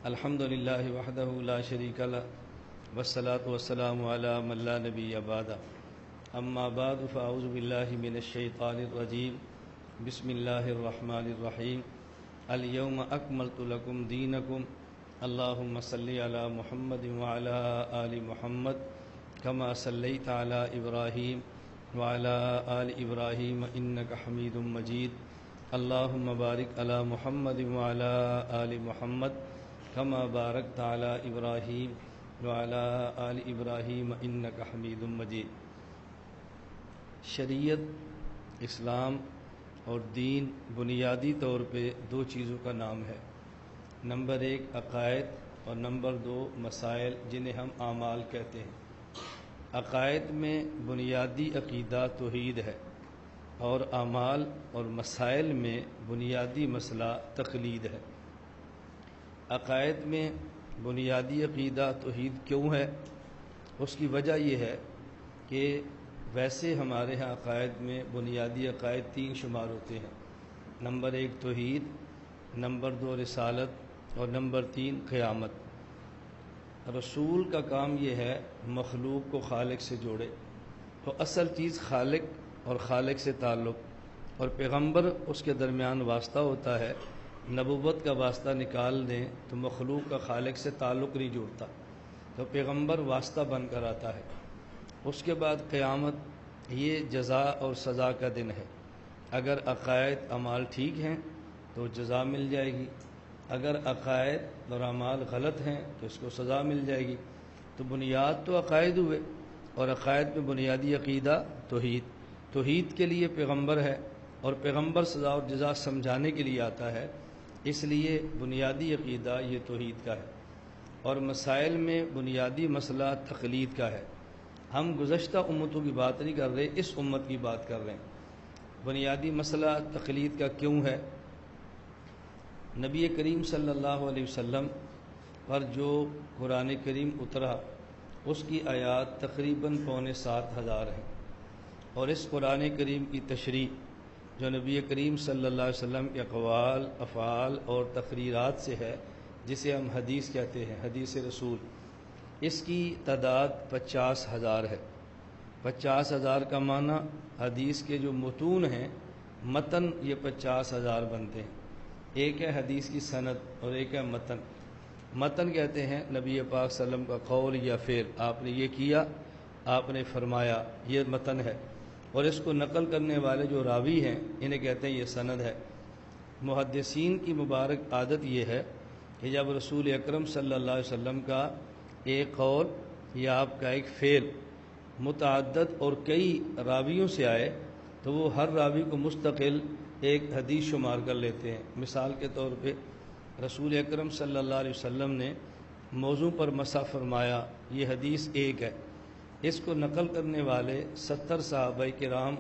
الحمد للہ وحدہ لا شریک لہ والصلاة والسلام علی من لا نبی بعدہ اما بعد فاعوذ باللہ من الشیطان الرجیم بسم اللہ الرحمن الرحیم الیوم اکملت لکم دینکم اللہم صلی علی محمد وعلی آل محمد کما صلیت علی ابراہیم وعلی آل ابراہیم انک حمید مجید اللہم بارک علی محمد وعلی آل محمد کما بارکت علی ابراہیم وعلی آل ابراہیم انک حمید مجید۔ شریعت، اسلام اور دین بنیادی طور پہ دو چیزوں کا نام ہے۔ نمبر ایک عقائد اور نمبر دو مسائل جنہیں ہم اعمال کہتے ہیں۔ عقائد میں بنیادی عقیدہ توحید ہے اور اعمال اور مسائل میں بنیادی مسئلہ تقلید ہے۔ عقائد میں بنیادی عقیدہ توحید کیوں ہے؟ اس کی وجہ یہ ہے کہ ویسے ہمارے ہاں عقائد میں بنیادی عقائد تین شمار ہوتے ہیں۔ نمبر ایک توحید، نمبر دو رسالت اور نمبر تین قیامت۔ رسول کا کام یہ ہے مخلوق کو خالق سے جوڑے، تو اصل چیز خالق اور خالق سے تعلق، اور پیغمبر اس کے درمیان واسطہ ہوتا ہے۔ نبوت کا واسطہ نکال دیں تو مخلوق کا خالق سے تعلق نہیں جوڑتا، تو پیغمبر واسطہ بن کر آتا ہے۔ اس کے بعد قیامت، یہ جزا اور سزا کا دن ہے۔ اگر عقائد اعمال ٹھیک ہیں تو جزا مل جائے گی، اگر عقائد اور اعمال غلط ہیں تو اس کو سزا مل جائے گی۔ تو بنیاد تو عقائد ہوئے، اور عقائد میں بنیادی عقیدہ توحید کے لیے پیغمبر ہے، اور پیغمبر سزا اور جزا سمجھانے کے لیے آتا ہے، اس لیے بنیادی عقیدہ یہ توحید کا ہے۔ اور مسائل میں بنیادی مسئلہ تقلید کا ہے۔ ہم گزشتہ امتوں کی بات نہیں کر رہے، اس امت کی بات کر رہے ہیں۔ بنیادی مسئلہ تقلید کا کیوں ہے؟ نبی کریم صلی اللہ علیہ وسلم پر جو قرآن کریم اترا، اس کی آیات تقریباً 7,500 ہیں، اور اس قرآن کریم کی تشریح جو نبی کریم صلی اللہ علیہ وسلم کے اقوال، افعال اور تقریرات سے ہے، جسے ہم حدیث کہتے ہیں، حدیث رسول، اس کی تعداد 50,000 ہے۔ 50,000 کا معنی حدیث کے جو متون ہیں، متن یہ 50,000 بنتے ہیں۔ ایک ہے حدیث کی سند اور ایک ہے متن۔ متن کہتے ہیں نبی پاک صلی اللہ علیہ وسلم کا قول یا فعل، آپ نے یہ کیا، آپ نے فرمایا، یہ متن ہے، اور اس کو نقل کرنے والے جو راوی ہیں انہیں کہتے ہیں یہ سند ہے۔ محدثین کی مبارک عادت یہ ہے کہ جب رسول اکرم صلی اللہ علیہ وسلم کا ایک قول یا آپ کا ایک فعل متعدد اور کئی راویوں سے آئے تو وہ ہر راوی کو مستقل ایک حدیث شمار کر لیتے ہیں۔ مثال کے طور پہ رسول اکرم صلی اللہ علیہ وسلم نے موضوع پر مسح فرمایا، یہ حدیث ایک ہے۔ اس کو نقل کرنے والے 70 صحابہ کرام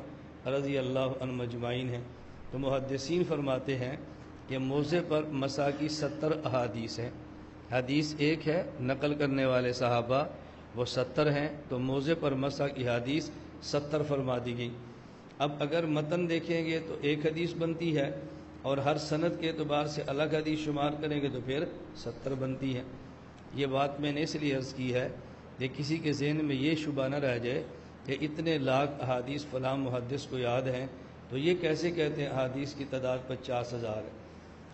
رضی اللہ عنہم مجمعین ہیں، تو محدثین فرماتے ہیں کہ موضع پر مسح کی 70 احادیث ہیں۔ حدیث ایک ہے، نقل کرنے والے صحابہ وہ 70 ہیں، تو موضع پر مسح کی حدیث 70 فرما دی گئی۔ اب اگر متن دیکھیں گے تو ایک حدیث بنتی ہے، اور ہر سند کے اعتبار سے الگ حدیث شمار کریں گے تو پھر 70 بنتی ہیں۔ یہ بات میں نے اس لیے عرض کی ہے کہ کسی کے ذہن میں یہ شبہ نہ رہ جائے کہ اتنے لاکھ احادیث فلاں محدث کو یاد ہیں، تو یہ کیسے کہتے ہیں احادیث کی تعداد 50,000 ہے۔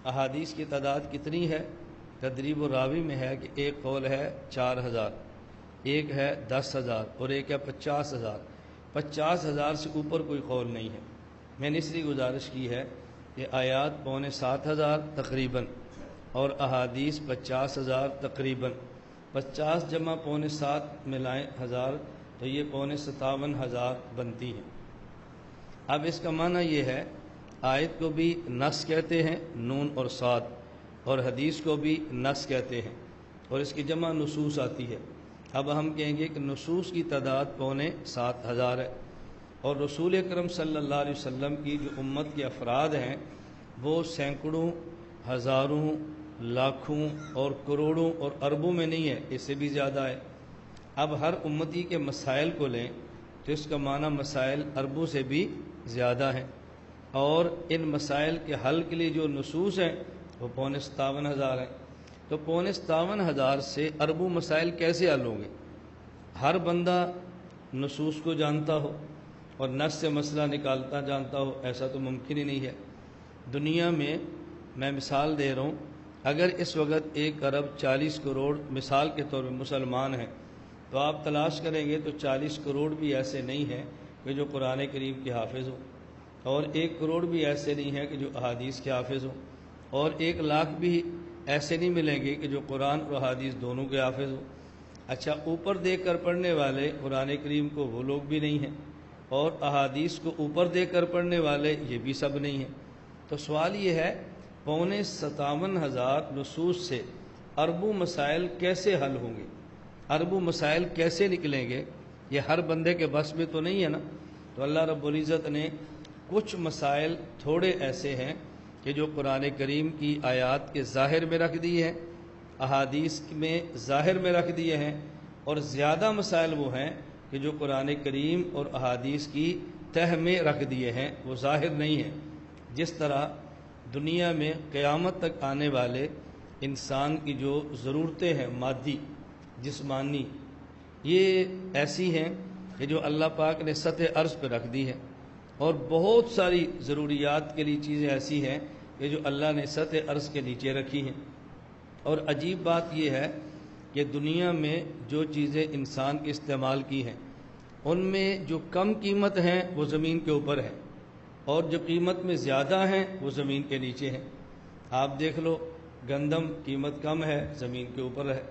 احادیث کی تعداد کتنی ہے؟ تدریب الراوی میں ہے کہ ایک قول ہے 4,000، ایک ہے 10,000 اور ایک ہے 50,000۔ 50,000 سے اوپر کوئی قول نہیں ہے۔ میں نے اس لیے گزارش کی ہے کہ آیات 7,500 تقریباً اور احادیث 50,000 تقریباً، 50 جمع 7.5 ملائیں 1000 تو یہ 57,000 بنتی ہیں۔ اب اس کا معنی یہ ہے، آیت کو بھی نص کہتے ہیں، نون اور صاد، اور حدیث کو بھی نص کہتے ہیں، اور اس کی جمع نصوص آتی ہے۔ اب ہم کہیں گے کہ نصوص کی تعداد 7,500 ہے، اور رسول اکرم صلی اللہ علیہ وسلم کی جو امت کے افراد ہیں وہ سینکڑوں، ہزاروں، لاکھوں اور کروڑوں اور اربوں میں نہیں ہے، اس سے بھی زیادہ ہے۔ اب ہر امتی کے مسائل کو لیں تو اس کا معنی مسائل اربوں سے بھی زیادہ ہیں، اور ان مسائل کے حل کے لیے جو نصوص ہیں وہ 57,500 ہیں۔ تو 57,000 سے اربوں مسائل کیسے حل ہوں گے؟ ہر بندہ نصوص کو جانتا ہو اور نص سے مسئلہ نکالتا جانتا ہو، ایسا تو ممکن ہی نہیں ہے۔ دنیا میں میں مثال دے رہا ہوں، اگر اس وقت 1,40,40,00,000,000 مثال کے طور پہ مسلمان ہیں، تو آپ تلاش کریں گے تو 40 کروڑ بھی ایسے نہیں ہیں کہ جو قرآن کریم کے حافظ ہوں، اور 1 کروڑ بھی ایسے نہیں ہیں کہ جو احادیث کے حافظ ہوں، اور 1,00,000 بھی ایسے نہیں ملیں گے کہ جو قرآن اور احادیث دونوں کے حافظ ہوں۔ اچھا، اوپر دیکھ کر پڑھنے والے قرآن کریم کو وہ لوگ بھی نہیں ہیں، اور احادیث کو اوپر دیکھ کر پڑھنے والے یہ بھی سب نہیں ہیں۔ تو سوال یہ ہے، 57,000 نصوص سے اربوں مسائل کیسے حل ہوں گے؟ اربوں مسائل کیسے نکلیں گے؟ یہ ہر بندے کے بس میں تو نہیں ہے نا۔ تو اللہ رب العزت نے کچھ مسائل تھوڑے ایسے ہیں کہ جو قرآن کریم کی آیات کے ظاہر میں رکھ دیے ہیں، احادیث میں ظاہر میں رکھ دیے ہیں، اور زیادہ مسائل وہ ہیں کہ جو قرآن کریم اور احادیث کی تہ میں رکھ دیے ہیں، وہ ظاہر نہیں ہیں۔ جس طرح دنیا میں قیامت تک آنے والے انسان کی جو ضرورتیں ہیں مادی جسمانی، یہ ایسی ہیں کہ جو اللہ پاک نے سطح عرض پہ رکھ دی ہے، اور بہت ساری ضروریات کے لیے چیزیں ایسی ہیں کہ جو اللہ نے سطح عرض کے نیچے رکھی ہیں۔ اور عجیب بات یہ ہے کہ دنیا میں جو چیزیں انسان کے استعمال کی ہیں، ان میں جو کم قیمت ہیں وہ زمین کے اوپر ہیں، اور جو قیمت میں زیادہ ہیں وہ زمین کے نیچے ہیں۔ آپ دیکھ لو، گندم قیمت کم ہے، زمین کے اوپر ہے،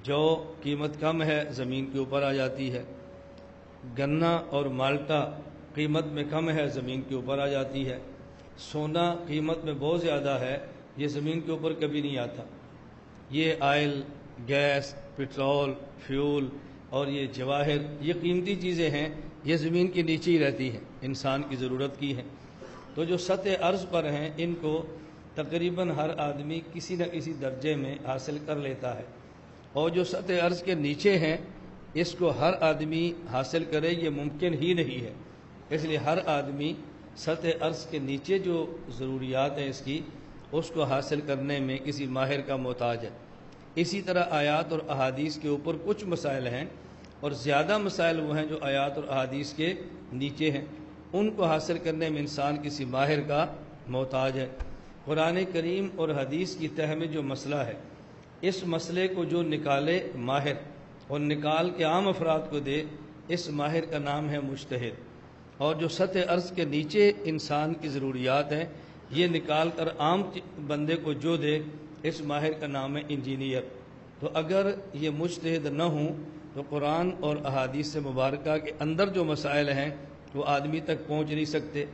جو قیمت کم ہے زمین کے اوپر آ جاتی ہے، گنا اور مالٹا قیمت میں کم ہے زمین کے اوپر آ جاتی ہے، سونا قیمت میں بہت زیادہ ہے، یہ زمین کے اوپر کبھی نہیں آتا۔ یہ آئل، گیس، پٹرول، فیول اور یہ جواہر، یہ قیمتی چیزیں ہیں، یہ زمین کے نیچے ہی رہتی ہیں، انسان کی ضرورت کی ہیں۔ تو جو سطح عرض پر ہیں، ان کو تقریباً ہر آدمی کسی نہ کسی درجے میں حاصل کر لیتا ہے، اور جو سطح عرض کے نیچے ہیں اس کو ہر آدمی حاصل کرے یہ ممکن ہی نہیں ہے۔ اس لیے ہر آدمی سطح عرض کے نیچے جو ضروریات ہیں اس کو حاصل کرنے میں کسی ماہر کا محتاج ہے۔ اسی طرح آیات اور احادیث کے اوپر کچھ مسائل ہیں، اور زیادہ مسائل وہ ہیں جو آیات اور احادیث کے نیچے ہیں، ان کو حاصل کرنے میں انسان کسی ماہر کا محتاج ہے۔ قرآن کریم اور حدیث کی تہ میں جو مسئلہ ہے، اس مسئلے کو جو نکالے ماہر اور نکال کے عام افراد کو دے، اس ماہر کا نام ہے مجتہد۔ اور جو سطح عرض کے نیچے انسان کی ضروریات ہیں، یہ نکال کر عام بندے کو جو دے، اس ماہر کا نام ہے انجینئر۔ تو اگر یہ مجتہد نہ ہوں تو قرآن اور احادیث سے مبارکہ کے اندر جو مسائل ہیں وہ آدمی تک پہنچ نہیں سکتے،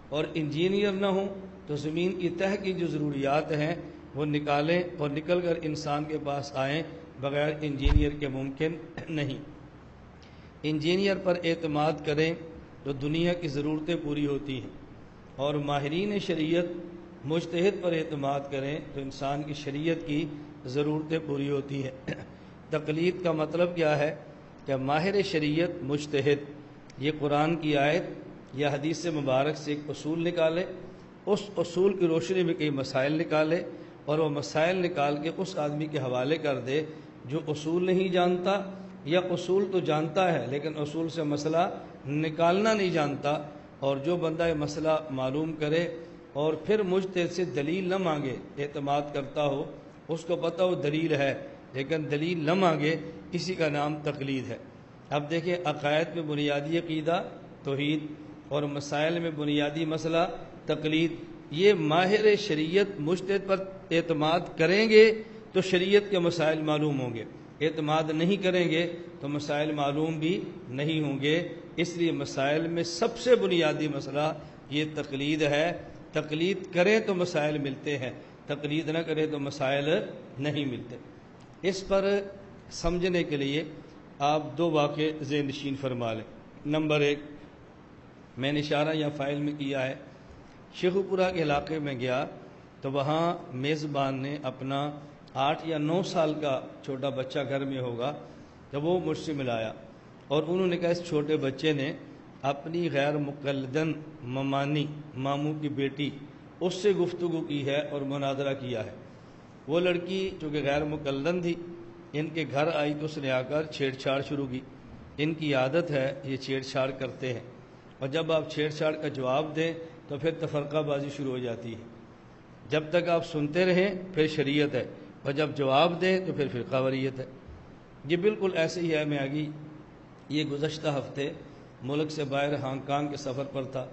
اور انجینئر نہ ہوں تو زمین کی تہ کی جو ضروریات ہیں وہ نکالیں اور نکل کر انسان کے پاس آئیں، بغیر انجینئر کے ممکن نہیں۔ انجینئر پر اعتماد کریں تو دنیا کی ضرورتیں پوری ہوتی ہیں، اور ماہرین شریعت مجتہد پر اعتماد کریں تو انسان کی شریعت کی ضرورتیں پوری ہوتی ہیں۔ تقلید کا مطلب کیا ہے کہ ماہر شریعت مجتہد یہ قرآن کی آیت یا حدیث مبارک سے ایک اصول نکالے، اس اصول کی روشنی میں کئی مسائل نکالے، اور وہ مسائل نکال کے اس آدمی کے حوالے کر دے جو اصول نہیں جانتا، یا اصول تو جانتا ہے لیکن اصول سے مسئلہ نکالنا نہیں جانتا۔ اور جو بندہ یہ مسئلہ معلوم کرے اور پھر مجتہد سے دلیل نہ مانگے، اعتماد کرتا ہو، اس کو پتہ ہو دلیل ہے لیکن دلیل نہ مانگے، اسی کا نام تقلید ہے۔ اب دیکھیں، عقائد میں بنیادی عقیدہ توحید، اور مسائل میں بنیادی مسئلہ تقلید، یہ ماہر شریعت مجتہد پر اعتماد کریں گے تو شریعت کے مسائل معلوم ہوں گے، اعتماد نہیں کریں گے تو مسائل معلوم بھی نہیں ہوں گے۔ اس لیے مسائل میں سب سے بنیادی مسئلہ یہ تقلید ہے۔ تقلید کریں تو مسائل ملتے ہیں، تقلید نہ کریں تو مسائل نہیں ملتے۔ اس پر سمجھنے کے لیے آپ دو واقعے ذہن نشین فرما لیں۔ نمبر 1، میں نے اشارہ یا فائل میں کیا ہے، شیخو پورہ کے علاقے میں گیا تو وہاں میزبان نے اپنا 8 یا 9 سال کا چھوٹا بچہ گھر میں ہوگا، جب وہ مجھ سے ملایا، اور انہوں نے کہا اس چھوٹے بچے نے اپنی غیر مقلدن ممانی ماموں کی بیٹی اس سے گفتگو کی ہے اور مناظرہ کیا ہے، وہ لڑکی چونکہ غیر مقلد تھی، ان کے گھر آئی تو اس نے آ کر چھیڑ چھاڑ شروع کی۔ ان کی عادت ہے یہ چھیڑ چھاڑ کرتے ہیں، اور جب آپ چھیڑ چھاڑ کا جواب دیں تو پھر تفرقہ بازی شروع ہو جاتی ہے۔ جب تک آپ سنتے رہیں پھر شریعت ہے، اور جب جواب دیں تو پھر فرقہ واریت ہے۔ یہ بالکل ایسے ہی ہے۔ میں آگی یہ گزشتہ ہفتے ملک سے باہر ہانگ کانگ کے سفر پر تھا،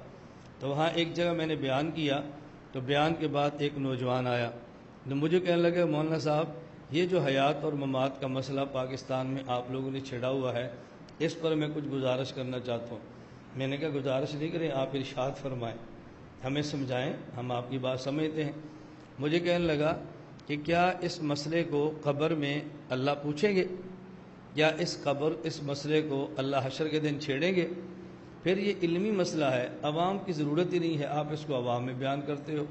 تو وہاں ایک جگہ میں نے بیان کیا، تو بیان کے بعد ایک نوجوان آیا تو مجھے کہنے لگا مولانا صاحب یہ جو حیات اور ممات کا مسئلہ پاکستان میں آپ لوگوں نے چھڑا ہوا ہے، اس پر میں کچھ گزارش کرنا چاہتا ہوں۔ میں نے کہا گزارش نہیں کریں، آپ ارشاد فرمائیں، ہمیں سمجھائیں، ہم آپ کی بات سمجھتے ہیں۔ مجھے کہنے لگا کہ کیا اس مسئلے کو قبر میں اللہ پوچھیں گے، یا اس مسئلے کو اللہ حشر کے دن چھیڑیں گے؟ پھر یہ علمی مسئلہ ہے، عوام کی ضرورت ہی نہیں ہے، آپ اس کو عوام میں بیان کرتے ہو۔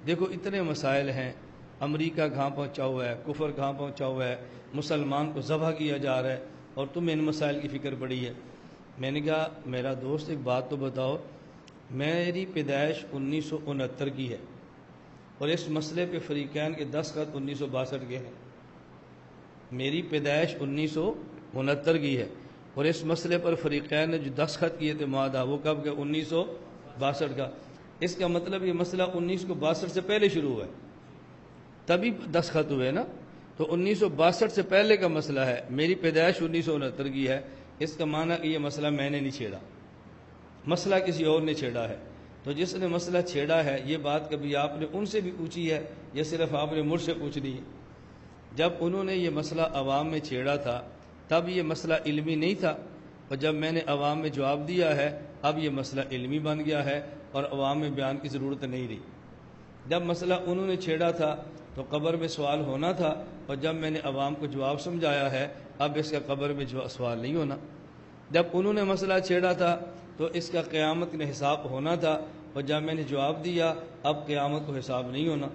دیکھو اتنے مسائل ہیں، امریکہ کہاں پہنچا ہوا ہے، کفر کہاں پہنچا ہوا ہے، مسلمان کو ذبح کیا جا رہا ہے، اور تمہیں ان مسائل کی فکر پڑی ہے۔ میں نے کہا میرا دوست ایک بات تو بتاؤ، میری پیدائش 1969 کی ہے، اور اس مسئلے پہ فریقین کے دستخط 1962 کے ہیں۔ میری پیدائش 1969 کی ہے، اور اس مسئلے پر فریقین نے جو دستخط کیے تھے معاہدہ، وہ کب کا؟ 1962 کا۔ اس کا مطلب یہ مسئلہ 1962 سے پہلے شروع ہوا ہے، تبھی دستخط ہوئے نا۔ تو 1962 سے پہلے کا مسئلہ ہے، میری پیدائش 1969 کی ہے، اس کا معنی کہ یہ مسئلہ میں نے نہیں چھیڑا، مسئلہ کسی اور نے چھیڑا ہے۔ تو جس نے مسئلہ چھیڑا ہے، یہ بات کبھی آپ نے ان سے بھی پوچھی ہے یا صرف آپ نے مجھ سے پوچھنی ہے؟ جب انہوں نے یہ مسئلہ عوام میں چھیڑا تھا تب یہ مسئلہ علمی نہیں تھا، اور جب میں نے عوام میں جواب دیا ہے اب یہ مسئلہ علمی بن گیا ہے اور عوام میں بیان کی ضرورت نہیں رہی۔ جب مسئلہ انہوں نے چھیڑا تھا تو قبر میں سوال ہونا تھا، اور جب میں نے عوام کو جواب سمجھایا ہے اب اس کا قبر میں سوال نہیں ہونا۔ جب انہوں نے مسئلہ چھیڑا تھا تو اس کا قیامت میں حساب ہونا تھا، اور جب میں نے جواب دیا اب قیامت کو حساب نہیں ہونا۔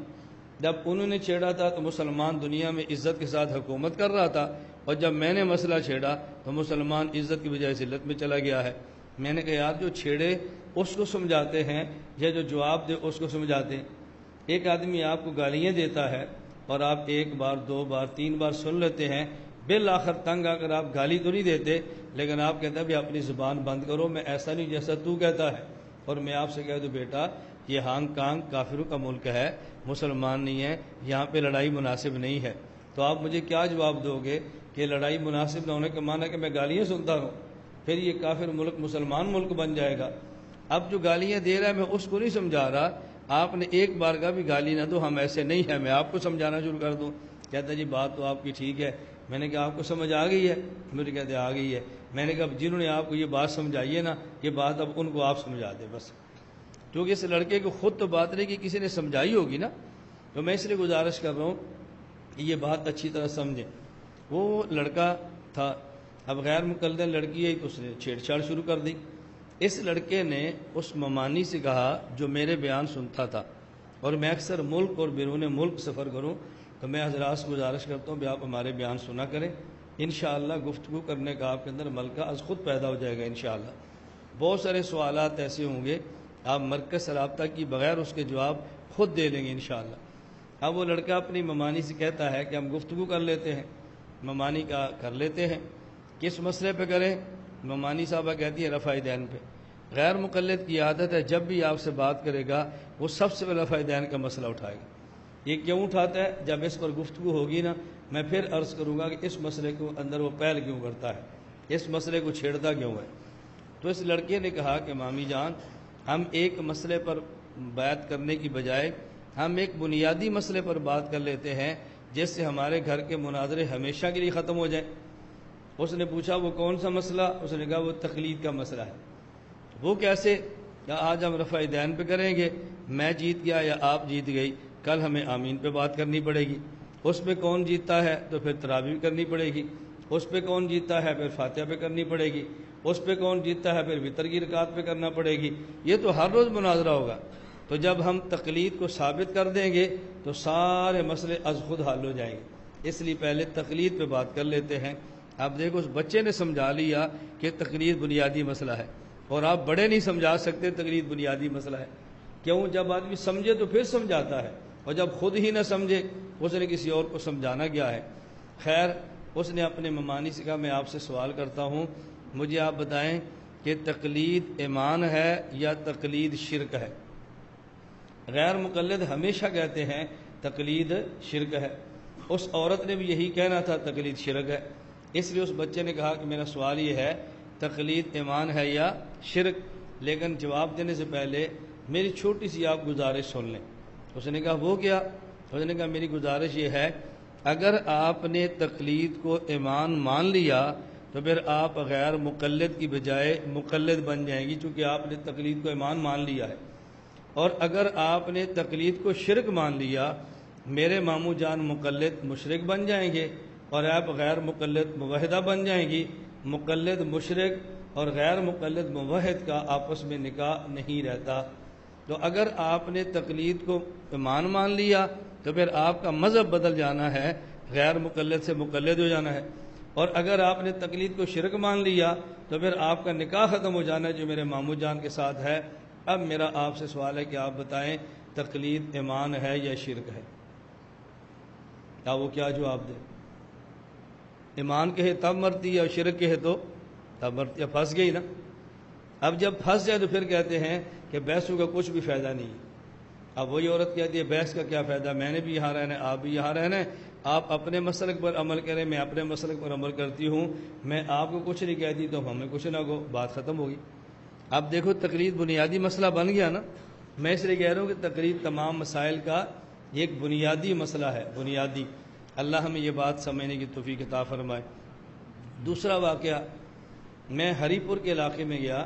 جب انہوں نے چھیڑا تھا تو مسلمان دنیا میں عزت کے ساتھ حکومت کر رہا تھا، اور جب میں نے مسئلہ چھیڑا تو مسلمان عزت کی بجائے ذلت میں چلا گیا ہے۔ میں نے کہا یار جو چھیڑے اس کو سمجھاتے ہیں یا جو جواب دے اس کو سمجھاتے ہیں؟ ایک آدمی آپ کو گالیاں دیتا ہے اور آپ ایک بار، دو بار، تین بار سن لیتے ہیں، بالآخر تنگ آ کر آپ گالی تو نہیں دیتے، لیکن آپ کہتے ہیں بھی اپنی زبان بند کرو، میں ایسا نہیں جیسا تو کہتا ہے۔ اور میں آپ سے کہہ دوں بیٹا یہ ہانگ کانگ کافروں کا ملک ہے، مسلمان نہیں ہے، یہاں پہ لڑائی مناسب نہیں ہے۔ تو آپ مجھے کیا جواب دو گے کہ لڑائی مناسب نہ ہونے کا معنی کہ میں گالیاں سنتا ہوں؟ پھر یہ کافر ملک مسلمان ملک بن جائے گا۔ اب جو گالیاں دے رہا ہے میں اس کو نہیں سمجھا رہا، آپ نے ایک بار کا بھی گالی نہ دو، ہم ایسے نہیں ہیں، میں آپ کو سمجھانا شروع کر دوں۔ کہتا جی بات تو آپ کی ٹھیک ہے۔ میں نے کہا آپ کو سمجھ آ گئی ہے؟ مجھے کہتے آ گئی ہے۔ میں نے کہا جنہوں نے آپ کو یہ بات سمجھائی ہے نا، یہ بات اب ان کو آپ سمجھا دیں بس، کیونکہ اس لڑکے کو خود تو بات نہیں کہ کسی نے سمجھائی ہوگی نا۔ تو میں اس لیے گزارش کر رہا ہوں کہ یہ بات اچھی طرح سمجھیں۔ وہ لڑکا تھا، اب غیر مقلد لڑکی ہے تو اس نے چھیڑ چھاڑ شروع کر دی۔ اس لڑکے نے اس ممانی سے کہا جو میرے بیان سنتا تھا، اور میں اکثر ملک اور بیرون ملک سفر کروں تو میں حضرات سے گزارش کرتا ہوں کہ آپ ہمارے بیان سنا کریں، انشاءاللہ گفتگو کرنے کا آپ کے اندر ملکہ از خود پیدا ہو جائے گا انشاءاللہ۔ بہت سارے سوالات ایسے ہوں گے آپ مرکز سے رابطہ کی بغیر اس کے جواب خود دے لیں گے انشاءاللہ۔ اب وہ لڑکا اپنی ممانی سے کہتا ہے کہ ہم گفتگو کر لیتے ہیں۔ ممانی کا کر لیتے ہیں، کس مسئلے پہ کریں؟ ممانی صاحبہ کہتی ہے رفع دین پہ۔ غیر مقلد کی عادت ہے جب بھی آپ سے بات کرے گا وہ سب سے پہلے رفع دین کا مسئلہ اٹھائے گا۔ یہ کیوں اٹھاتا ہے؟ جب اس پر گفتگو ہوگی نا میں پھر عرض کروں گا کہ اس مسئلے کو اندر وہ پہل کیوں کرتا ہے، اس مسئلے کو چھیڑتا کیوں ہے۔ تو اس لڑکے نے کہا کہ مامی جان ہم ایک مسئلے پر بات کرنے کی بجائے ہم ایک بنیادی مسئلے پر بات کر لیتے ہیں جس سے ہمارے گھر کے مناظرے ہمیشہ کے لیے ختم ہو جائیں۔ اس نے پوچھا وہ کون سا مسئلہ؟ اس نے کہا وہ تقلید کا مسئلہ ہے۔ وہ کیسے؟ یا آج ہم رفع دین پہ کریں گے، میں جیت گیا یا آپ جیت گئی، کل ہمیں آمین پہ بات کرنی پڑے گی، اس پہ کون جیتتا ہے تو پھر تراویح کرنی پڑے گی، اس پہ کون جیتتا ہے پھر فاتحہ پہ کرنی پڑے گی، اس پہ کون جیتتا ہے پھر وتر کی رکعت پہ کرنا پڑے گی۔ یہ تو ہر روز مناظرہ ہوگا۔ تو جب ہم تقلید کو ثابت کر دیں گے تو سارے مسئلے از خود حل ہو جائیں گے، اس لیے پہلے تقلید پہ بات کر لیتے ہیں۔ اب دیکھو اس بچے نے سمجھا لیا کہ تقلید بنیادی مسئلہ ہے، اور آپ بڑے نہیں سمجھا سکتے تقلید بنیادی مسئلہ ہے۔ کیوں؟ جب آدمی سمجھے تو پھر سمجھاتا ہے، اور جب خود ہی نہ سمجھے اس نے کسی اور کو سمجھانا گیا ہے۔ خیر اس نے اپنے ممانی سے کہا میں آپ سے سوال کرتا ہوں، مجھے آپ بتائیں کہ تقلید ایمان ہے یا تقلید شرک ہے؟ غیر مقلد ہمیشہ کہتے ہیں تقلید شرک ہے۔ اس عورت نے بھی یہی کہنا تھا تقلید شرک ہے، اس لیے اس بچے نے کہا کہ میرا سوال یہ ہے تقلید ایمان ہے یا شرک؟ لیکن جواب دینے سے پہلے میری چھوٹی سی آپ گزارش سن لیں۔ اس نے کہا وہ کیا؟ اس نے کہا میری گزارش یہ ہے اگر آپ نے تقلید کو ایمان مان لیا تو پھر آپ غیر مقلد کی بجائے مقلد بن جائیں گی، چونکہ آپ نے تقلید کو ایمان مان لیا ہے۔ اور اگر آپ نے تقلید کو شرک مان لیا میرے ماموں جان مقلد مشرک بن جائیں گے اور آپ غیر مقلد موحدہ بن جائیں گی۔ مقلد مشرک اور غیر مقلد موحد کا آپس میں نکاح نہیں رہتا۔ تو اگر آپ نے تقلید کو ایمان مان لیا تو پھر آپ کا مذہب بدل جانا ہے، غیر مقلد سے مقلد ہو جانا ہے، اور اگر آپ نے تقلید کو شرک مان لیا تو پھر آپ کا نکاح ختم ہو جانا ہے جو میرے ماموں جان کے ساتھ ہے۔ اب میرا آپ سے سوال ہے کہ آپ بتائیں تقلید ایمان ہے یا شرک ہے؟ وہ کیا جواب دے؟ ایمان کہے تب مرتی ہے اور شرک کہے تو تب مرتی ہے، پھنس گئی نا۔ اب جب پھنس جائے تو پھر کہتے ہیں کہ بحثوں کا کچھ بھی فائدہ نہیں ہے۔ اب وہی عورت کہتی ہے بحث کا کیا فائدہ، میں نے بھی یہاں رہنا ہے، آپ بھی یہاں رہنا ہے، آپ اپنے مسلک پر عمل کریں، میں اپنے مسلک پر عمل کرتی ہوں، میں آپ کو کچھ نہیں کہتی تو ہمیں کچھ نہ کہو، بات ختم ہوگی۔ اب دیکھو تقلید بنیادی مسئلہ بن گیا نا۔ میں اس لیے کہہ رہا ہوں کہ تقلید تمام مسائل کا ایک بنیادی مسئلہ ہے، بنیادی۔ اللہ ہمیں یہ بات سمجھنے کی توفیق عطا فرمائے۔ دوسرا واقعہ، میں ہری پور کے علاقے میں گیا،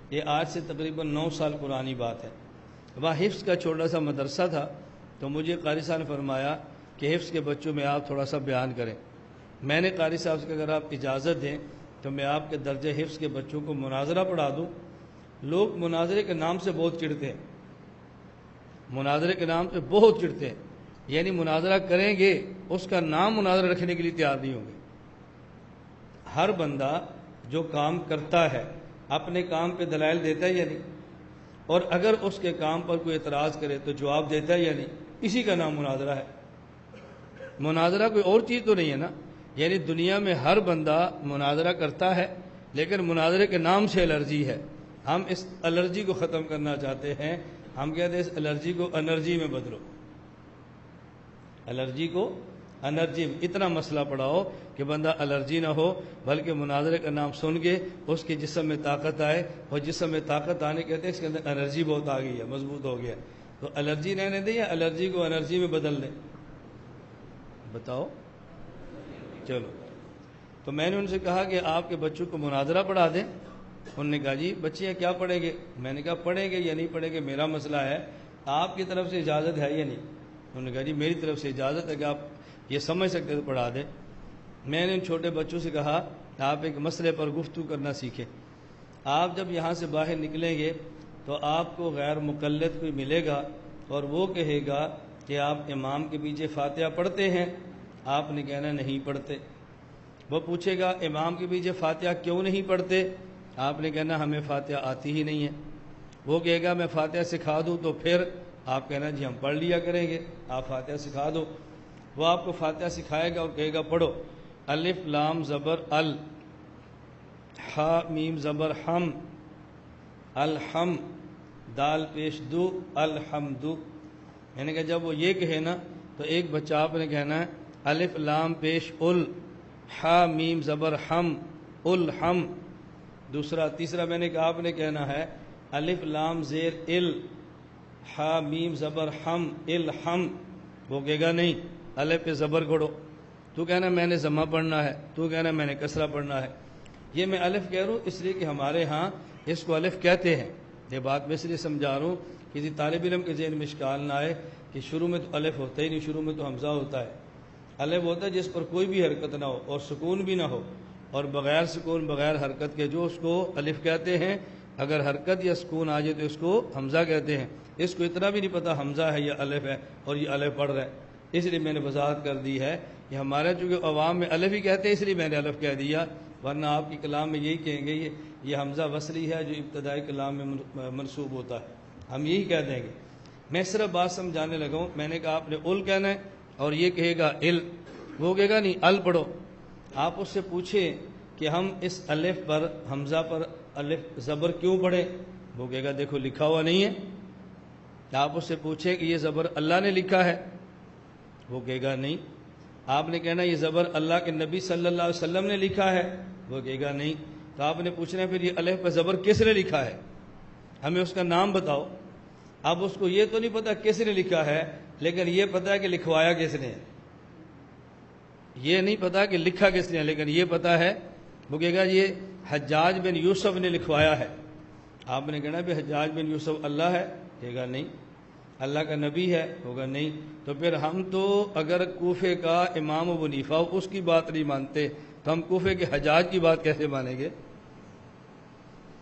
یہ آج سے تقریباً 9 سال پرانی بات ہے۔ وہاں حفظ کا چھوٹا سا مدرسہ تھا، تو مجھے قاری صاحب نے فرمایا کہ حفظ کے بچوں میں آپ تھوڑا سا بیان کریں۔ میں نے قاری صاحب سے کہا اگر آپ اجازت دیں تو میں آپ کے درجہ حفظ کے بچوں کو مناظرہ پڑھا دوں۔ لوگ مناظرے کے نام سے بہت چڑھتے ہیں، مناظرے کے نام سے بہت چڑھتے ہیں، یعنی مناظرہ کریں گے اس کا نام مناظرہ رکھنے کے لیے تیار نہیں ہوں گے۔ ہر بندہ جو کام کرتا ہے اپنے کام پہ دلائل دیتا ہے یا نہیں، اور اگر اس کے کام پر کوئی اعتراض کرے تو جواب دیتا ہے یا نہیں، اسی کا نام مناظرہ ہے۔ مناظرہ کوئی اور چیز تو نہیں ہے نا، یعنی دنیا میں ہر بندہ مناظرہ کرتا ہے لیکن مناظرے کے نام سے الرجی ہے۔ ہم اس الرجی کو ختم کرنا چاہتے ہیں، ہم کہتے ہیں اس الرجی کو انرجی میں بدلو، الرجی کو انرجی میں، اتنا مسئلہ پڑھاؤ کہ بندہ الرجی نہ ہو بلکہ مناظرے کا نام سن کے اس کے جسم میں طاقت آئے، اور جسم میں طاقت آنے کہتے ہیں اس کے اندر انرجی بہت آ گئی ہے، مضبوط ہو گیا۔ تو الرجی رہنے دیں یا الرجی کو انرجی میں بدل دیں؟ بتاؤ چلو۔ تو میں نے ان سے کہا کہ آپ کے بچوں کو مناظرہ پڑھا دیں۔ انہوں نے کہا جی بچے کیا پڑھیں گے؟ میں نے کہا پڑھیں گے یا نہیں پڑھیں گے میرا مسئلہ ہے، آپ کی طرف سے اجازت ہے یا نہیں؟ انہوں نے کہا جی میری طرف سے اجازت ہے کہ آپ یہ سمجھ سکتے تو پڑھا دیں۔ میں نے ان چھوٹے بچوں سے کہا آپ ایک مسئلے پر گفتگو کرنا سیکھیں۔ آپ جب یہاں سے باہر نکلیں گے تو آپ کو غیر مقلد کوئی ملے گا اور وہ کہے گا کہ آپ امام کے پیچھے فاتحہ پڑھتے ہیں؟ آپ نے کہنا نہیں پڑھتے۔ وہ پوچھے گا امام کے پیچھے فاتحہ کیوں نہیں پڑھتے؟ آپ نے کہنا ہمیں فاتحہ آتی ہی نہیں ہے۔ وہ کہے گا میں فاتحہ سکھا دوں تو پھر آپ کہنا جی ہم پڑھ لیا کریں گے، آپ فاتحہ سکھا دو۔ وہ آپ کو فاتحہ سکھائے گا اور کہے گا پڑھو الف لام زبر ال، ہا میم زبر ہم، الحم، دال پیش دو، الحمدو۔ میں نے کہا جب وہ یہ کہے نا تو ایک بچہ آپ نے کہنا ہے الف لام پیش ال، ہا میم زبر ہم، الحم۔ تیسرا میں نے کہا آپ نے کہنا ہے الف لام زیر ال، ہا میم زبر ہم، الحم۔ وہ کہے گا نہیں الف پہ زبر گھڑو، تو کہنا میں نے ضمہ پڑھنا ہے، تو کہنا میں نے کسرہ پڑھنا ہے۔ یہ میں الف کہہ رہا ہوں اس لیے کہ ہمارے ہاں اس کو الف کہتے ہیں۔ یہ بات میں اس لیے سمجھا رہا ہوں کسی طالب علم کے ذہن میں اشکال نہ آئے کہ شروع میں تو الف ہوتا ہی نہیں، شروع میں تو حمزہ ہوتا ہے۔ الف ہوتا ہے جس پر کوئی بھی حرکت نہ ہو اور سکون بھی نہ ہو، اور بغیر سکون بغیر حرکت کے جو اس کو الف کہتے ہیں، اگر حرکت یا سکون آ جائے تو اس کو حمزہ کہتے ہیں۔ اس کو اتنا بھی نہیں پتہ حمزہ ہے یا الف ہے اور یہ الف پڑھ رہا ہے، اس لیے میں نے وضاحت کر دی ہے کہ ہمارے چونکہ عوام میں الف ہی کہتے ہیں اس لیے میں نے الف کہہ دیا، ورنہ آپ کی کلام میں یہی کہیں گے یہ حمزہ وصلی ہے جو ابتدائی کلام میں منسوب ہوتا ہے، ہم یہی کہہ دیں گے۔ میں صرف بات سمجھانے لگا ہوں، میں نے کہا آپ نے ال کہنا ہے اور یہ کہے گا ال، وہ کہے گا نہیں ال پڑھو۔ آپ اس سے پوچھیں کہ ہم اس الف پر حمزہ پر الف زبر کیوں پڑھیں؟ وہ کہے گا دیکھو لکھا ہوا نہیں ہے۔ آپ اس سے پوچھیں کہ یہ زبر اللہ نے لکھا ہے؟ وہ کہے گا نہیں۔ آپ نے کہنا یہ زبر اللہ کے نبی صلی اللہ علیہ وسلم نے لکھا ہے؟ وہ کہے گا نہیں۔ تو آپ نے پوچھنا پھر یہ الف پر زبر کس نے لکھا ہے؟ ہمیں اس کا نام بتاؤ۔ اب اس کو یہ تو نہیں پتا کس نے لکھا ہے، لیکن یہ پتا ہے کہ لکھوایا کس نے ہے۔ یہ نہیں پتا کہ لکھا کس نے، لیکن یہ پتا ہے۔ وہ کہے گا یہ حجاج بن یوسف نے لکھوایا ہے۔ آپ نے کہنا بھی حجاج بن یوسف اللہ ہے؟ کہے گا نہیں۔ اللہ کا نبی ہے؟ ہوگا نہیں۔ تو پھر ہم تو اگر کوفے کا امام ابو حنیفہ ہو اس کی بات نہیں مانتے تو ہم کوفے کے حجاج کی بات کیسے مانیں گے؟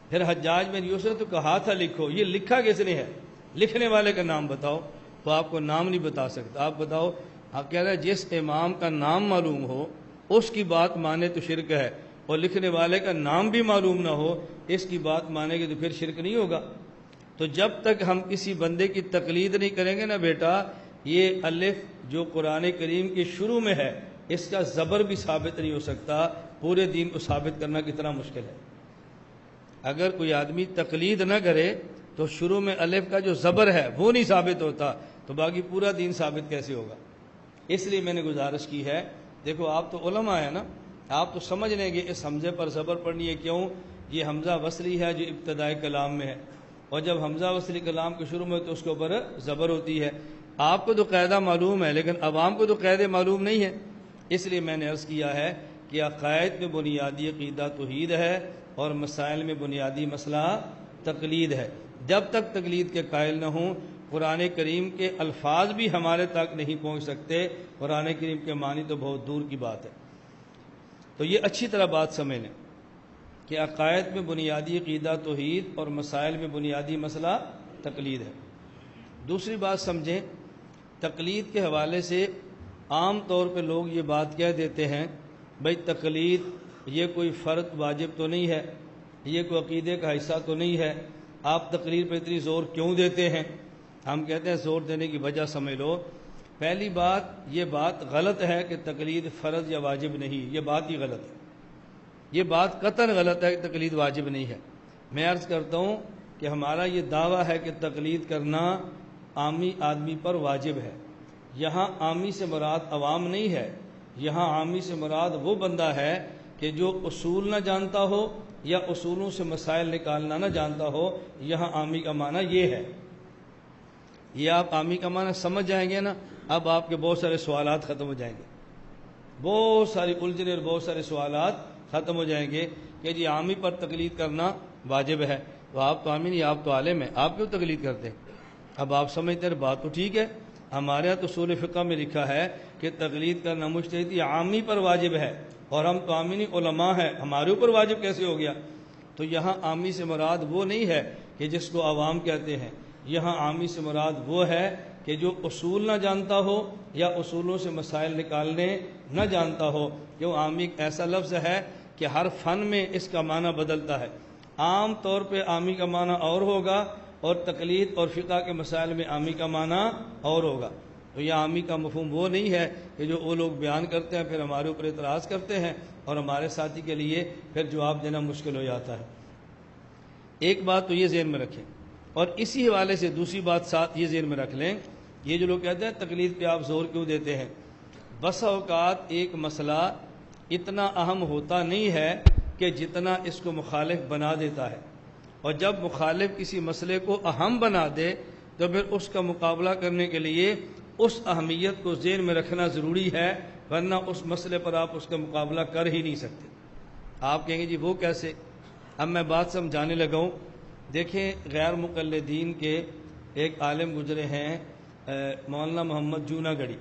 پھر حجاج بن یوسف تو کہا تھا لکھو، یہ لکھا کس نے ہے؟ لکھنے والے کا نام بتاؤ۔ تو آپ کو نام نہیں بتا سکتا۔ آپ بتاؤ، آپ کہہ رہے ہیں جس امام کا نام معلوم ہو اس کی بات مانے تو شرک ہے، اور لکھنے والے کا نام بھی معلوم نہ ہو اس کی بات مانے گے تو پھر شرک نہیں ہوگا۔ تو جب تک ہم کسی بندے کی تقلید نہیں کریں گے نا بیٹا، یہ الف جو قرآن کریم کے شروع میں ہے اس کا زبر بھی ثابت نہیں ہو سکتا۔ پورے دین کو ثابت کرنا کتنا مشکل ہے۔ اگر کوئی آدمی تقلید نہ کرے تو شروع میں الف کا جو زبر ہے وہ نہیں ثابت ہوتا تو باقی پورا دین ثابت کیسے ہوگا؟ اس لیے میں نے گزارش کی ہے، دیکھو آپ تو علماء ہیں نا، آپ تو سمجھ لیں گے اس حمزے پر زبر پڑھنی ہے کیوں؟ یہ حمزہ وصلی ہے جو ابتدائی کلام میں ہے، اور جب حمزہ وصلی کلام کے شروع میں تو اس کے اوپر زبر ہوتی ہے۔ آپ کو تو قاعدہ معلوم ہے لیکن عوام کو تو قاعدے معلوم نہیں ہے۔ اس لیے میں نے عرض کیا ہے کہ عقائد میں بنیادی عقیدہ توحید ہے اور مسائل میں بنیادی مسئلہ تقلید ہے۔ جب تک تقلید کے قائل نہ ہوں قرآن کریم کے الفاظ بھی ہمارے تک نہیں پہنچ سکتے، قرآن کریم کے معنی تو بہت دور کی بات ہے۔ تو یہ اچھی طرح بات سمجھ لیں کہ عقائد میں بنیادی عقیدہ توحید اور مسائل میں بنیادی مسئلہ تقلید ہے۔ دوسری بات سمجھیں، تقلید کے حوالے سے عام طور پہ لوگ یہ بات کہہ دیتے ہیں بھائی تقلید یہ کوئی فرض واجب تو نہیں ہے، یہ کوئی عقیدے کا حصہ تو نہیں ہے، آپ تقریر پہ اتنی زور کیوں دیتے ہیں؟ ہم کہتے ہیں زور دینے کی وجہ سمجھ لو۔ پہلی بات، یہ بات غلط ہے کہ تقلید فرض یا واجب نہیں، یہ بات ہی غلط ہے، یہ بات قطعاً غلط ہے کہ تقلید واجب نہیں ہے۔ میں عرض کرتا ہوں کہ ہمارا یہ دعویٰ ہے کہ تقلید کرنا عامی آدمی پر واجب ہے۔ یہاں عامی سے مراد عوام نہیں ہے، یہاں عامی سے مراد وہ بندہ ہے کہ جو اصول نہ جانتا ہو یا اصولوں سے مسائل نکالنا نہ جانتا ہو۔ یہاں عامی کا معنی یہ ہے۔ یہ آپ عامی کا معنی سمجھ جائیں گے نا، اب آپ کے بہت سارے سوالات ختم ہو جائیں گے، بہت ساری الجھنیں اور بہت سارے سوالات ختم ہو جائیں گے کہ جی عامی پر تقلید کرنا واجب ہے۔ تو آپ تو عامی نہیں، آپ تو عالم ہیں، آپ کیوں تقلید کرتے ہیں؟ اب آپ سمجھتے ہیں بات تو ٹھیک ہے، ہمارے یہاں تو اصول فقہ میں لکھا ہے کہ تقلید کرنا مجتہدی عامی پر واجب ہے، اور ہم تو عامی نہیں علماء ہیں، ہمارے اوپر واجب کیسے ہو گیا؟ تو یہاں عامی سے مراد وہ نہیں ہے کہ جس کو عوام کہتے ہیں، یہاں عامی سے مراد وہ ہے کہ جو اصول نہ جانتا ہو یا اصولوں سے مسائل نکالنے نہ جانتا ہو۔ کیوں عامی ایک ایسا لفظ ہے کہ ہر فن میں اس کا معنی بدلتا ہے۔ عام طور پہ عامی کا معنی اور ہوگا اور تقلید اور فقہ کے مسائل میں عامی کا معنی اور ہوگا۔ تو یہ عامی کا مفہوم وہ نہیں ہے کہ جو وہ لوگ بیان کرتے ہیں پھر ہمارے اوپر اعتراض کرتے ہیں اور ہمارے ساتھی کے لیے پھر جواب دینا مشکل ہو جاتا ہے۔ ایک بات تو یہ ذہن میں رکھیں، اور اسی حوالے سے دوسری بات ساتھ یہ ذہن میں رکھ لیں، یہ جو لوگ کہتے ہیں تقلید پہ آپ زور کیوں دیتے ہیں، بسا اوقات ایک مسئلہ اتنا اہم ہوتا نہیں ہے کہ جتنا اس کو مخالف بنا دیتا ہے، اور جب مخالف کسی مسئلے کو اہم بنا دے تو پھر اس کا مقابلہ کرنے کے لیے اس اہمیت کو ذہن میں رکھنا ضروری ہے، ورنہ اس مسئلے پر آپ اس کا مقابلہ کر ہی نہیں سکتے۔ آپ کہیں گے جی وہ کیسے؟ اب میں بات سمجھانے لگا ہوں۔ دیکھیں غیر مقلدین کے ایک عالم گزرے ہیں مولانا محمد جونا گڑھی۔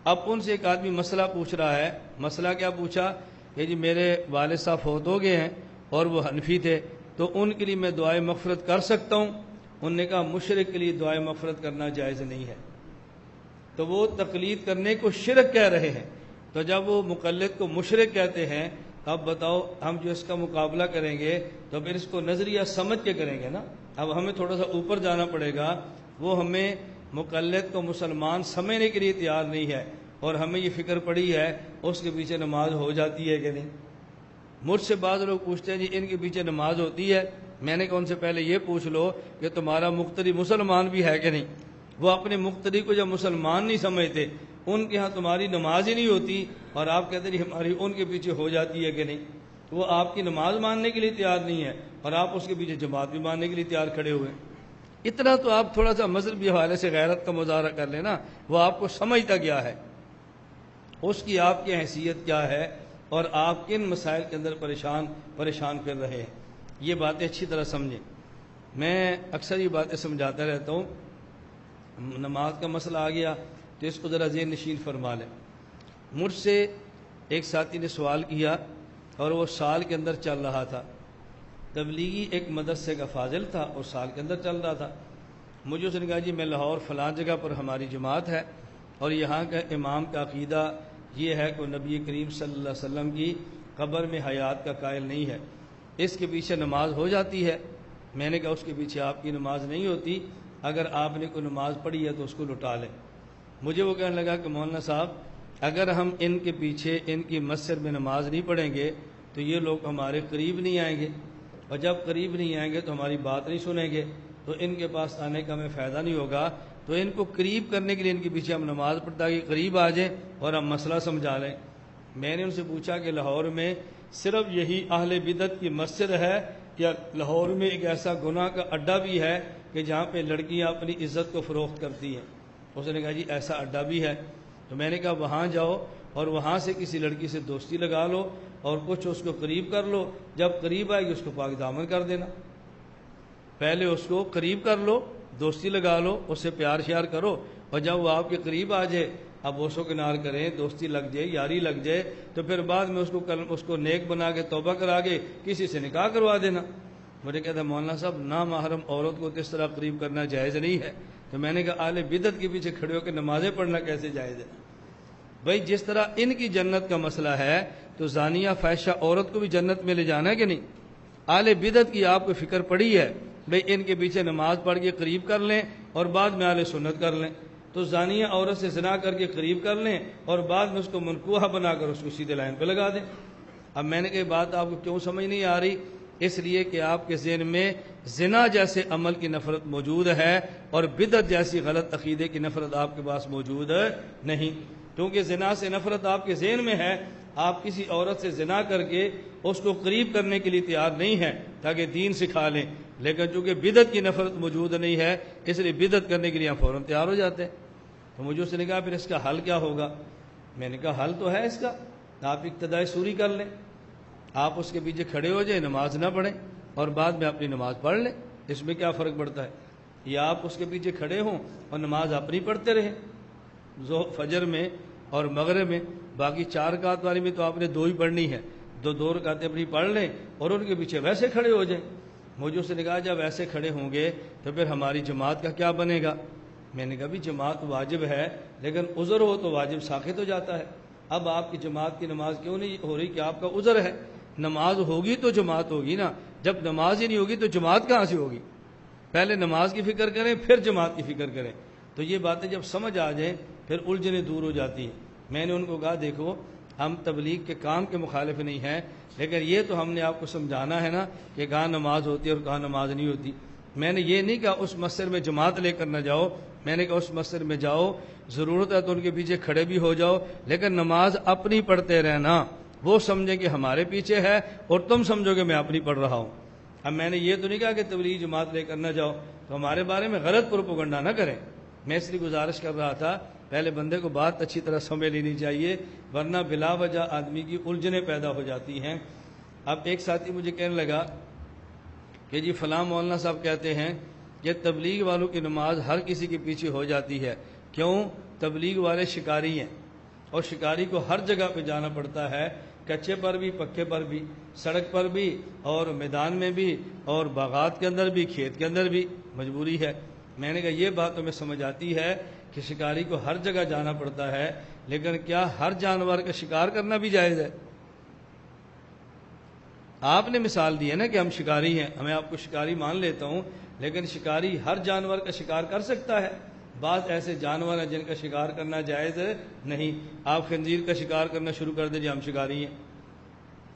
اب ان سے ایک آدمی مسئلہ پوچھ رہا ہے۔ مسئلہ کیا پوچھا کہ جی میرے والد صاحب فوت ہو گئے ہیں اور وہ حنفی تھے، تو ان کے لیے میں دعائے مغفرت کر سکتا ہوں؟ انہوں نے کہا مشرک کے لیے دعائے مغفرت کرنا جائز نہیں ہے۔ تو وہ تقلید کرنے کو شرک کہہ رہے ہیں۔ تو جب وہ مقلد کو مشرک کہتے ہیں، اب بتاؤ ہم جو اس کا مقابلہ کریں گے تو پھر اس کو نظریہ سمجھ کے کریں گے نا۔ اب ہمیں تھوڑا سا اوپر جانا پڑے گا، وہ ہمیں مقلد کو مسلمان سمجھنے کے لیے تیار نہیں ہے، اور ہمیں یہ فکر پڑی ہے اس کے پیچھے نماز ہو جاتی ہے کہ نہیں۔ مجھ سے بعض لوگ پوچھتے ہیں جی ان کے پیچھے نماز ہوتی ہے، میں نے کہا ان سے پہلے یہ پوچھ لو کہ تمہارا مقتدی مسلمان بھی ہے کہ نہیں۔ وہ اپنے مقتدی کو جب مسلمان نہیں سمجھتے، ان کے ہاں تمہاری نماز ہی نہیں ہوتی، اور آپ کہتے ہیں ہماری ان کے پیچھے ہو جاتی ہے کہ نہیں۔ وہ آپ کی نماز ماننے کے لیے تیار نہیں ہے، اور آپ اس کے پیچھے جماعت بھی ماننے کے لیے تیار کھڑے ہوئے۔ اتنا تو آپ تھوڑا سا مذہبی حوالے سے غیرت کا مظاہرہ کر لینا، وہ آپ کو سمجھتا کیا ہے، اس کی آپ کی حیثیت کیا ہے، اور آپ کن مسائل کے اندر پریشان کر رہے ہیں، یہ باتیں اچھی طرح سمجھیں۔ میں اکثر یہ باتیں سمجھاتا رہتا ہوں، نماز کا مسئلہ آ گیا تو اس کو ذرا ذہن نشین فرما لیں۔ مجھ سے ایک ساتھی نے سوال کیا، اور وہ سال کے اندر چل رہا تھا، تبلیغی ایک مدرسے کا فاضل تھا اور سال کے اندر چل رہا تھا۔ مجھے اس نے کہا جی میں لاہور فلاں جگہ پر ہماری جماعت ہے، اور یہاں کا امام کا عقیدہ یہ ہے کہ نبی کریم صلی اللہ علیہ وسلم کی قبر میں حیات کا قائل نہیں ہے، اس کے پیچھے نماز ہو جاتی ہے۔ میں نے کہا اس کے پیچھے آپ کی نماز نہیں ہوتی، اگر آپ نے کوئی نماز پڑھی ہے تو اس کو لٹا لیں۔ مجھے وہ کہنے لگا کہ مولانا صاحب اگر ہم ان کے پیچھے ان کی مسجد میں نماز نہیں پڑھیں گے تو یہ لوگ ہمارے قریب نہیں آئیں گے، اور جب قریب نہیں آئیں گے تو ہماری بات نہیں سنیں گے، تو ان کے پاس آنے کا ہمیں فائدہ نہیں ہوگا۔ تو ان کو قریب کرنے کے لیے ان کے پیچھے ہم نماز پڑھتا کہ قریب آ جائیں اور ہم مسئلہ سمجھا لیں۔ میں نے ان سے پوچھا کہ لاہور میں صرف یہی اہل بدعت کی مسجد ہے یا لاہور میں ایک ایسا گناہ کا اڈا بھی ہے کہ جہاں پہ لڑکیاں اپنی عزت کو فروخت کرتی ہیں؟ اس نے کہا جی ایسا اڈا بھی ہے۔ تو میں نے کہا وہاں جاؤ اور وہاں سے کسی لڑکی سے دوستی لگا لو اور کچھ اس کو قریب کر لو، جب قریب آئے گی اس کو پاک دامن کر دینا۔ پہلے اس کو قریب کر لو، دوستی لگا لو، اس سے پیار شیار کرو، اور جب وہ آپ کے قریب آ جائے، اب بوسو کنار کریں، دوستی لگ جائے، یاری لگ جائے، تو پھر بعد میں اس کو نیک بنا کے توبہ کرا کے کسی سے نکاح کروا دینا۔ مجھے کہتا مولانا صاحب نامحرم عورت کو اس طرح قریب کرنا جائز نہیں ہے۔ تو میں نے کہا اہل بدعت کے پیچھے کھڑے ہو کے نمازیں پڑھنا کیسے جائز ہے؟ بھائی جس طرح ان کی جنت کا مسئلہ ہے تو زانیہ فاحشہ عورت کو بھی جنت میں لے جانا ہے کہ نہیں؟ اہل بدعت کی آپ کو فکر پڑی ہے، بھئی ان کے پیچھے نماز پڑھ کے قریب کر لیں اور بعد میں اہل سنت کر لیں، تو زانیہ عورت سے زنا کر کے قریب کر لیں اور بعد میں اس کو منکوحہ بنا کر اس کو سیدھے لائن پہ لگا دیں۔ اب میں نے کہا بات آپ کو کیوں سمجھ نہیں آ رہی؟ اس لیے کہ آپ کے ذہن میں زنا جیسے عمل کی نفرت موجود ہے اور بدعت جیسی غلط عقیدے کی نفرت آپ کے پاس موجود نہیں، کیونکہ زنا سے نفرت آپ کے ذہن میں ہے۔ آپ کسی عورت سے زنا کر کے اس کو قریب کرنے کے لیے تیار نہیں ہیں تاکہ دین سکھا لیں، لیکن چونکہ بدعت کی نفرت موجود نہیں ہے اس لیے بدعت کرنے کے لیے ہم فوراً تیار ہو جاتے ہیں۔ تو مجھے اس نے کہا پھر اس کا حل کیا ہوگا؟ میں نے کہا حل تو ہے اس کا، آپ ابتدائی سوری کر لیں، آپ اس کے پیچھے کھڑے ہو جائیں، نماز نہ پڑھیں اور بعد میں اپنی نماز پڑھ لیں، اس میں کیا فرق پڑتا ہے؟ یا آپ اس کے پیچھے کھڑے ہوں اور نماز اپنی پڑھتے رہیں فجر میں اور مغرب میں، باقی 4 رکعت والی میں تو آپ نے 2 ہی پڑھنی ہے، 2 رکعتیں اپنی پڑھ لیں اور ان کے پیچھے ویسے کھڑے ہو جائیں۔ مجھے اس نے کہا جب ایسے کھڑے ہوں گے تو پھر ہماری جماعت کا کیا بنے گا؟ میں نے کہا بھی جماعت واجب ہے لیکن عذر ہو تو واجب ساقط ہو جاتا ہے۔ اب آپ کی جماعت کی نماز کیوں نہیں ہو رہی کہ آپ کا عذر ہے؟ نماز ہوگی تو جماعت ہوگی نا، جب نماز ہی نہیں ہوگی تو جماعت کہاں سے ہوگی؟ پہلے نماز کی فکر کریں پھر جماعت کی فکر کریں۔ تو یہ باتیں جب سمجھ آ جائیں پھر الجھنیں دور ہو جاتی ہیں۔ میں نے ان کو کہا دیکھو ہم تبلیغ کے کام کے مخالف نہیں ہیں، لیکن یہ تو ہم نے آپ کو سمجھانا ہے نا کہ کہاں نماز ہوتی ہے اور کہاں نماز نہیں ہوتی۔ میں نے یہ نہیں کہا اس مسجد میں جماعت لے کر نہ جاؤ، میں نے کہا اس مسجد میں جاؤ، ضرورت ہے تو ان کے پیچھے کھڑے بھی ہو جاؤ، لیکن نماز اپنی پڑھتے رہنا، وہ سمجھیں کہ ہمارے پیچھے ہے اور تم سمجھو کہ میں اپنی پڑھ رہا ہوں۔ اب میں نے یہ تو نہیں کہا کہ تبلیغی جماعت لے کر نہ جاؤ، تو ہمارے بارے میں غلط پروپیگنڈا نہ کریں۔ میں اس لیے گزارش کر رہا تھا پہلے بندے کو بات اچھی طرح سمجھ لینی چاہیے، ورنہ بلا وجہ آدمی کی الجھنیں پیدا ہو جاتی ہیں۔ اب ایک ساتھی مجھے کہنے لگا کہ جی فلاں مولانا صاحب کہتے ہیں کہ تبلیغ والوں کی نماز ہر کسی کے پیچھے ہو جاتی ہے، کیوں؟ تبلیغ والے شکاری ہیں اور شکاری کو ہر جگہ پہ جانا پڑتا ہے، کچے پر بھی پکے پر بھی، سڑک پر بھی اور میدان میں بھی اور باغات کے اندر بھی، کھیت کے اندر بھی، مجبوری ہے۔ میں نے کہا یہ بات تو میں سمجھ آتی ہے کہ شکاری کو ہر جگہ جانا پڑتا ہے، لیکن کیا ہر جانور کا شکار کرنا بھی جائز ہے؟ آپ نے مثال دی ہے نا کہ ہم شکاری ہیں، میں آپ کو شکاری مان لیتا ہوں، لیکن شکاری ہر جانور کا شکار کر سکتا ہے؟ بعض ایسے جانور ہیں جن کا شکار کرنا جائز نہیں. آپ خنزیر کا شکار کرنا شروع کر دیں جی ہم شکاری ہیں.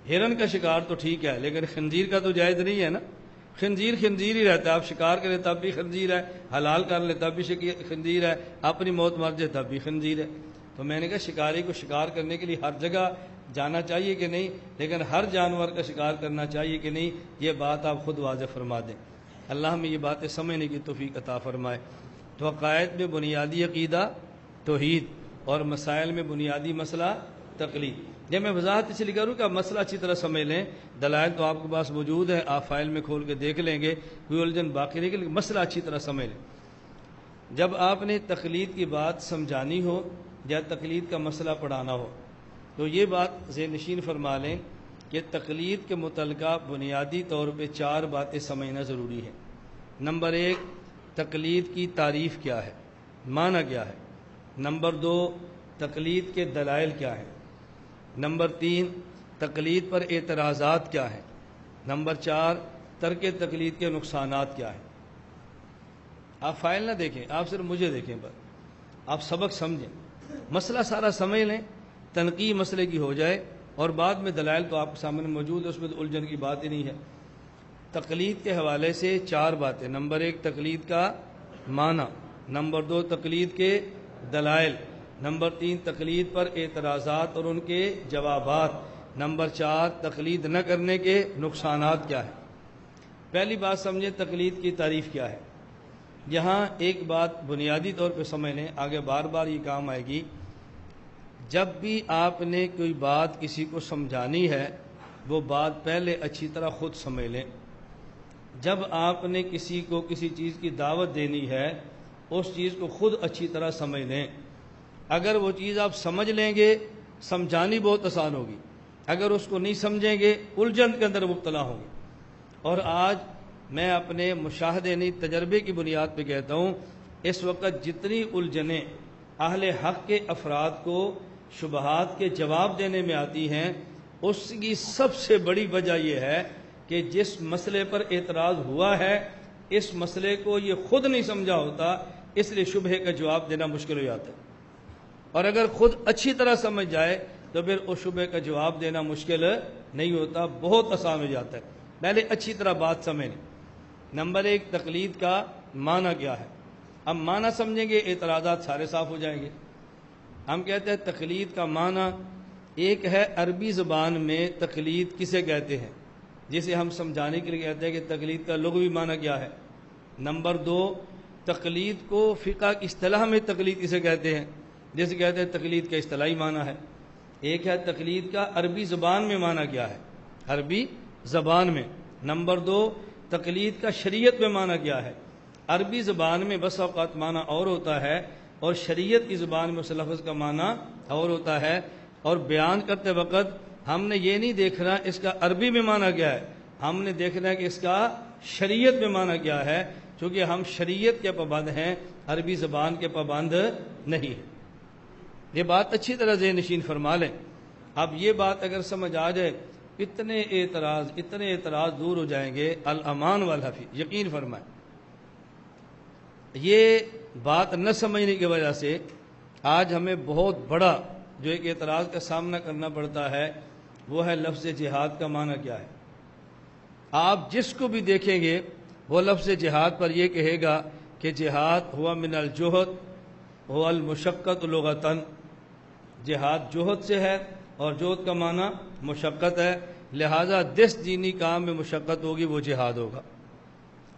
ہرن کا شکار تو ٹھیک ہے لیکن خنزیر کا تو جائز نہیں ہے نا. خنزیر خنزیر ہی رہتا ہے. آپ شکار کریں تب بھی خنزیر ہے, حلال کر لیں تب بھی خنزیر ہے, اپنی موت مر جائے تب بھی خنزیر ہے. تو میں نے کہا شکاری کو شکار کرنے کے لیے ہر جگہ جانا چاہیے کہ نہیں, لیکن ہر جانور کا شکار کرنا چاہیے کہ نہیں, یہ بات آپ خود واضح فرما دیں. اللہ ہمیں یہ باتیں سمجھنے کی توفیق عطا فرمائے. تو عقائد میں بنیادی عقیدہ توحید اور مسائل میں بنیادی مسئلہ تقلید. یہ میں وضاحت اس لیے کروں کہ آپ مسئلہ اچھی طرح سمجھ لیں. دلائل تو آپ کے پاس موجود ہے, آپ فائل میں کھول کے دیکھ لیں گے, کوئی الجھن باقی نہیں, لیکن مسئلہ اچھی طرح سمجھ لیں. جب آپ نے تقلید کی بات سمجھانی ہو یا تقلید کا مسئلہ پڑھانا ہو تو یہ بات ذہن نشین فرما لیں کہ تقلید کے متعلقہ بنیادی طور پہ 4 باتیں سمجھنا ضروری ہے. نمبر 1, تقلید کی تعریف کیا ہے, معنی کیا ہے. نمبر 2, تقلید کے دلائل کیا ہیں. نمبر 3, تقلید پر اعتراضات کیا ہیں. نمبر 4, ترک تقلید کے نقصانات کیا ہیں. آپ فائل نہ دیکھیں, آپ صرف مجھے دیکھیں, پر آپ سبق سمجھیں, مسئلہ سارا سمجھ لیں, تنقیح مسئلے کی ہو جائے, اور بعد میں دلائل تو آپ کے سامنے موجود ہے, اس میں تو الجھن کی بات ہی نہیں ہے. تقلید کے حوالے سے 4 باتیں. نمبر 1, تقلید کا معنی. نمبر 2, تقلید کے دلائل. نمبر 3, تقلید پر اعتراضات اور ان کے جوابات. نمبر 4, تقلید نہ کرنے کے نقصانات کیا ہیں. پہلی بات سمجھیں تقلید کی تعریف کیا ہے. یہاں ایک بات بنیادی طور پہ سمجھ لیں, آگے بار بار یہ کام آئے گی. جب بھی آپ نے کوئی بات کسی کو سمجھانی ہے وہ بات پہلے اچھی طرح خود سمجھ لیں. جب آپ نے کسی کو کسی چیز کی دعوت دینی ہے اس چیز کو خود اچھی طرح سمجھ لیں. اگر وہ چیز آپ سمجھ لیں گے سمجھانی بہت آسان ہوگی, اگر اس کو نہیں سمجھیں گے الجھن کے اندر مبتلا ہوں گے. اور آج میں اپنے مشاہدے نہیں تجربے کی بنیاد پہ کہتا ہوں, اس وقت جتنی الجھنیں اہل حق کے افراد کو شبہات کے جواب دینے میں آتی ہیں اس کی سب سے بڑی وجہ یہ ہے کہ جس مسئلے پر اعتراض ہوا ہے اس مسئلے کو یہ خود نہیں سمجھا ہوتا, اس لیے شبہے کا جواب دینا مشکل ہو جاتا ہے. اور اگر خود اچھی طرح سمجھ جائے تو پھر اس شبہے کا جواب دینا مشکل نہیں ہوتا, بہت آسان ہو جاتا ہے. پہلے اچھی طرح بات سمجھیں. نمبر 1, تقلید کا معنی کیا ہے. اب معنی سمجھیں گے اعتراضات سارے صاف ہو جائیں گے. ہم کہتے ہیں تقلید کا معنی ایک ہے عربی زبان میں تقلید کسے کہتے ہیں, جسے ہم سمجھانے کے لیے کہتے ہیں کہ تقلید کا لغوی معنی کیا ہے. نمبر 2, تقلید کو فقہ کی اصطلاح میں تقلید کسے کہتے ہیں, جیسے کہتے ہیں تقلید کا اصطلاحی معنی ہے. ایک ہے تقلید کا عربی زبان میں معنی کیا ہے, عربی زبان میں. نمبر 2, تقلید کا شریعت میں معنی کیا ہے. عربی زبان میں بس اوقات معنی اور ہوتا ہے اور شریعت کی زبان میں اس لفظ کا معنی اور ہوتا ہے. اور بیان کرتے وقت ہم نے یہ نہیں دیکھنا اس کا عربی میں معنی کیا ہے, ہم نے دیکھنا ہے کہ اس کا شریعت میں معنی کیا ہے, چونکہ ہم شریعت کے پابند ہیں, عربی زبان کے پابند نہیں ہیں. یہ بات اچھی طرح ذہن نشین فرما لیں. اب یہ بات اگر سمجھ آ جائے اتنے اعتراض دور ہو جائیں گے. الامان والحفیظ, یقین فرمائیں. یہ بات نہ سمجھنے کی وجہ سے آج ہمیں بہت بڑا جو ایک اعتراض کا سامنا کرنا پڑتا ہے وہ ہے لفظ جہاد کا معنی کیا ہے. آپ جس کو بھی دیکھیں گے وہ لفظ جہاد پر یہ کہے گا کہ جہاد ہوا من الجہد ہوا المشقت لغتاً. جہاد جہد سے ہے اور جہد کا معنی مشقت ہے, لہذا جس دینی کام میں مشقت ہوگی وہ جہاد ہوگا.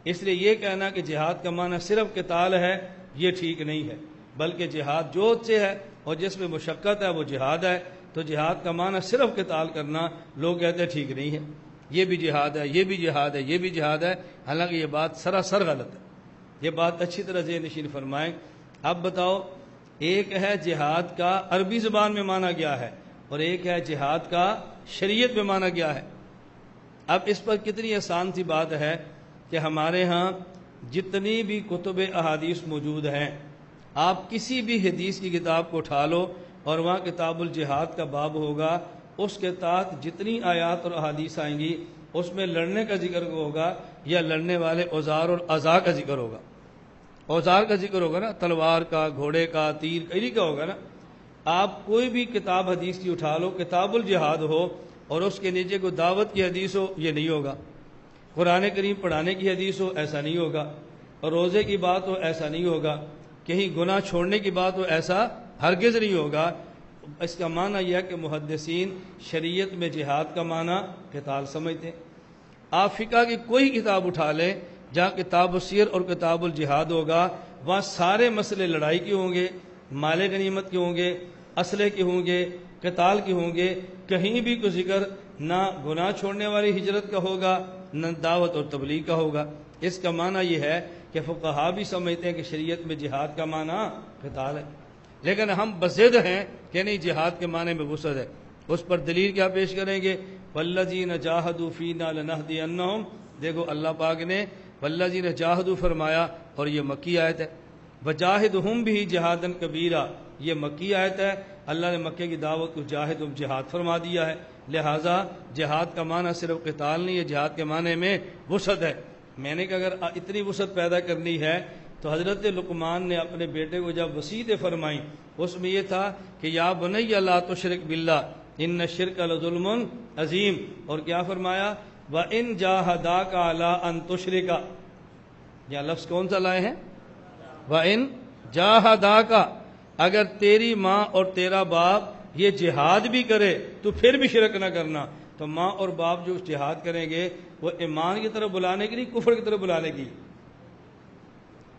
اس لیے یہ کہنا کہ جہاد کا معنی صرف قتال ہے یہ ٹھیک نہیں ہے, بلکہ جہاد جہد سے ہے اور جس میں مشقت ہے وہ جہاد ہے. تو جہاد کا معنی صرف قتال کرنا لوگ کہتے ہیں ٹھیک نہیں ہے, یہ بھی جہاد ہے, یہ بھی جہاد ہے, یہ بھی جہاد ہے, حالانکہ یہ بات سراسر غلط ہے. یہ بات اچھی طرح ذہن نشین فرمائیں. اب بتاؤ, ایک ہے جہاد کا عربی زبان میں معنی کیا ہے اور ایک ہے جہاد کا شریعت میں معنی کیا ہے. اب اس پر کتنی آسان سی بات ہے کہ ہمارے ہاں جتنی بھی کتب احادیث موجود ہیں, آپ کسی بھی حدیث کی کتاب کو اٹھا لو اور وہاں کتاب الجہاد کا باب ہوگا, اس کے تحت جتنی آیات اور احادیث آئیں گی اس میں لڑنے کا ذکر ہوگا یا لڑنے والے اوزار اور اعضاء کا ذکر ہوگا. اوزار کا ذکر ہوگا نا، تلوار کا، گھوڑے کا، تیر کا، انہی کا ہوگا نا۔ آپ کوئی بھی کتاب حدیث کی اٹھا لو، کتاب الجہاد ہو اور اس کے نیچے کوئی دعوت کی حدیث ہو، یہ نہیں ہوگا۔ قرآن کریم پڑھانے کی حدیث ہو، ایسا نہیں ہوگا۔ اور روزے کی بات ہو، ایسا نہیں ہوگا۔ کہیں گناہ چھوڑنے کی بات ہو، ایسا ہرگز نہیں ہوگا۔ اس کا معنی یہ ہے کہ محدثین شریعت میں جہاد کا معنی قتال سمجھتے ہیں۔ آپ فقہ کی کوئی کتاب اٹھا لیں جہاں کتاب السیر اور کتاب الجہاد ہوگا، وہاں سارے مسئلے لڑائی کے ہوں گے، مال غنیمت کے ہوں گے، اسلحے کے ہوں گے، قتال کے ہوں گے۔ کہیں بھی کوئی ذکر نہ گناہ چھوڑنے والی ہجرت کا ہوگا، نہ دعوت اور تبلیغ کا ہوگا۔ اس کا معنی یہ ہے کہ فقہا بھی سمجھتے ہیں کہ شریعت میں جہاد کا معنی قتال ہے، لیکن ہم بضد ہیں کہ نہیں، جہاد کے معنی میں وسعت ہے۔ اس پر دلیل کیا پیش کریں گے؟ والذین جاہدوا فینا لنہدینہم۔ دیکھو اللہ پاک نے والذین جاہدوا فرمایا اور یہ مکی آیت ہے۔ وجاہدہم بھی جہادا کبیرا، یہ مکی آیت ہے۔ اللہ نے مکے کی دعوت کو جاہدہم جہاد فرما دیا ہے، لہٰذا جہاد کا معنی صرف قتال نہیں ہے، جہاد کے معنی میں وسعت ہے۔ میں نے کہا اگر اتنی وسعت پیدا کرنی ہے تو حضرت لقمان نے اپنے بیٹے کو جب وصیتیں فرمائیں، اس میں یہ تھا کہ یا بنی لا تشرک باللہ ان الشرک لظلم عظیم، اور کیا فرمایا؟ وَإِن جَاهَدَاكَ عَلَىٰ أَن تُشْرِكَ، یہاں لفظ کون سا لائے ہیں؟ وَإِن جَاهَدَاكَ، اگر تیری ماں اور تیرا باپ یہ جہاد بھی کرے تو پھر بھی شرک نہ کرنا۔ تو ماں اور باپ جو جہاد کریں گے وہ ایمان کی طرف بلانے کی نہیں، کفر کی طرف بلانے کی۔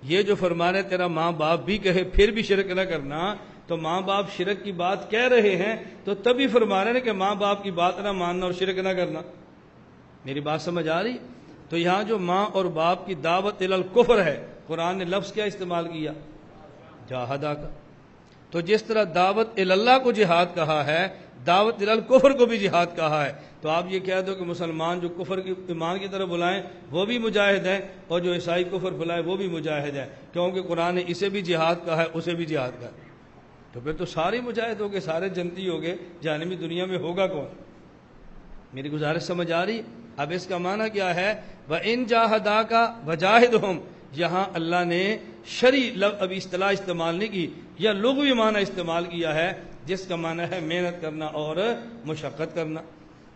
یہ جو فرمانے تیرا ماں باپ بھی کہے پھر بھی شرک نہ کرنا، تو ماں باپ شرک کی بات کہہ رہے ہیں تو تبھی فرما رہے ہیں کہ ماں باپ کی بات نہ ماننا اور شرک نہ کرنا۔ میری بات سمجھ آ رہی؟ تو یہاں جو ماں اور باپ کی دعوت الی الکفر ہے، قرآن نے لفظ کیا استعمال کیا؟ جاہدہ کا۔ تو جس طرح دعوت الی اللہ کو جہاد کہا ہے، دعوت الی الکفر کو بھی جہاد کہا ہے۔ تو آپ یہ کہہ دو کہ مسلمان جو کفر کی ایمان کی طرف بلائیں وہ بھی مجاہد ہیں، اور جو عیسائی کفر بلائیں وہ بھی مجاہد ہیں، کیونکہ قرآن نے اسے بھی جہاد کہا ہے، اسے بھی جہاد کہا ہے۔ تو پھر تو سارے مجاہد ہو گئے، سارے جنتی ہو گئے، جہنمی دنیا میں ہوگا کون؟ میری گزارش سمجھ آ رہی؟ اب اس کا معنی کیا ہے؟ وَإِن جَاهَدَاكَ وَجَاهِدْهُمْ، یہاں اللہ نے شرعی ابھی اصطلاح استعمال نہیں کی، یا لغوی معنی استعمال کیا ہے، جس کا معنی ہے محنت کرنا اور مشقت کرنا۔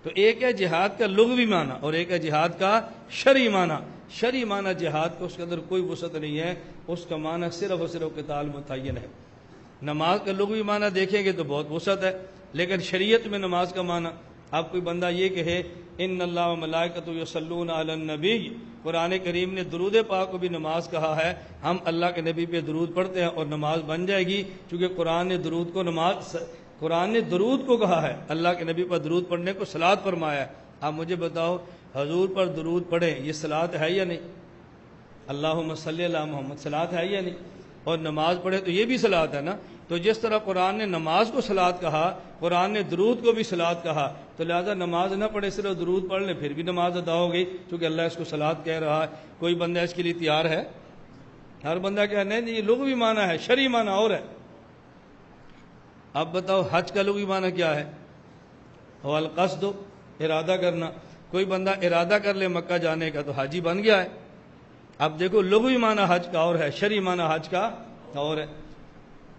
تو ایک ہے جہاد کا لغوی معنی اور ایک ہے جہاد کا شرعی معنی۔ شرعی معنی جہاد کو اس کے اندر کوئی وسعت نہیں ہے، اس کا معنی صرف اور صرف قتال متعین ہے۔ نماز کا لغوی معنی دیکھیں گے تو بہت وسعت ہے، لیکن شریعت میں نماز کا معنی، اب کوئی بندہ یہ کہے ان اللہ و ملائکۃ یصلون علی النبی، قرآن کریم نے درود پاک کو بھی نماز کہا ہے، ہم اللہ کے نبی پہ درود پڑھتے ہیں اور نماز بن جائے گی، چونکہ قرآن نے درود کو قرآن نے درود کو کہا ہے، اللہ کے نبی پر درود پڑھنے کو صلاۃ فرمایا ہے۔ آپ مجھے بتاؤ حضور پر درود پڑھیں یہ صلاۃ ہے یا نہیں؟ اللہم صلی علی محمد صلاۃ ہے یا نہیں؟ اور نماز پڑھے تو یہ بھی صلاۃ ہے نا۔ تو جس طرح قرآن نے نماز کو صلاۃ کہا، قرآن نے درود کو بھی صلاۃ کہا، تو لہذا نماز نہ پڑھے صرف درود پڑھ لیں پھر بھی نماز ادا ہو گئی، کیونکہ اللہ اس کو صلاۃ کہہ رہا ہے۔ کوئی بندہ اس کے لیے تیار ہے؟ ہر بندہ کہہ نہیں یہ لغوی معنی ہے، شرعی معنی اور ہے۔ اب بتاؤ حج کا لغوی معنی کیا ہے؟ هو القصد، ارادہ کرنا۔ کوئی بندہ ارادہ کر لے مکہ جانے کا تو حاجی بن گیا ہے۔ اب دیکھو لغوی معنی حج کا اور ہے، شرعی معنی حج کا اور ہے۔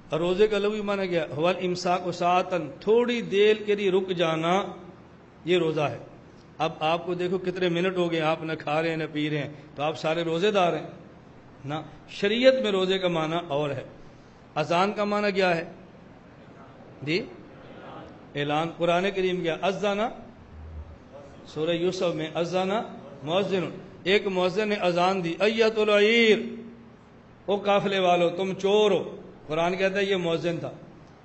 اور روزے کا لغوی معنی کیا؟ هو الامساک ساعتاً، تھوڑی دیر کے لیے رک جانا، یہ روزہ ہے۔ اب آپ کو دیکھو کتنے منٹ ہو گئے آپ نہ کھا رہے ہیں نہ پی رہے ہیں، تو آپ سارے روزے دار ہیں نا۔ شریعت میں روزے کا معنی اور ہے۔ اذان کا معنی کیا ہے؟ جی اعلان۔ قرآن کریم کیا؟ اذن، سورہ یوسف میں اذن مؤذن، ایک مؤذن نے اذان دی، ایت العیر، او قافلے والو تم چور ہو۔ قرآن کہتا ہے یہ مؤذن تھا۔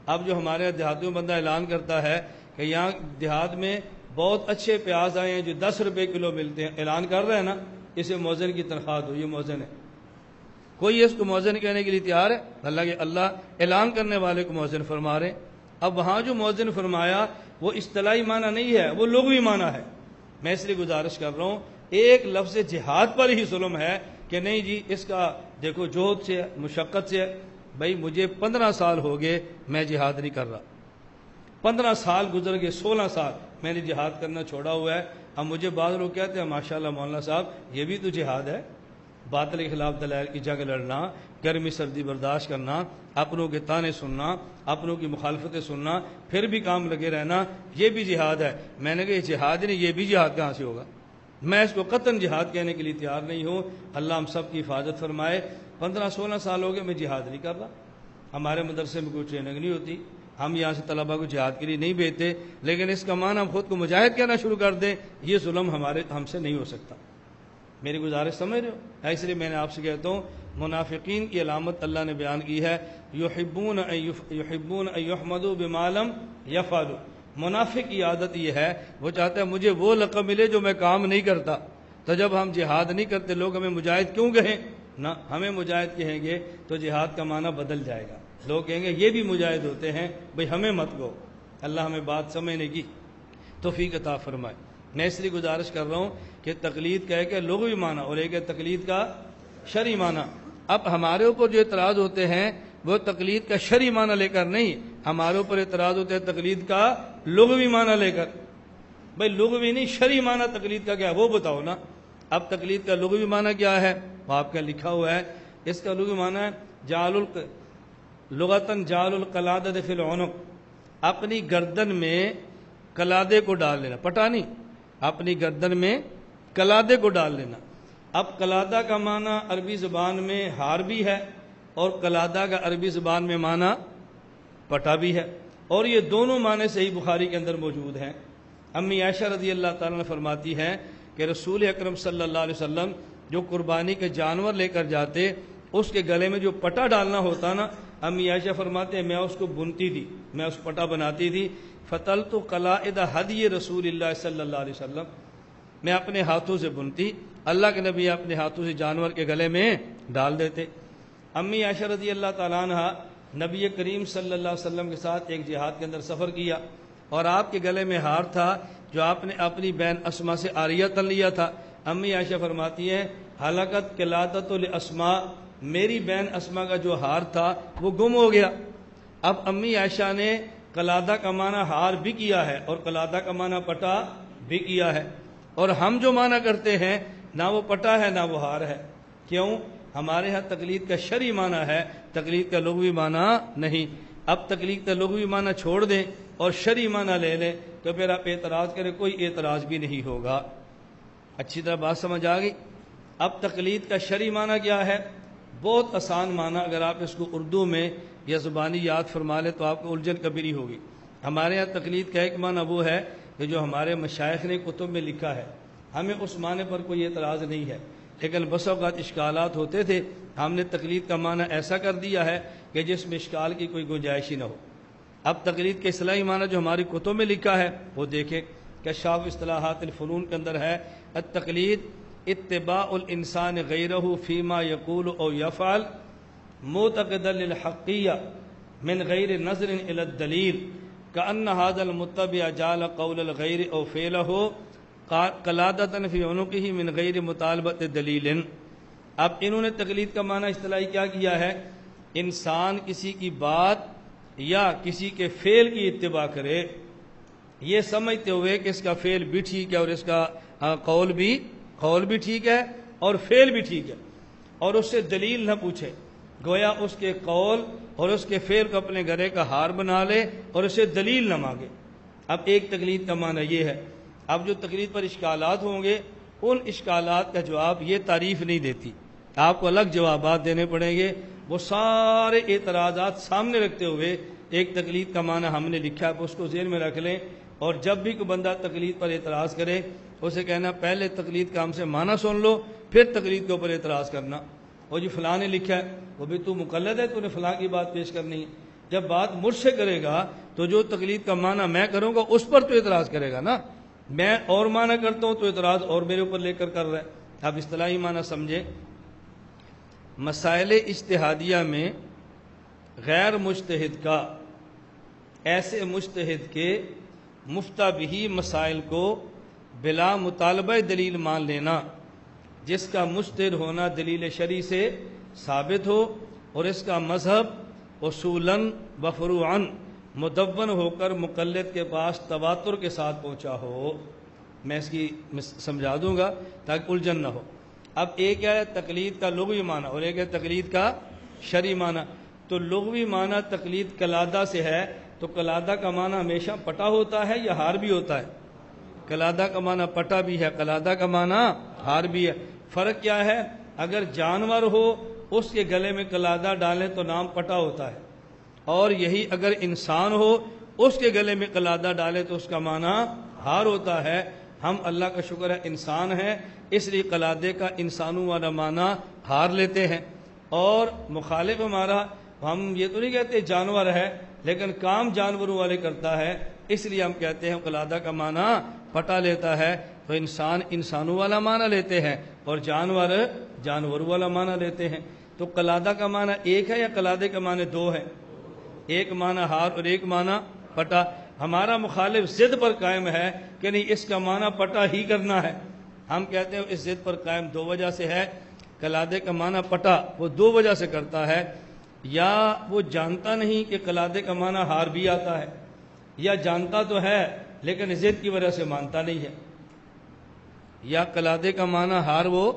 اب جو ہمارے دیہاتوں میں بندہ اعلان کرتا ہے کہ یہاں دیہات میں بہت اچھے پیاز آئے ہیں جو 10 روپے کلو ملتے ہیں، اعلان کر رہے ہیں نا، اسے مؤذن کی تنخواہ دو، یہ مؤذن ہے۔ کوئی اس کو مؤذن کہنے کے لیے تیار ہے؟ اللہ اعلان کرنے والے کو مؤذن فرما رہے ہیں۔ اب وہاں جو مؤذن فرمایا وہ اصطلاحی معنی نہیں ہے، وہ لغوی معنی ہے۔ میں اس لیے گزارش کر رہا ہوں، ایک لفظ جہاد پر ہی ظلم ہے کہ نہیں جی اس کا دیکھو جہد سے ہے، مشقت سے ہے۔ بھائی مجھے 15 سال ہو گئے میں جہاد نہیں کر رہا، 15 سال گزر گئے، 16 سال میں نے جہاد کرنا چھوڑا ہوا ہے۔ اب مجھے بعض لوگ کہتے ہیں ماشاءاللہ مولانا صاحب یہ بھی تو جہاد ہے، باطل کے خلاف دلائل کی جنگ لڑنا، گرمی سردی برداشت کرنا، اپنوں کے تانے سننا، اپنوں کی مخالفتیں سننا، پھر بھی کام لگے رہنا، یہ بھی جہاد ہے۔ میں نے کہا یہ جہاد نہیں، یہ بھی جہاد کہاں سے ہوگا؟ میں اس کو قطعاً جہاد کہنے کے لیے تیار نہیں ہوں۔ اللہ ہم سب کی حفاظت فرمائے۔ 15-16 سال ہو گئے میں جہاد نہیں کر رہا، ہمارے مدرسے میں کوئی ٹریننگ نہیں ہوتی، ہم یہاں سے طلباء کو جہاد کے لیے نہیں بھیجتے، لیکن اس کا معنی ہم خود کو مجاہد کہنا شروع کر دیں، یہ ظلم ہم سے نہیں ہو سکتا۔ میری گزارش سمجھ رہے ہو؟ اس لیے میں نے آپ سے کہتا ہوں، منافقین کی علامت اللہ نے بیان کی ہے، یحبون ان یحمدوا بما لم یفعلوا۔ منافق کی عادت یہ ہے، وہ چاہتا ہے مجھے وہ لقب ملے جو میں کام نہیں کرتا۔ تو جب ہم جہاد نہیں کرتے لوگ ہمیں مجاہد کیوں کہیں؟ نہ، ہمیں مجاہد کہیں گے تو جہاد کا معنی بدل جائے گا، لوگ کہیں گے یہ بھی مجاہد ہوتے ہیں، بھئی ہمیں مت گو۔ اللہ ہمیں بات سمجھنے کی توفیق عطا فرمائے۔ میں اس لیے گزارش کر رہا ہوں کہ تقلید کا ایک ہے لغوی معنی اور ایک ہے تقلید کا شرعی معنی۔ اب ہمارے اوپر جو اعتراض ہوتے ہیں وہ تقلید کا شرعی معنی لے کر نہیں، ہمارے اوپر اعتراض ہوتے ہیں تقلید کا لغوی معنی لے کر۔ بھئی لغوی نہیں، شرعی معنی تقلید کا کیا ہے وہ بتاؤ نا۔ اب تقلید کا لغوی معنی کیا ہے؟ وہ آپ کا لکھا ہوا ہے، اس کا لغوی معنی ہے لغتاً جعل القلادۃ فی العنق، اپنی گردن میں قلادے کو ڈال لینا، پٹا نہیں، اپنی گردن میں قلادے کو ڈال لینا۔ اب قلادہ کا معنی عربی زبان میں ہار بھی ہے اور قلادہ کا عربی زبان میں معنی پٹا بھی ہے، اور یہ دونوں معنی صحیح بخاری کے اندر موجود ہیں۔ امی عائشہ رضی اللہ تعالیٰ عنہ فرماتی ہیں کہ رسول اکرم صلی اللہ علیہ وسلم جو قربانی کے جانور لے کر جاتے، اس کے گلے میں جو پٹا ڈالنا ہوتا نا، امی عائشہ فرماتے ہیں میں اس کو بنتی تھی، میں اس پٹا بناتی تھی۔ فتلت قلائد ہدی رسول اللہ صلی اللہ علیہ وسلم، میں اپنے ہاتھوں سے بنتی، اللہ کے نبی اپنے ہاتھوں سے جانور کے گلے میں ڈال دیتے۔ امی عائشہ رضی اللہ تعالیٰ عنہ نبی کریم صلی اللہ علیہ وسلم کے ساتھ ایک جہاد کے اندر سفر کیا، اور آپ کے گلے میں ہار تھا جو آپ نے اپنی بہن اسما سے عاریہ تن لیا تھا۔ امی عائشہ فرماتی ہیں ہلاکت قلادۃ لاسماء، میری بہن اسما کا جو ہار تھا وہ گم ہو گیا۔ اب امی عائشہ نے قلادہ کا معنی ہار بھی کیا ہے اور قلادہ کا معنی پٹا بھی کیا ہے، اور ہم جو معنی کرتے ہیں نہ وہ پٹا ہے نہ وہ ہار ہے۔ کیوں؟ ہمارے ہاں تقلید کا شرعی معنی ہے، تقلید کا لغوی معنی نہیں۔ اب تقلید کا لغوی معنی چھوڑ دیں اور شرعی معنی لے لیں تو پھر آپ اعتراض کریں، کوئی اعتراض بھی نہیں ہوگا۔ اچھی طرح بات سمجھ آ گئی؟ اب تقلید کا شرعی معنی کیا ہے؟ بہت آسان معنی، اگر آپ اس کو اردو میں یا زبانی یاد فرما لیں تو آپ کو الجھن کبھی نہیں ہوگی۔ ہمارے ہاں تقلید کا ایک معنی وہ ہے کہ جو ہمارے مشائخ نے کتب میں لکھا ہے، ہمیں اس معنی پر کوئی اعتراض نہیں ہے، لیکن بس اوقات اشکالات ہوتے تھے، ہم نے تقلید کا معنی ایسا کر دیا ہے کہ جس میں اشکال کی کوئی گنجائش ہی نہ ہو۔ اب تقلید کے اصطلاحی معنی جو ہماری کتب میں لکھا ہے وہ دیکھیں، کشاف اصطلاحات الفنون کے اندر ہے، التقلید اتباع الانسان غیرہ فیما یقول او یفعل معتقدا للحقیہ من غیر نظر الی الدلیل کأن هذا المتبع جعل قول الغیر او فعلہ قلادۃ فی عنقہ من غیر مطالبۃ دلیل۔ اب انہوں نے تقلید کا معنی اصطلاحی کیا کیا ہے؟ انسان کسی کی بات یا کسی کے فعل کی اتباع کرے، یہ سمجھتے ہوئے کہ اس کا فعل بھی ٹھیک ہے اور اس کا قول بھی ٹھیک ہے اور فعل بھی ٹھیک ہے، اور اس سے دلیل نہ پوچھے، گویا اس کے قول اور اس کے فعل کو اپنے گلے کا ہار بنا لے اور اسے دلیل نہ مانگے۔ اب ایک تقلید کا معنی یہ ہے۔ اب جو تقلید پر اشکالات ہوں گے ان اشکالات کا جواب یہ تعریف نہیں دیتی، آپ کو الگ جوابات دینے پڑیں گے۔ وہ سارے اعتراضات سامنے رکھتے ہوئے ایک تقلید کا معنی ہم نے لکھا ہے، اس کو ذہن میں رکھ لیں، اور جب بھی کوئی بندہ تقلید پر اعتراض کرے اسے کہنا پہلے تقلید کا ہم سے معنی سن لو پھر تقلید کے اوپر اعتراض کرنا۔ اور جی فلاں نے لکھا ہے، وہ بھی تو مقلد ہے، تو نے فلاں کی بات پیش کرنی ہے۔ جب بات مجھ سے کرے گا تو جو تقلید کا معنی میں کروں گا اس پر تو اعتراض کرے گا نا، میں اور معنی کرتا ہوں تو اعتراض اور میرے اوپر لے کر رہا ہے۔ اب اصطلاحی معنی سمجھیں، مسائل اجتہادیہ میں غیر مجتہد کا، ایسے مجتہد کے مفتہ بہی مسائل کو بلا مطالبہ دلیل مان لینا جس کا مجتہد ہونا دلیل شرعی سے ثابت ہو اور اس کا مذہب اصولاً و فروعاً مدون ہو کر مقلد کے پاس تواتر کے ساتھ پہنچا ہو۔ میں اس کی سمجھا دوں گا تاکہ الجھن نہ ہو۔ اب ایک ہے تقلید کا لغوی معنی اور ایک ہے تقلید کا شرعی معنی. تو لغوی معنی تقلید قلادہ سے ہے، تو قلادہ کا معنی ہمیشہ پٹا ہوتا ہے یا ہار بھی ہوتا ہے؟ قلادہ کا معنی پٹا بھی ہے، قلادہ کا معنی ہار بھی ہے. فرق کیا ہے؟ اگر جانور ہو اس کے گلے میں قلادہ ڈالیں تو نام پٹا ہوتا ہے، اور یہی اگر انسان ہو اس کے گلے میں قلادہ ڈالے تو اس کا معنی ہار ہوتا ہے. ہم اللہ کا شکر ہے انسان ہیں، اس لیے قلادے کا انسانوں والا معنی ہار لیتے ہیں. اور مخالف ہمارا، ہم یہ تو نہیں کہتے جانور ہے لیکن کام جانوروں والے کرتا ہے، اس لیے ہم کہتے ہیں قلادہ کا معنی پٹا لیتا ہے. تو انسان انسانوں والا معنی لیتے ہیں اور جانور جانوروں والا معنی لیتے ہیں. تو قلادہ کا معنی ایک ہے یا قلادے کا معنی دو ہے؟ ایک معنی ہار اور ایک معنی پٹا. ہمارا مخالف ضد پر قائم ہے کہ نہیں، اس کا معنی پٹا ہی کرنا ہے. ہم کہتے ہیں اس ضد پر قائم دو وجہ سے ہے. قلادے کا معنی پٹا وہ دو وجہ سے کرتا ہے، یا وہ جانتا نہیں کہ قلادے کا معنی ہار بھی آتا ہے، یا جانتا تو ہے لیکن ضد کی وجہ سے مانتا نہیں ہے. یا قلادے کا معنی ہار وہ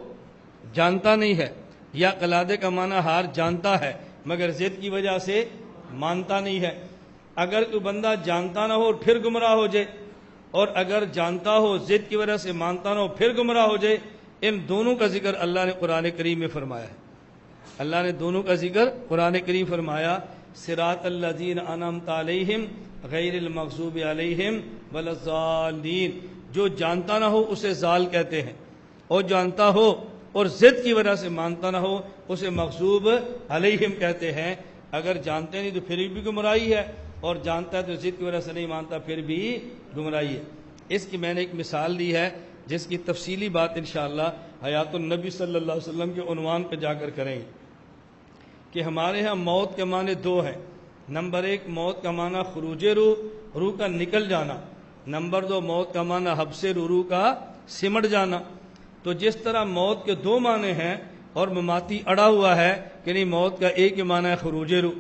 جانتا نہیں ہے، یا قلادے کا معنی ہار جانتا ہے مگر ضد کی وجہ سے مانتا نہیں ہے. اگر کوئی بندہ جانتا نہ ہو پھر گمراہ ہو جائے، اور اگر جانتا ہو ضد کی وجہ سے مانتا نہ ہو پھر گمراہ ہو جائے، ان دونوں کا ذکر اللہ نے قرآن کریم میں فرمایا ہے. اللہ نے دونوں کا ذکر قرآن کریم فرمایا. صراط الذین انعمت علیہم غیر المغضوب علیہم ولا الضالین. جو جانتا نہ ہو اسے ضال کہتے ہیں، اور جانتا ہو اور ضد کی وجہ سے مانتا نہ ہو اسے مغضوب علیہم کہتے ہیں. اگر جانتے نہیں تو پھر بھی گمراہی ہے، اور جانتا ہے تو ضد کی وجہ سے نہیں مانتا پھر بھی گمراہی ہے. اس کی میں نے ایک مثال دی ہے جس کی تفصیلی بات انشاءاللہ حیات النبی صلی اللہ علیہ وسلم کے عنوان پہ جا کر کریں گے کہ ہمارے ہاں موت کے معنی دو ہیں. نمبر ایک، موت کا معنی خروج روح، روح کا نکل جانا. نمبر دو، موت کا معنی حبس روح، روح کا سمٹ جانا. تو جس طرح موت کے دو معنی ہیں اور مماتی اڑا ہوا ہے کہ نہیں موت کا ایک ہی معنی ہے خروج روح،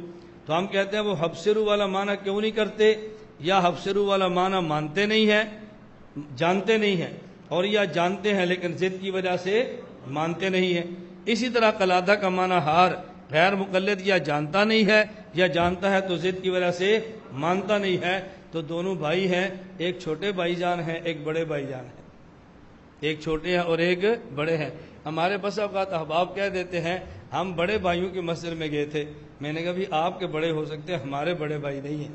تو ہم کہتے ہیں وہ حبس روح والا معنی کیوں نہیں کرتے؟ یا حبس روح والا معنی مانتے نہیں ہیں، جانتے نہیں ہیں، اور یا جانتے ہیں لیکن ضد کی وجہ سے مانتے نہیں ہیں. اسی طرح قلادہ کا معنی ہار غیر مقلد یا جانتا نہیں ہے، یا جانتا ہے تو ضد کی وجہ سے مانتا نہیں ہے. تو دونوں بھائی ہیں، ایک چھوٹے بھائی جان ہیں ایک بڑے بھائی جان ہیں، ایک چھوٹے ہیں اور ایک بڑے ہیں. ہمارے بس اوقات احباب کہہ دیتے ہیں ہم بڑے بھائیوں کے مسجد میں گئے تھے. میں نے کہا بھی آپ کے بڑے ہو سکتے ہیں، ہمارے بڑے بھائی نہیں ہیں.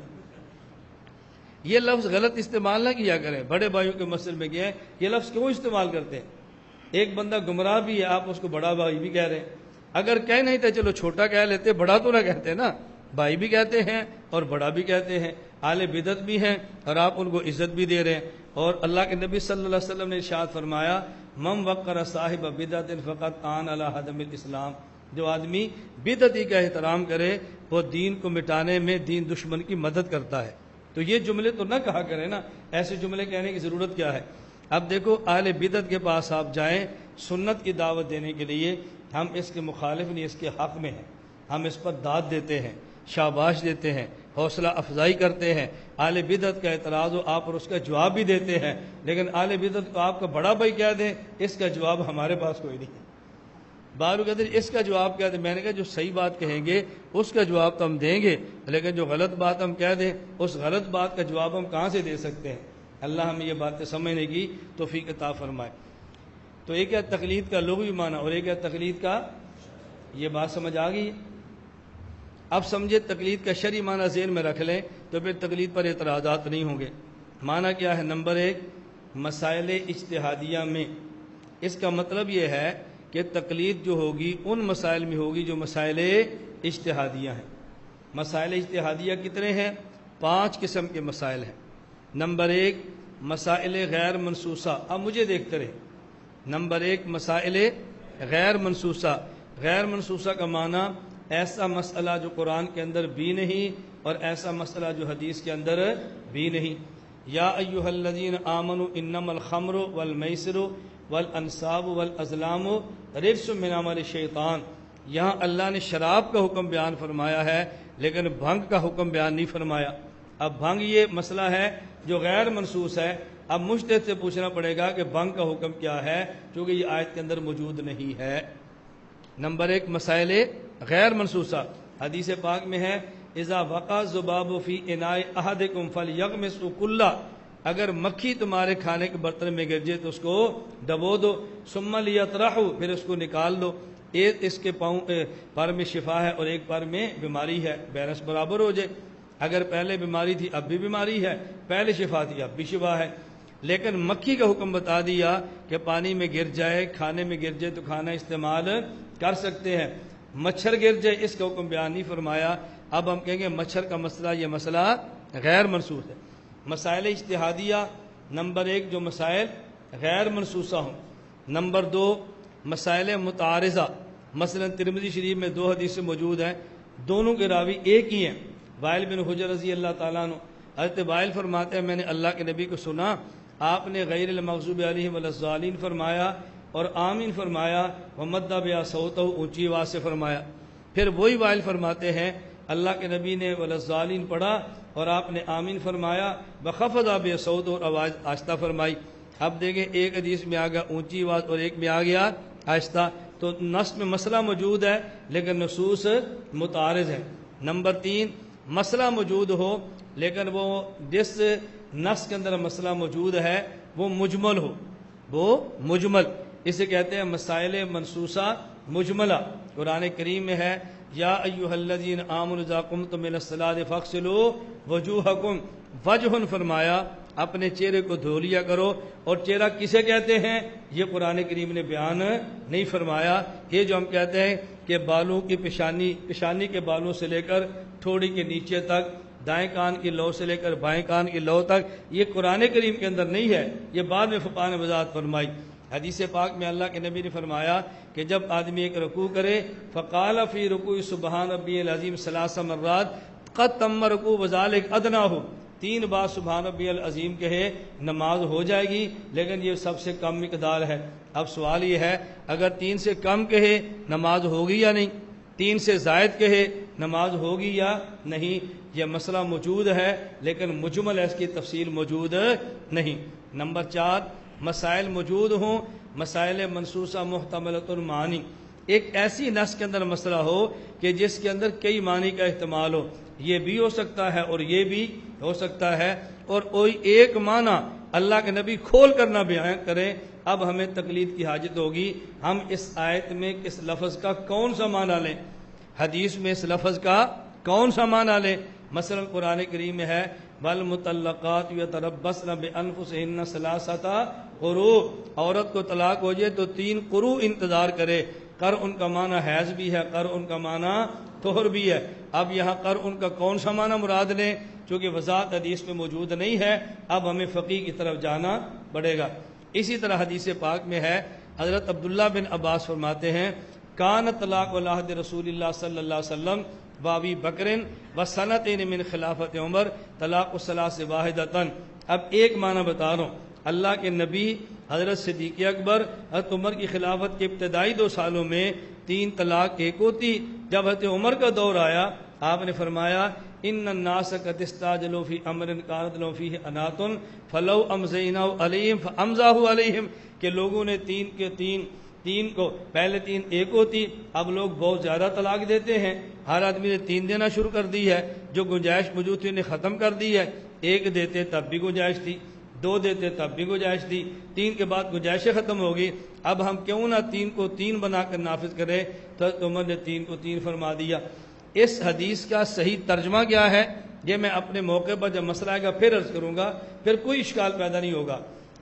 یہ لفظ غلط استعمال نہ کیا کریں. بڑے بھائیوں کے مسجد میں گئے، یہ لفظ کیوں استعمال کرتے ہیں؟ ایک بندہ گمراہ بھی ہے، آپ اس کو بڑا بھائی بھی کہہ رہے ہیں. اگر کہہ نہیں تھے چلو چھوٹا کہہ لیتے، بڑا تو نہ کہتے نا. بھائی بھی کہتے ہیں اور بڑا بھی کہتے ہیں. اہل بدعت بھی ہیں اور آپ ان کو عزت بھی دے رہے ہیں. اور اللہ کے نبی صلی اللہ علیہ وسلم نے ارشاد فرمایا من وقر صاحب بدعت فقط آن علی حدم الاسلام. جو آدمی بدعتی کا احترام کرے وہ دین کو مٹانے میں دین دشمن کی مدد کرتا ہے. تو یہ جملے تو نہ کہا کریں نا، ایسے جملے کہنے کی ضرورت کیا ہے؟ اب دیکھو اہل بدعت کے پاس آپ جائیں سنت کی دعوت دینے کے لیے، ہم اس کے مخالف نہیں، اس کے حق میں ہیں. ہم اس پر داد دیتے ہیں، شاباش دیتے ہیں، حوصلہ افزائی کرتے ہیں. اہل بدعت کا اعتراض ہو آپ اور اس کا جواب بھی دیتے ہیں، لیکن اہل بدعت کو آپ کا بڑا بھائی کہہ دیں، اس کا جواب ہمارے پاس کوئی نہیں ہے. بارو کہتے ہیں اس کا جواب کہہ دیں. میں نے کہا جو صحیح بات کہیں گے اس کا جواب تو ہم دیں گے، لیکن جو غلط بات ہم کہہ دیں اس غلط بات کا جواب ہم کہاں سے دے سکتے ہیں؟ اللہ ہمیں یہ باتیں سمجھنے کی توفیق عطا فرمائے. تو ایک ہے تقلید کا لغوی معنی اور ایک ہے تقلید کا، یہ بات سمجھ آ گئی. اب سمجھے تقلید کا شرعی معنی ذہن میں رکھ لیں تو پھر تقلید پر اعتراضات نہیں ہوں گے. معنی کیا ہے؟ نمبر ایک، مسائل اجتہادیہ میں. اس کا مطلب یہ ہے کہ تقلید جو ہوگی ان مسائل میں ہوگی جو مسائل اجتہادیہ ہیں. مسائل اجتہادیہ کتنے ہیں؟ 5 قسم کے مسائل ہیں. نمبر ایک، مسائل غیر منصوصہ. اب مجھے دیکھتے رہے. نمبر ایک، مسائل غیر منصوصہ. غیر منصوصہ کا معنی ایسا مسئلہ جو قرآن کے اندر بھی نہیں اور ایسا مسئلہ جو حدیث کے اندر بھی نہیں. یا ایھا الذین آمنوا انما الخمر والمیسر والانصاب والازلام رجس من عمل الشیطان. یہاں اللہ نے شراب کا حکم بیان فرمایا ہے لیکن بھنگ کا حکم بیان نہیں فرمایا. اب بھنگ یہ مسئلہ ہے جو غیر منصوص ہے، اب مجتہد سے پوچھنا پڑے گا کہ بھنگ کا حکم کیا ہے، کیونکہ یہ آیت کے اندر موجود نہیں ہے۔ نمبر 1 مسائل غیر منصوصہ، حدیث پاک میں ہے اذا وقع الذباب فی اناء احدکم فلیغمسه کلہ، اگر مکھی تمہارے کھانے کے برتن میں گر جائے تو اس کو دبو دو، ثم لیطرحوا، پھر اس کو نکال دو، ایک اس کے پاؤں پر میں شفا ہے اور ایک پر میں بیماری ہے، بیلنس برابر ہو جائے۔ اگر پہلے بیماری تھی اب بھی بیماری ہے، پہلے شفا تھی اب بھی شفا ہے، لیکن مکھی کا حکم بتا دیا کہ پانی میں گر جائے، کھانے میں گر جائے تو کھانا استعمال کر سکتے ہیں، مچھر گر جائے اس کا حکم بیان نہیں فرمایا۔ اب ہم کہیں گے مچھر کا مسئلہ یہ مسئلہ غیر منصوص ہے۔ مسائل اجتہادیہ، نمبر 1 جو مسائل غیر منصوصہ ہوں، نمبر 2 مسائل متعارضہ، مثلا ترمذی شریف میں 2 حدیثیں موجود ہیں، دونوں کے راوی ایک ہی ہیں، وائل بن حجر رضی اللہ تعالیٰ عنہ۔ حضرت وائل فرماتے ہیں میں نے اللہ کے نبی کو سنا، آپ نے غیر المغضوب علیہم ولا الضالین فرمایا اور آمین فرمایا، ومد بیا صوتہ، اونچی آواز سے فرمایا۔ پھر وہی وائل فرماتے ہیں اللہ کے نبی نے ولا الضالین پڑھا اور آپ نے آمین فرمایا، بخفض بیا صوتہ، اور آواز آہستہ فرمائی۔ اب دیکھیں ایک حدیث میں آ گیا اونچی آواز اور ایک میں آ گیا آہستہ، تو نص میں مسئلہ موجود ہے لیکن نصوص متعارض ہے۔ نمبر 3 مسئلہ موجود ہو لیکن وہ جس نص کے اندر مسئلہ موجود ہے وہ مجمل ہو، وہ مجمل، اسے کہتے ہیں مسائل منصوصہ مجملہ۔ قرآن کریم میں ہے یا ایھا الذین آمنوا اذا قمتم الی الصلاۃ فاغسلوا وجوہکم، وجہ فرمایا اپنے چہرے کو دھو لیا کرو، اور چہرہ کسے کہتے ہیں یہ قرآن کریم نے بیان نہیں فرمایا۔ یہ جو ہم کہتے ہیں کہ بالوں کی پیشانی کے بالوں سے لے کر تھوڑی کے نیچے تک، دائیں کان کی لو سے لے کر بائیں کان کی لو تک، یہ قرآن کریم کے اندر نہیں ہے، یہ بعد میں فقہاء نے وضاحت فرمائی۔ حدیث پاک میں اللہ کے نبی نے فرمایا کہ جب آدمی ایک رکوع کرے فقال فی رکوع سبحان ربی العظیم 3 مرات قد تم رکوع وذلک ادناہ، 3 بار سبحان ربی العظیم کہے نماز ہو جائے گی، لیکن یہ سب سے کم مقدار ہے۔ اب سوال یہ ہے اگر 3 سے کم کہے نماز ہوگی یا نہیں، 3 سے زائد کہے نماز ہوگی یا نہیں، یہ مسئلہ موجود ہے لیکن مجمل ہے، اس کی تفصیل موجود نہیں۔ نمبر 4 مسائل موجود ہوں، مسائل منصوصہ محتملۃ المعانی، ایک ایسی نص کے اندر مسئلہ ہو کہ جس کے اندر کئی معنی کا احتمال ہو، یہ بھی ہو سکتا ہے اور یہ بھی ہو سکتا ہے، اور کوئی ایک معنی اللہ کے نبی کھول کر نہ بیان کریں، اب ہمیں تقلید کی حاجت ہوگی، ہم اس آیت میں کس لفظ کا کون سا معنی لیں، حدیث میں اس لفظ کا کون سا معنی لیں۔ مثلا قرآن کریم میں ہے والمطلقات یتربصن بانفسہن 3 قروء، عورت کو طلاق ہو جائے تو 3 قروء انتظار کرے، قرء ان کا معنی حیض بھی ہے، قرء ان کا معنی طہر بھی ہے۔ اب یہاں قرء ان کا کون سا معنی مراد لیں، چونکہ وضاحت حدیث میں موجود نہیں ہے، اب ہمیں فقیہ کی طرف جانا پڑے گا۔ اسی طرح حدیث پاک میں ہے حضرت عبداللہ بن عباس فرماتے ہیں کان طلاق عہد رسول اللہ صلی اللہ علیہ وسلم وابی بکرن وسنتین من خلافت عمر طلاق الثلاث واحدۃ۔ اب ایک معنی بتا رہا ہوں، اللہ کے نبی حضرت صدیق اکبر حضرت عمر کی خلافت کے ابتدائی 2 سالوں میں 3 طلاق ایک ہوتی، جب حضرت عمر کا دور آیا آپ نے فرمایا ان الناس قد استعجلوا فی امر کانت لهم فیہ انات فلو امضیناه علیہم فامضاه علیہم، کہ لوگوں نے 3 کے 3 کو پہلے 3 ایک ہوتی، اب لوگ بہت زیادہ طلاق دیتے ہیں، ہر آدمی نے 3 دینا شروع کر دی ہے، جو گنجائش موجود تھی انہیں ختم کر دی ہے، 1 دیتے تب بھی گنجائش تھی، 2 دیتے تب بھی گنجائش تھی، 3 کے بعد گنجائشیں ختم ہوگی، اب ہم کیوں نہ 3 کو 3 بنا کر نافذ کریں، تو عمر نے 3 کو 3 فرما دیا۔ اس حدیث کا صحیح ترجمہ کیا ہے یہ میں اپنے موقع پر جب مسئلہ آئے گا پھر عرض کروں گا، پھر کوئی اشکال پیدا نہیں ہوگا۔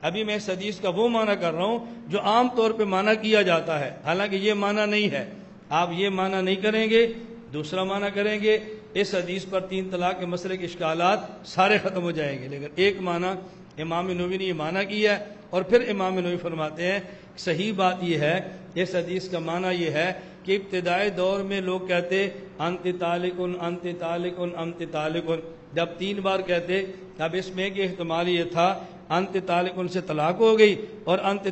ابھی میں اس حدیث کا وہ معنی کر رہا ہوں جو عام طور پہ معنی کیا جاتا ہے، حالانکہ یہ معنی نہیں ہے، آپ یہ معنی نہیں کریں گے، دوسرا معنی کریں گے، اس حدیث پر 3 طلاق کے مسئلے کے اشکالات سارے ختم ہو جائیں گے، لیکن ایک معنی امام نووی نے یہ معنی کیا ہے، اور پھر امام نووی فرماتے ہیں صحیح بات یہ ہے، اس حدیث کا معنی یہ ہے کہ ابتدائی دور میں لوگ کہتے انت طالقن انت طالقن انت طالقن، جب 3 بار کہتے، اب اس میں کہ احتمال یہ تھا انت طالقن سے طلاق ہو گئی اور انت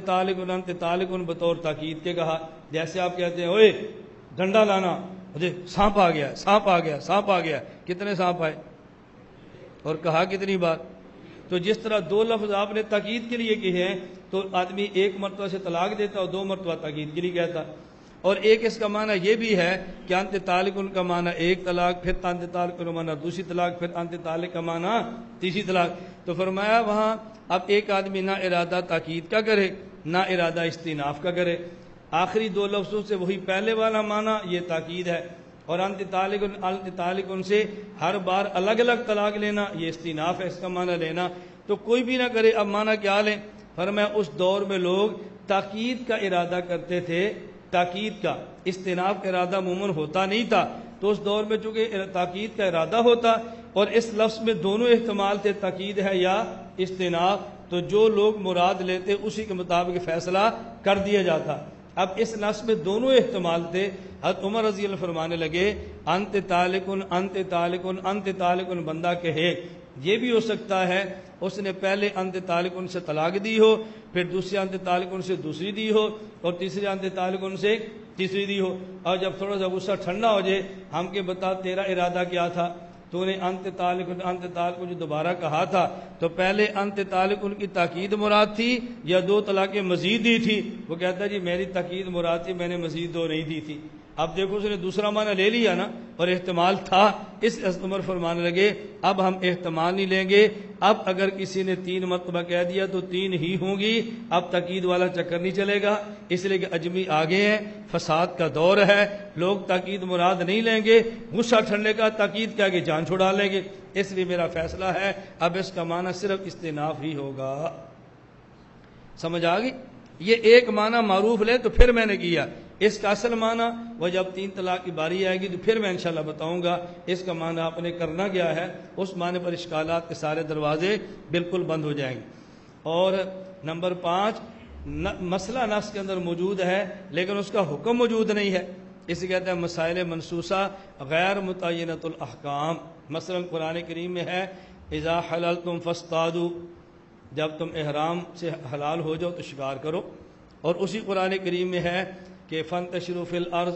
طالقن بطور تاکید کے کہا، جیسے آپ کہتے ہیں اوئے ڈنڈا لانا، مجھے سانپ آ گیا سانپ آ گیا سانپ آ گیا، کتنے سانپ آئے اور کہا کتنی بار تو جس طرح دو لفظ آپ نے تاکید کے لیے کہے ہیں تو آدمی ایک مرتبہ سے طلاق دیتا اور دو مرتبہ تاکید کے لیے کہتا. اور ایک اس کا معنی یہ بھی ہے کہ انت طالق ان کا معنی ایک طلاق، پھر انت طالق کا معنی دوسری طلاق، پھر انت طالق کا معنی تیسری طلاق. تو فرمایا وہاں اب ایک آدمی نہ ارادہ تاکید کا کرے نہ ارادہ استئناف کا کرے. آخری دو لفظوں سے وہی پہلے والا معنی یہ تاکید ہے، اور انت طالق ان سے ہر بار الگ الگ طلاق لینا یہ استئناف ہے، اس کا معنی لینا. تو کوئی بھی نہ کرے. اب معنی کیا لیں؟ فرمایا اس دور میں لوگ تاکید کا ارادہ کرتے تھے، تاکید کا، استئناف کا ارادہ عموماً ہوتا نہیں تھا. تو اس دور میں چونکہ تاکید کا ارادہ ہوتا اور اس لفظ میں دونوں احتمال تھے، تاکید ہے یا استئناف، تو جو لوگ مراد لیتے اسی کے مطابق فیصلہ کر دیا جاتا. اب اس نص میں دونوں احتمال تھے. حضرت عمر رضی اللہ فرمانے لگے انت طالقن انت طالقن انت طالقن بندہ کہے. یہ بھی ہو سکتا ہے اس نے پہلے انت طالقن سے طلاق دی ہو، پھر دوسری انت طالقن سے دوسری دی ہو، اور تیسری انت طالقن سے تیسری دی ہو. اور جب تھوڑا سا غصہ ٹھنڈا ہو جائے، ہم کہ بتا تیرا ارادہ کیا تھا، تو نے انت طالقن جو دوبارہ کہا تھا تو پہلے انت طالقن کی تاکید مراد تھی یا دو طلاقیں مزید دی تھی؟ وہ کہتا ہے جی میری تاکید مراد تھی، میں نے مزید دو نہیں دی تھی. اب دیکھو اس نے دوسرا معنی لے لیا نا، اور احتمال تھا. اس عمر فرمانے لگے اب ہم احتمال نہیں لیں گے. اب اگر کسی نے 3 مرتبہ کہہ دیا تو 3 ہی ہوں گی، اب تاکید والا چکر نہیں چلے گا. اس لیے کہ اجمی آگے ہیں، فساد کا دور ہے، لوگ تاکید مراد نہیں لیں گے، غصہ ٹھنڈے کا تاکید کہہ کے جان چھڑا لیں گے. اس لیے میرا فیصلہ ہے اب اس کا معنی صرف استئناف ہی ہوگا. سمجھ آ گئی؟ یہ ایک معنی معروف لے تو پھر میں نے کیا. اس کا اصل معنی وہ جب 3 طلاق کی باری آئے گی تو پھر میں انشاءاللہ بتاؤں گا اس کا معنی آپ نے کرنا کیا ہے. اس معنی پر اشکالات کے سارے دروازے بالکل بند ہو جائیں گے. اور نمبر 5، مسئلہ نص کے اندر موجود ہے لیکن اس کا حکم موجود نہیں ہے. اسے کہتے ہیں مسائل منسوسہ غیر متعینۃ الاحکام. مثلا قرآن کریم میں ہے اذا حللتم فاصطادوا، جب تم احرام سے حلال ہو جاؤ تو شکار کرو. اور اسی قرآن کریم میں ہے کہ فانتشروا فی الارض،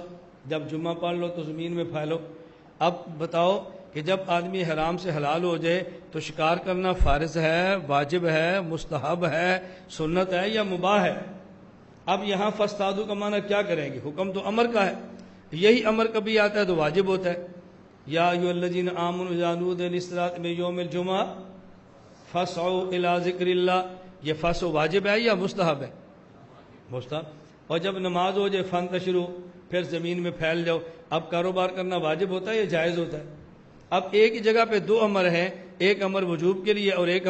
جب جمعہ پڑھ لو تو زمین میں پھیلو. اب بتاؤ کہ جب آدمی حرام سے حلال ہو جائے تو شکار کرنا فرض ہے، واجب ہے، مستحب ہے، سنت ہے یا مباح ہے؟ اب یہاں فاصطادوا کا معنی کیا کریں گے؟ حکم تو امر کا ہے. یہی امر کبھی آتا ہے تو واجب ہوتا ہے. یا ایھا الذین آمنوا اذا نودی للصلاۃ من یوم الجمعہ فاسعوا الی ذکر اللہ. یہ فاسو واجب ہے یا مستحب ہے؟ مستحب. اور جب نماز ہو جائے فانتشروا، پھر زمین میں پھیل جاؤ. اب کاروبار کرنا واجب ہوتا ہے یا جائز ہوتا ہے؟ اب ایک ہی جگہ پہ 2 امر ہیں، ایک امر وجوب کے لیے اور ایک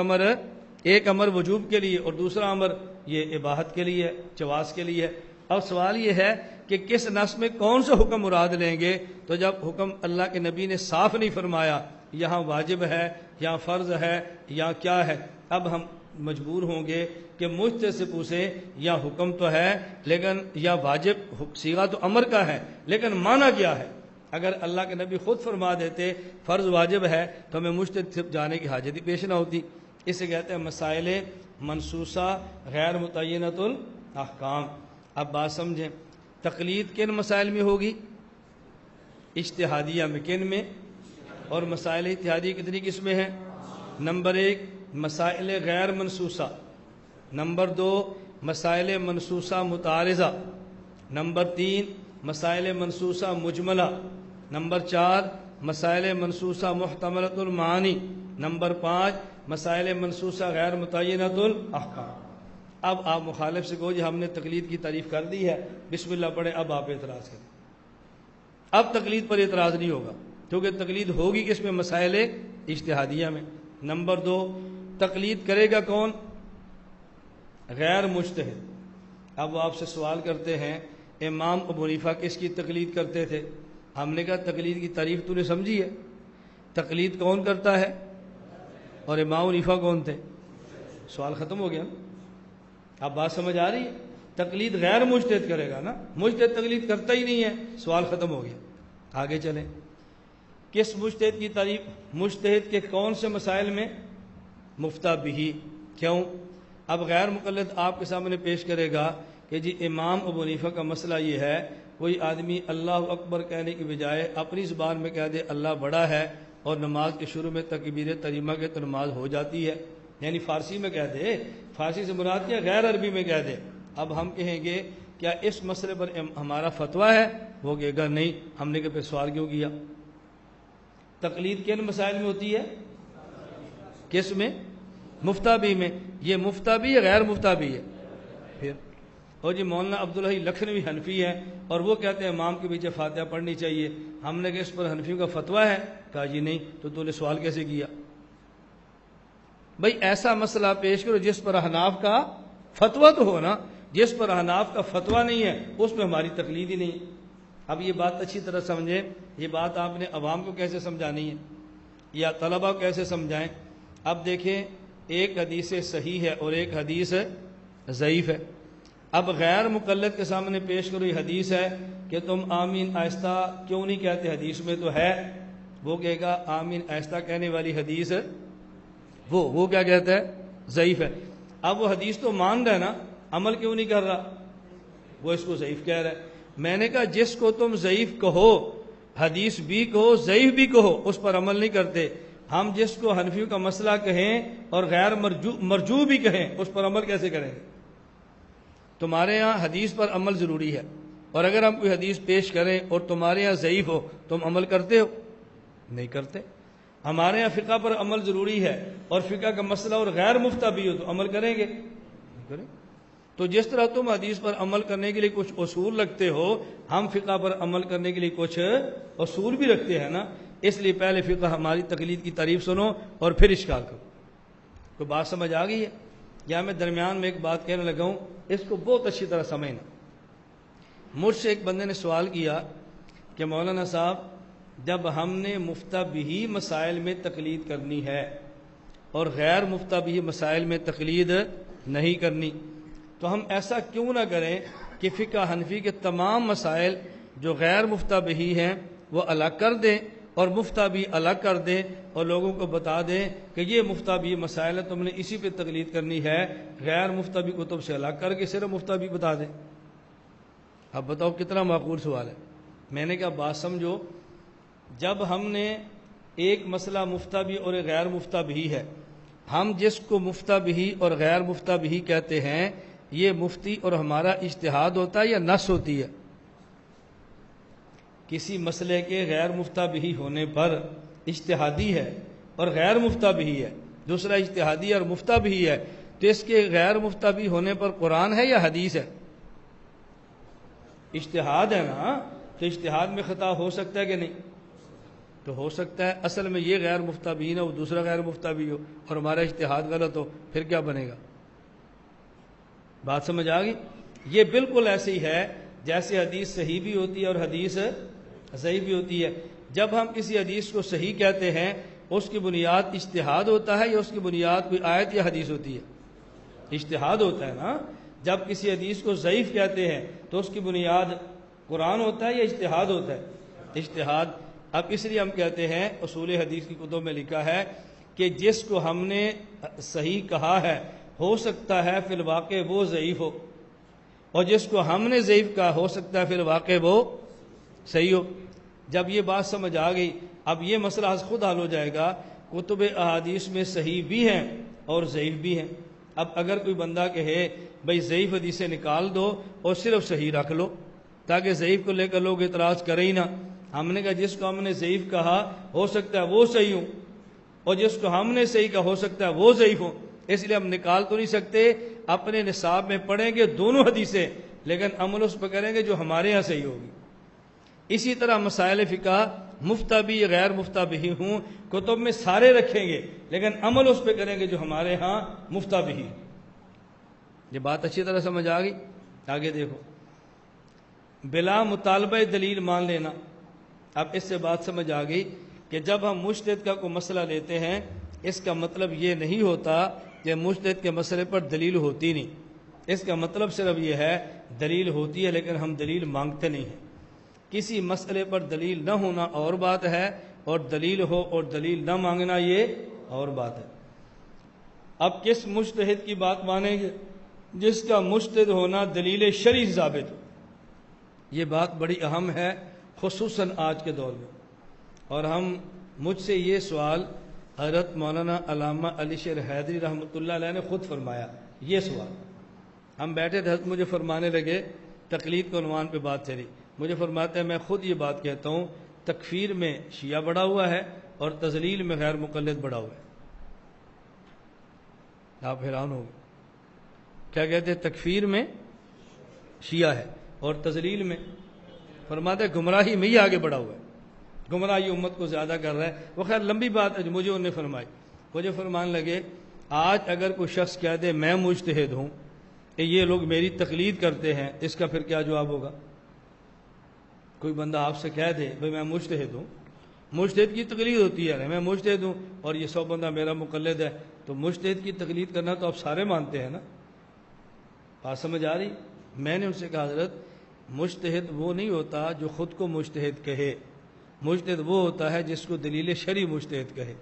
امر وجوب کے لیے اور دوسرا امر یہ اباحت کے لیے، جواز کے لیے. اب سوال یہ ہے کہ کس نص میں کون سا حکم مراد لیں گے؟ تو جب حکم اللہ کے نبی نے صاف نہیں فرمایا یہاں واجب ہے یا فرض ہے یا کیا ہے، اب ہم مجبور ہوں گے کہ مجھ سے پوچھیں یا حکم تو ہے لیکن یا واجب، صیغہ تو امر کا ہے لیکن معنی کیا ہے؟ اگر اللہ کے نبی خود فرما دیتے فرض واجب ہے تو ہمیں مجتہد سے جانے کی حاجت ہی پیش نہ ہوتی. اسے کہتے ہیں مسائل منسوسہ غیر متعینۃ الاحکام. اب بات سمجھیں، تقلید کن مسائل میں ہوگی؟ اجتہادیہ میں. کن میں؟ اور مسائل اجتہادیہ کتنی قسمیں ہیں؟ نمبر 1 مسائل غیر منسوسہ، نمبر 2 مسائل منسوسہ متعارضہ، نمبر 3 مسائل منسوسہ مجملہ، نمبر 4 مسائل منسوسہ محتملۃ المعانی، نمبر 5 مسائل منسوسہ غیر متعینۃ الاحکام. اب آپ مخالف سے کہو جی ہم نے تقلید کی تعریف کر دی ہے، بسم اللہ پڑھے، اب آپ اعتراض کریں. اب تقلید پر اعتراض نہیں ہوگا کیونکہ تقلید ہوگی کس میں؟ مسائل اجتہادیہ میں. نمبر 2 تقلید کرے گا کون؟ غیر مجتہد. اب وہ آپ سے سوال کرتے ہیں امام ابو حنیفہ کس کی تقلید کرتے تھے؟ ہم نے کہا تقلید کی تعریف تو نے سمجھی ہے، تقلید کون کرتا ہے اور امام حنیفہ کون تھے؟ سوال ختم ہو گیا. اب بات سمجھ آ رہی ہے؟ تقلید غیر مجتہد کرے گا نا، مجتہد تقلید کرتا ہی نہیں ہے. سوال ختم ہو گیا. آگے چلیں. کس مجتہد کی تعریف؟ مجتہد کے کون سے مسائل میں؟ مفتہ بہی. کیوں؟ اب غیر مقلد آپ کے سامنے پیش کرے گا کہ جی امام ابو حنیفہ کا مسئلہ یہ ہے، کوئی آدمی اللہ اکبر کہنے کی بجائے اپنی زبان میں کہہ دے اللہ بڑا ہے اور نماز کے شروع میں تکبیر تحریمہ کے تو نماز ہو جاتی ہے. یعنی فارسی میں کہہ دے، فارسی سے مراد کیا، غیر عربی میں کہہ دے۔ اب ہم کہیں گے کیا اس مسئلے پر ہمارا فتویٰ ہے؟ وہ کہے گا نہیں، ہم نے کہ پھر سوال کیوں کیا؟ تقلید کن مسائل میں ہوتی ہے؟ کس میں؟ مفتابی میں۔ یہ مفتابی یا غیر مفتابی ہے؟ پھر اور جی مولانا عبدالحی لکھنوی حنفی ہے اور وہ کہتے ہیں امام کے پیچھے فاتحہ پڑھنی چاہیے، ہم نے کہ اس پر حنفیوں کا فتویٰ ہے؟ کہا جی نہیں، تو نے سوال کیسے کیا؟ بھئی ایسا مسئلہ پیش کرو جس پر احناف کا فتویٰ تو ہو نا، جس پر احناف کا فتویٰ نہیں ہے اس میں ہماری تقلید ہی نہیں۔ اب یہ بات اچھی طرح سمجھیں، یہ بات آپ نے عوام کو کیسے سمجھانی ہے یا طلباء کو کیسے سمجھائیں؟ اب دیکھیں، ایک حدیث صحیح ہے اور ایک حدیث ضعیف ہے۔ اب غیر مقلد کے سامنے پیش کرو یہ حدیث ہے کہ تم آمین آہستہ کیوں نہیں کہتے، حدیث میں تو ہے۔ وہ کہے گا آمین آہستہ کہنے والی حدیث وہ کیا کہتا ہے؟ ضعیف ہے۔ اب وہ حدیث تو مان رہا ہے نا، عمل کیوں نہیں کر رہا؟ وہ اس کو ضعیف کہہ رہا ہے۔ میں نے کہا جس کو تم ضعیف کہو، حدیث بھی کہو ضعیف بھی کہو، اس پر عمل نہیں کرتے۔ ہم جس کو حنفیوں کا مسئلہ کہیں اور غیر مرجو بھی کہیں، اس پر عمل کیسے کریں گے؟ تمہارے ہاں حدیث پر عمل ضروری ہے، اور اگر ہم کوئی حدیث پیش کریں اور تمہارے ہاں ضعیف ہو، تم عمل کرتے ہو؟ نہیں کرتے۔ ہمارے ہاں فقہ پر عمل ضروری ہے اور فقہ کا مسئلہ اور غیر مفتابی ہو تو عمل کریں گے؟ نہیں کریں۔ تو جس طرح تم حدیث پر عمل کرنے کے لیے کچھ اصول رکھتے ہو، ہم فقہ پر عمل کرنے کے لیے کچھ اصول بھی رکھتے ہیں نا۔ اس لیے پہلے فقہ ہماری تقلید کی تعریف سنو اور پھر اشکال کرو۔ کوئی بات سمجھ آ گئی ہے؟ یا میں درمیان میں ایک بات کہنے لگا ہوں، اس کو بہت اچھی طرح سمجھنا۔ مجھ سے ایک بندے نے سوال کیا کہ مولانا صاحب، جب ہم نے مفتابی مسائل میں تقلید کرنی ہے اور غیر مفتابی مسائل میں تقلید نہیں کرنی، تو ہم ایسا کیوں نہ کریں کہ فقہ حنفی کے تمام مسائل جو غیر مفتابی ہیں وہ الگ کر دیں اور مفتابی الگ کر دیں، اور لوگوں کو بتا دیں کہ یہ مفتابی مسائل ہے، تم نے اسی پہ تقلید کرنی ہے، غیر مفتابی کتب سے الگ کر کے صرف مفتابی بتا دیں۔ اب بتاؤ کتنا معقول سوال ہے؟ میں نے کہا بات سمجھو، جب ہم نے ایک مسئلہ مفتابی اور غیر مفتابی ہے، ہم جس کو مفتابی اور غیر مفتابی کہتے ہیں، یہ مفتی اور ہمارا اجتہاد ہوتا ہے یا نص ہوتی ہے؟ کسی مسئلے کے غیر مفتابی ہونے پر اجتہادی ہے اور غیر مفتابی ہے، دوسرا اجتہادی اور مفتابی ہے، تو اس کے غیر مفتابی ہونے پر قرآن ہے یا حدیث ہے؟ اجتہاد ہے نا، تو اجتہاد میں خطا ہو سکتا ہے کہ نہیں؟ تو ہو سکتا ہے۔ اصل میں یہ غیر مفتابی نہ ہو، دوسرا غیر مفتابی ہو اور ہمارا اجتہاد غلط ہو، پھر کیا بنے گا؟ بات سمجھ آ گئی؟ یہ بالکل ایسے ہی ہے جیسے حدیث صحیح بھی ہوتی ہے اور حدیث صحیح بھی ہوتی ہے۔ جب ہم کسی حدیث کو صحیح کہتے ہیں، اس کی بنیاد اجتہاد ہوتا ہے یا اس کی بنیاد کوئی آیت یا حدیث ہوتی ہے؟ اجتہاد ہوتا ہے نا۔ جب کسی حدیث کو ضعیف کہتے ہیں تو اس کی بنیاد قرآن ہوتا ہے یا اجتہاد ہوتا ہے؟ اجتہاد۔ اب اس لیے ہم کہتے ہیں، اصول حدیث کی کتب میں لکھا ہے کہ جس کو ہم نے صحیح کہا ہے، ہو سکتا ہے فی الواقع وہ ضعیف ہو، اور جس کو ہم نے ضعیف کہا ہو سکتا ہے فی الواقع وہ صحیح ہو۔ جب یہ بات سمجھ آ گئی، اب یہ مسئلہ خود حل ہو جائے گا۔ کتب احادیث میں صحیح بھی ہیں اور ضعیف بھی ہیں۔ اب اگر کوئی بندہ کہے بھئی ضعیف حدیثیں نکال دو اور صرف صحیح رکھ لو تاکہ ضعیف کو لے کر لوگ اعتراض کریں ہی نہ، ہم نے کہا جس کو ہم نے ضعیف کہا ہو سکتا ہے وہ صحیح ہو، اور جس کو ہم نے صحیح کہا ہو سکتا ہے وہ ضعیف ہو، اس لیے ہم نکال تو نہیں سکتے۔ اپنے نصاب میں پڑھیں گے دونوں حدیثیں، لیکن عمل اس پہ کریں گے جو ہمارے ہاں صحیح ہوگی۔ اسی طرح مسائل فقہ مفتابی غیر مفتابی ہوں، کتب میں سارے رکھیں گے لیکن عمل اس پہ کریں گے جو ہمارے ہاں مفتابی۔ یہ بات اچھی طرح سمجھ آ گئی؟ آگے دیکھو، بلا مطالبہ دلیل مان لینا۔ اب اس سے بات سمجھ آ گئی کہ جب ہم مجتہد کا کوئی مسئلہ لیتے ہیں، اس کا مطلب یہ نہیں ہوتا کہ مجتہد کے مسئلے پر دلیل ہوتی نہیں۔ اس کا مطلب صرف یہ ہے دلیل ہوتی ہے لیکن ہم دلیل مانگتے نہیں ہیں۔ کسی مسئلے پر دلیل نہ ہونا اور بات ہے، اور دلیل ہو اور دلیل نہ مانگنا یہ اور بات ہے۔ اب کس مجتہد کی بات مانیں گے؟ جس کا مجتہد ہونا دلیل شرعی ثابت ہو۔ یہ بات بڑی اہم ہے خصوصاً آج کے دور میں۔ اور مجھ سے یہ سوال حضرت مولانا علامہ علی شیر حیدری رحمۃ اللہ علیہ نے خود فرمایا یہ سوال. ہم بیٹھے تھے، حضرت مجھے فرمانے لگے، تقلید کے عنوان پہ بات چلی، مجھے فرماتے ہیں میں خود یہ بات کہتا ہوں تکفیر میں شیعہ بڑا ہوا ہے اور تضلیل میں غیر مقلد بڑا ہوا ہے. آپ حیران ہو گئے. کیا کہتے ہیں؟ تکفیر میں شیعہ ہے اور تضلیل میں، فرماتے ہیں گمراہی میں ہی آگے بڑا ہوا ہے، گمراہی امت کو زیادہ کر رہا ہے. وہ خیر لمبی بات ہے جو مجھے انہوں نے فرمائی. مجھے فرمان لگے آج اگر کوئی شخص کہہ دے میں مجتہد ہوں کہ یہ لوگ میری تقلید کرتے ہیں، اس کا پھر کیا جواب ہوگا؟ کوئی بندہ آپ سے کہہ دے بھئی میں مجتہد ہوں، مجتہد کی تقلید ہوتی ہے، میں مجتہد ہوں اور یہ 100 بندہ میرا مقلد ہے، تو مجتہد کی تقلید کرنا تو آپ سارے مانتے ہیں نا. بات سمجھ آ رہی؟ میں نے ان سے کہا حضرت مجتہد وہ نہیں ہوتا جو خود کو مجتہد کہے، مجتہد وہ ہوتا ہے جس کو دلیل شرعی مجتہد کہے.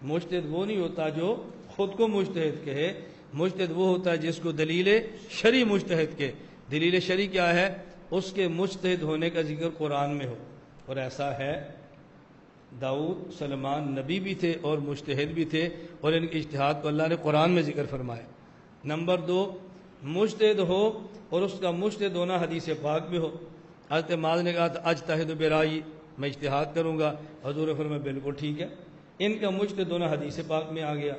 مجتہد وہ نہیں ہوتا جو خود کو مجتہد کہے، مجتہد وہ ہوتا ہے جس کو دلیل شرعی مجتہد کہے. دلیل شرعی کیا ہے؟ اس کے مجتہد ہونے کا ذکر قرآن میں ہو، اور ایسا ہے داؤد سلیمان نبی بھی تھے اور مجتہد بھی تھے، اور ان کے اجتہاد کو اللہ نے قرآن میں ذکر فرمایا. نمبر 2، مجتہد ہو اور اس کا مجتہد ہونا حدیث پاک میں ہو. حضرت معاذ نے کہا تھا اجتہد برائے، میں اجتہاد کروں گا، حضور نے فرمایا بالکل ٹھیک ہے. ان کا مجتہد ہونا حدیث پاک میں آ گیا.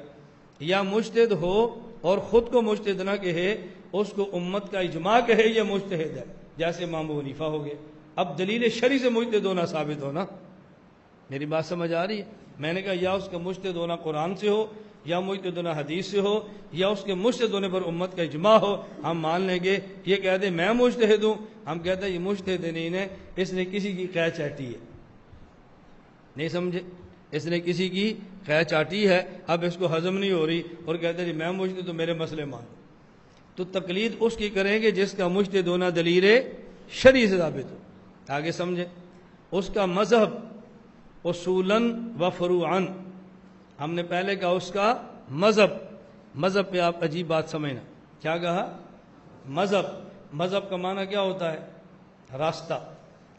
یا مجتہد ہو اور خود کو مجتہد نہ کہے، اس کو امت کا اجماع کہے یہ مجتہد ہے، جیسے امام ابو حنیفہ ہو گئے. اب دلیل شرعی سے مجتہد ہونا ثابت ہونا. میری بات سمجھ آ رہی ہے؟ میں نے کہا یا اس کا مجتہد ہونا قرآن سے ہو، یا مجتہد ہونا حدیث سے ہو، یا اس کے مجتہد ہونے پر امت کا اجماع ہو، ہم مان لیں گے. یہ کہہ دے میں مجتہد ہوں، ہم کہتے ہیں یہ مجتہد نہیں ہے، اس نے کسی کی قے چاٹی ہے. نہیں سمجھے؟ اس نے کسی کی قے چاٹی ہے، اب اس کو ہضم نہیں ہو رہی اور کہتے ہیں میں مجتہد ہوں، میرے مسئلے مان. تو تقلید اس کی کریں گے جس کا مجتہد ہونا دلیل شرعی سے ثابت ہو. آگے سمجھیں. اس کا مذہب اصولاً و فروعاً، ہم نے پہلے کہا اس کا مذہب پہ آپ عجیب بات سمجھنا. کیا کہا؟ مذہب کا معنی کیا ہوتا ہے؟ راستہ.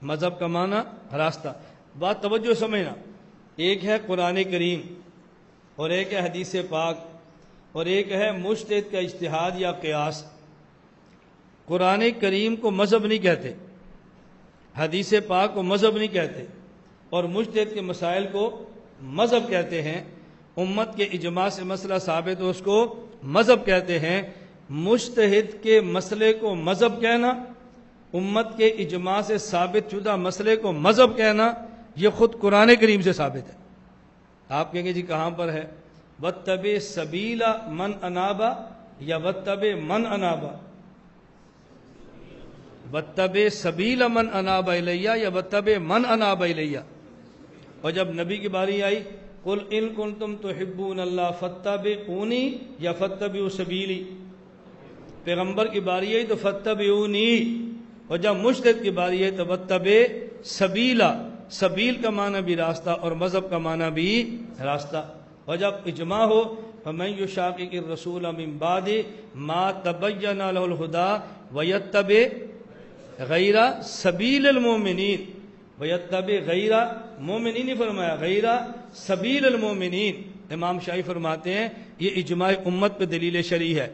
مذہب کا معنی راستہ. بات توجہ سمجھنا. ایک ہے قرآن کریم اور ایک ہے حدیث پاک اور ایک ہے مجتہد کا اجتہاد یا قیاس. قرآن کریم کو مذہب نہیں کہتے، حدیث پاک کو مذہب نہیں کہتے، اور مجتہد کے مسائل کو مذہب کہتے ہیں. امت کے اجماع سے مسئلہ ثابت ہو اس کو مذہب کہتے ہیں. مجتہد کے مسئلے کو مذہب کہنا، امت کے اجماع سے ثابت شدہ مسئلے کو مذہب کہنا، یہ خود قرآن کریم سے ثابت ہے. آپ کہیں گے جی کہاں پر ہے؟ وَاتَّبِعْ سَبِيلَ مَنْ أَنَابَ یا وَاتَّبِعْ مَنْ أَنَابَ؟ وَاتَّبِعْ سَبِيلَ مَنْ أَنَابَ إِلَيَّ یا وَاتَّبِعْ مَنْ أَنَابَ إِلَيَّ. اور جب نبی کی باری آئی قُلْ إِن كُنْتُمْ تُحِبُّونَ اللَّهَ فَاتَّبِعُونِي یا فَاتَّبِعُوا سَبِيلِي. پیغمبر کی باری آئی تو فَاتَّبِعُونِی، اور جب مجتہد کی باری آئی تو وَاتَّبِعْ سَبِيلَ. سبیل کا معنی بھی راستہ اور مذہب کا معنی بھی راستہ. اور جب اجماع ہو فَمَن يُشَاقِقِ الرَّسُولَ مِن بَعْدِ مَا تَبَيَّنَ لَهُ الْهُدَىٰ وَيَتَّبِعْ غَيْرَ سَبِيلِ الْمُؤْمِنِينَ. وَيَتَّبِعْ غَيْرَ مومنین نہیں فرمایا، غَيْرَ سَبِيلِ الْمُؤْمِنِينَ. امام شافعی فرماتے ہیں یہ اجماع امت پہ دلیل شرعی ہے.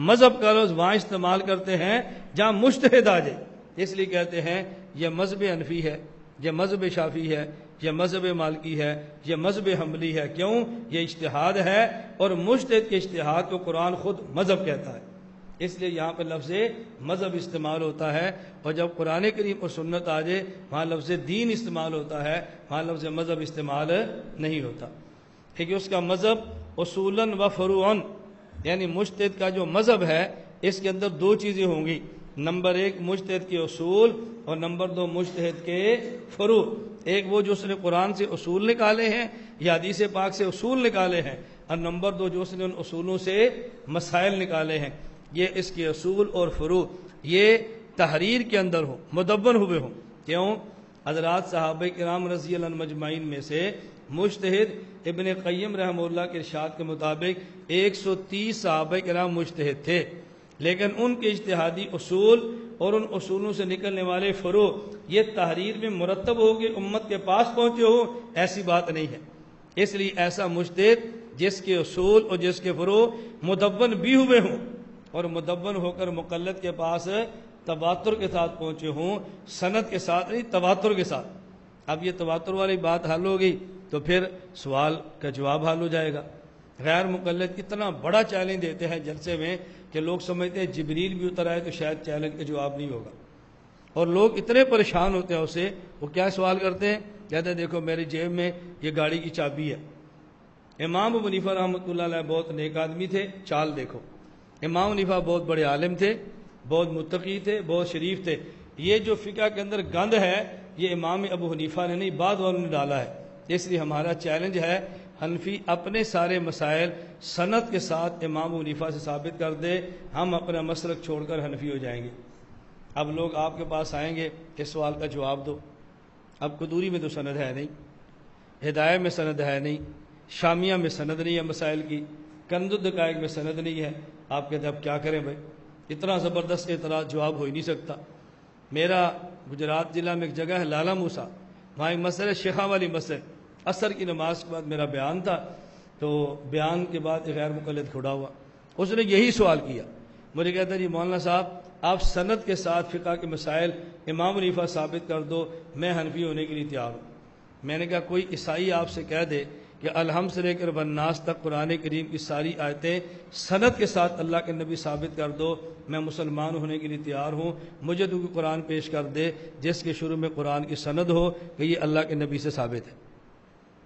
مذہب کا لفظ وہاں استعمال کرتے ہیں جہاں مجتہد آ جائے، اس لیے کہتے ہیں یہ مذہب حنفی ہے، یہ مذہب شافعی ہے، یہ مذہب مالکی ہے، یہ مذہب حنبلی ہے. کیوں؟ یہ اجتہاد ہے اور مجتہد کے اجتہاد کو قرآن خود مذہب کہتا ہے، اس لیے یہاں پہ لفظ مذہب استعمال ہوتا ہے. اور جب قرآن کریم اور سنت آ جائے وہاں لفظ دین استعمال ہوتا ہے، وہاں لفظ مذہب استعمال نہیں ہوتا. کیونکہ اس کا مذہب اصولاً و فروعاً، یعنی مجتہد کا جو مذہب ہے اس کے اندر دو چیزیں ہوں گی. نمبر 1 مجتہد کے اصول اور نمبر 2 مجتہد کے فروع. ایک وہ جو اس نے قرآن سے اصول نکالے ہیں یا حدیث پاک سے اصول نکالے ہیں، اور نمبر 2 جو اس نے ان اصولوں سے مسائل نکالے ہیں. یہ اس کے اصول اور فروع یہ تحریر کے اندر ہو، مدون ہوئے ہوں. کیوں؟ حضرات صحابہ کرام رضی اللہ عنہم مجمعین میں سے مجتہد ابن قیم رحمہ اللہ کے ارشاد کے مطابق 130 صحابہ کرام مجتہد تھے، لیکن ان کے اجتہادی اصول اور ان اصولوں سے نکلنے والے فروع یہ تحریر میں مرتب ہو کے امت کے پاس پہنچے ہو، ایسی بات نہیں ہے. اس لیے ایسا مجتہد جس کے اصول اور جس کے فروع مدون بھی ہوئے ہوں اور مدون ہو کر مقلد کے پاس تواتر کے ساتھ پہنچے ہوں، سند کے ساتھ نہیں، تواتر کے ساتھ۔ اب یہ تواتر والی بات حل ہو گئی تو پھر سوال کا جواب حل ہو جائے گا۔ غیر مقلد اتنا بڑا چیلنج دیتے ہیں جلسے میں کہ لوگ سمجھتے ہیں جبریل بھی اتر آئے تو شاید چیلنج کا جواب نہیں ہوگا، اور لوگ اتنے پریشان ہوتے ہیں اسے، وہ کیا سوال کرتے ہیں، کہتے ہیں دیکھو میری جیب میں یہ گاڑی کی چابی ہے۔ امام ابو حنیفہ رحمۃ اللہ علیہ بہت نیک آدمی تھے، چال دیکھو، امام حنیفہ بہت بڑے عالم تھے، بہت متقی تھے، بہت شریف تھے۔ یہ جو فقہ کے اندر گند ہے یہ امام ابو حنیفہ نے نہیں، بعد والوں نے ڈالا ہے۔ اس لیے ہمارا چیلنج ہے حنفی اپنے سارے مسائل سند کے ساتھ امام ابو حنیفہ سے ثابت کر دے، ہم اپنا مسلک چھوڑ کر حنفی ہو جائیں گے۔ اب لوگ آپ کے پاس آئیں گے کہ سوال کا جواب دو، اب قدوری میں تو سند ہے نہیں، ہدایہ میں سند ہے نہیں، شامیہ میں سند نہیں ہے مسائل کی، کنز الدقائق میں سند نہیں ہے، آپ کہتے ہیں اب کیا کریں بھائی، اتنا زبردست اعتراض جواب ہو ہی نہیں سکتا۔ میرا گجرات ضلع میں ایک جگہ ہے لالا موسا، وہاں ایک مسجد ہے شیخا والی مسجد، عصر کی نماز کے بعد میرا بیان تھا، تو بیان کے بعد ایک غیر مقلد کھڑا ہوا، اس نے یہی سوال کیا، مجھے کہتا ہے جی مولانا صاحب آپ سند کے ساتھ فقہ کے مسائل امام حنیفہ ثابت کر دو، میں حنفی ہونے کے لیے تیار ہوں۔ میں نے کہا کوئی عیسائی آپ سے کہہ دے کہ الحمد سے لے کر والناس تک قرآن کریم کی ساری آیتیں سند کے ساتھ اللہ کے نبی ثابت کر دو، میں مسلمان ہونے کے لیے تیار ہوں۔ مجھے تو کوئی قرآن پیش کر دے جس کے شروع میں قرآن کی سند ہو کہ یہ اللہ کے نبی سے ثابت ہے۔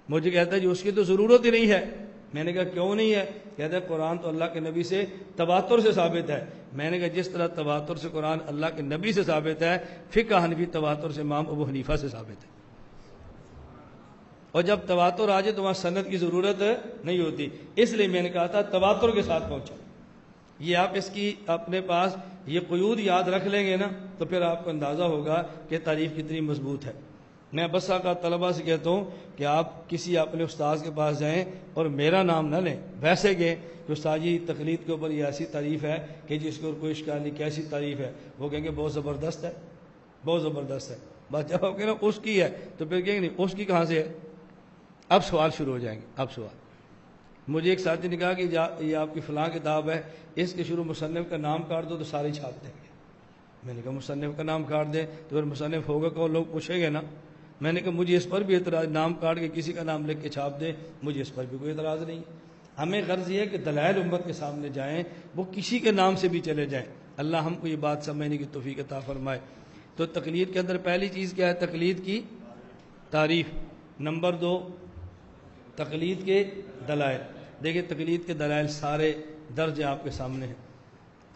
مجھے کہتا ہے جی اس کی تو ضرورت ہی نہیں ہے۔ میں نے کہا کیوں نہیں ہے؟ کہتا ہے قرآن تو اللہ کے نبی سے تواتر سے ثابت ہے۔ میں نے کہا جس طرح تواتر سے قرآن اللہ کے نبی سے ثابت ہے، فقہ حنفی تواتر سے امام ابو حنیفہ سے ثابت ہے، اور جب تواتر آ جائے تو وہاں سند کی ضرورت نہیں ہوتی۔ اس لیے میں نے کہا تھا تواتر کے ساتھ پہنچو۔ یہ آپ اس کی اپنے پاس یہ قیود یاد رکھ لیں گے نا تو پھر آپ کو اندازہ ہوگا کہ تاریخ کتنی مضبوط ہے۔ میں بسا کا طلبہ سے کہتا ہوں کہ آپ کسی اپنے استاذ کے پاس جائیں اور میرا نام نہ لیں، ویسے گئے کہ استاد جی تقلید کے اوپر یہ ایسی تعریف ہے کہ جس کے اوپر کوئی اشکال نہیں، کیسی تعریف ہے؟ وہ کہیں گے بہت زبردست ہے، بہت زبردست ہے۔ بات جب آپ کہیں نا اس کی ہے تو پھر کہیں گے نہیں اس کی کہاں سے ہے؟ اب سوال شروع ہو جائیں گے۔ اب سوال، مجھے ایک ساتھی نے کہا کہ یہ آپ کی فلاں کتاب ہے، اس کے شروع مصنف کا نام کاٹ دو تو سارے چھاپ دیں گے۔ میں نے کہا مصنف کا نام کاٹ دیں تو پھر مصنف ہوگا کون، لوگ پوچھیں گے نا۔ میں نے کہا مجھے اس پر بھی اعتراض، نام کاٹ کے کسی کا نام لکھ کے چھاپ دے، مجھے اس پر بھی کوئی اعتراض نہیں۔ ہمیں غرض یہ ہے کہ دلائل امت کے سامنے جائیں، وہ کسی کے نام سے بھی چلے جائیں۔ اللہ ہم کو یہ بات سمجھنے کی توفیق عطا فرمائے۔ تو تقلید کے اندر پہلی چیز کیا ہے؟ تقلید کی تعریف۔ نمبر 2 تقلید کے دلائل۔ دیکھیں تقلید کے دلائل سارے درج آپ کے سامنے ہیں،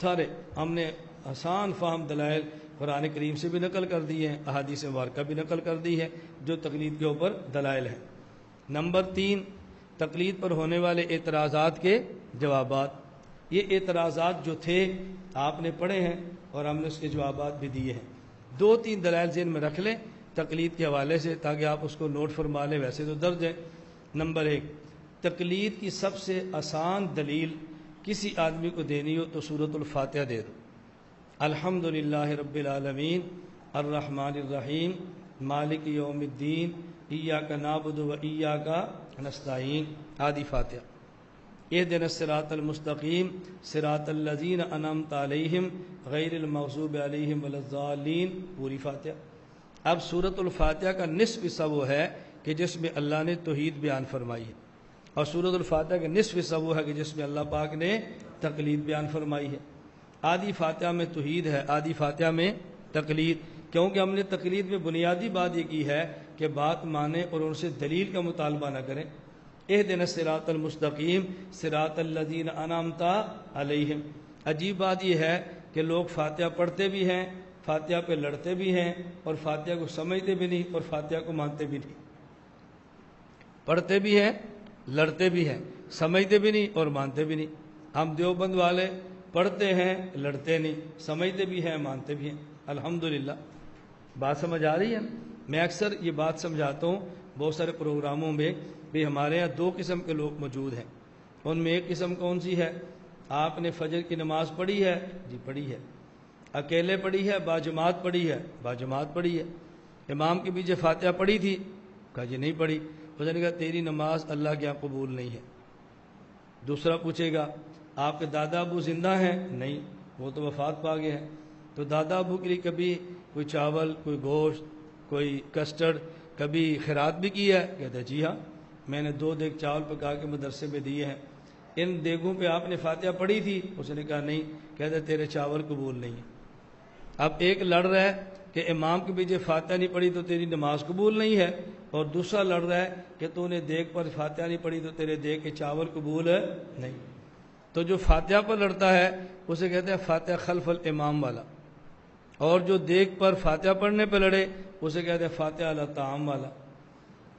سارے ہم نے آسان فہم دلائل قرآن کریم سے بھی نقل کر دی ہیں، احادیث مبارکہ بھی نقل کر دی ہے جو تقلید کے اوپر دلائل ہیں۔ نمبر 3 تقلید پر ہونے والے اعتراضات کے جوابات۔ یہ اعتراضات جو تھے آپ نے پڑھے ہیں اور ہم نے اس کے جوابات بھی دیے ہیں۔ 2-3 دلائل ذہن میں رکھ لیں تقلید کے حوالے سے تاکہ آپ اس کو نوٹ فرما لیں، ویسے تو درج ہے۔ نمبر 1 تقلید کی سب سے آسان دلیل کسی آدمی کو دینی ہو تو سورۃ الفاتحہ دے دو۔ الحمدللہ رب العالمین الرحمن الرحیم مالک یوم الدین ایاک نعبد و ایاک نستعین آدھی فاتحہ۔ اہدنا الصراط المستقیم صراط الذین انعمت علیہم غیر المغضوب علیہم ولا الضالین پوری فاتحہ۔ اب سورۃ الفاتحہ کا نصف حصہ وہ ہے کہ جس میں اللہ نے توحید بیان فرمائی ہے، اور سورۃ الفاتحہ کا نصف حصہ وہ ہے کہ جس میں اللہ پاک نے تقلید بیان فرمائی ہے۔ آدھی فاتحہ میں توحید ہے، آدھی فاتحہ میں تقلید، کیونکہ ہم نے تقلید میں بنیادی بات یہ کی ہے کہ بات مانیں اور ان سے دلیل کا مطالبہ نہ کریں۔ اہدنا الصراط المستقیم صراط الذین انعمت علیہم۔ عجیب بات یہ ہے کہ لوگ فاتحہ پڑھتے بھی ہیں، فاتحہ پہ لڑتے بھی ہیں، اور فاتحہ کو سمجھتے بھی نہیں اور فاتحہ کو مانتے بھی نہیں۔ پڑھتے بھی ہیں، لڑتے بھی ہیں، سمجھتے بھی نہیں اور مانتے بھی نہیں۔ ہم دیوبند والے پڑھتے ہیں، لڑتے نہیں، سمجھتے بھی ہیں، مانتے بھی ہیں۔ الحمدللہ بات سمجھ آ رہی ہے؟ میں اکثر یہ بات سمجھاتا ہوں بہت سارے پروگراموں میں بھی، ہمارے یہاں 2 قسم کے لوگ موجود ہیں۔ ان میں ایک قسم کون سی ہے؟ آپ نے فجر کی نماز پڑھی ہے؟ جی پڑھی ہے۔ اکیلے پڑھی ہے؟ باجماعت پڑھی ہے؟ باجماعت پڑھی ہے۔ امام کے پیچھے فاتحہ پڑھی تھی؟ کہا جی نہیں پڑھی۔ اس نے کہا تیری نماز اللہ کے یہاں قبول نہیں ہے۔ دوسرا پوچھے گا آپ کے دادا ابو زندہ ہیں؟ نہیں، وہ تو وفات پا گئے ہیں۔ تو دادا ابو کے لیے کبھی کوئی چاول، کوئی گوشت، کوئی کسٹرڈ، کبھی خیرات بھی کی ہے؟ کہتا ہے جی ہاں، میں نے 2 دیگ چاول پکا کے مدرسے میں دیے ہیں۔ ان دیگوں پہ آپ نے فاتحہ پڑھی تھی؟ اس نے کہا نہیں۔ کہتا ہے تیرے چاول قبول نہیں ہے۔ اب ایک لڑ رہا ہے کہ امام کے پیچھے فاتحہ نہیں پڑھی تو تیری نماز قبول نہیں ہے، اور دوسرا لڑ رہا ہے کہ تو نے دیگ پر فاتحہ نہیں پڑھی تو تیرے دیگ کے چاول قبول نہیں۔ تو جو فاتحہ پر لڑتا ہے اسے کہتے ہیں فاتحہ خلف الامام والا، اور جو دیگ پر فاتحہ پڑھنے پہ لڑے اسے کہتے ہیں فاتحہ علی الطعام والا۔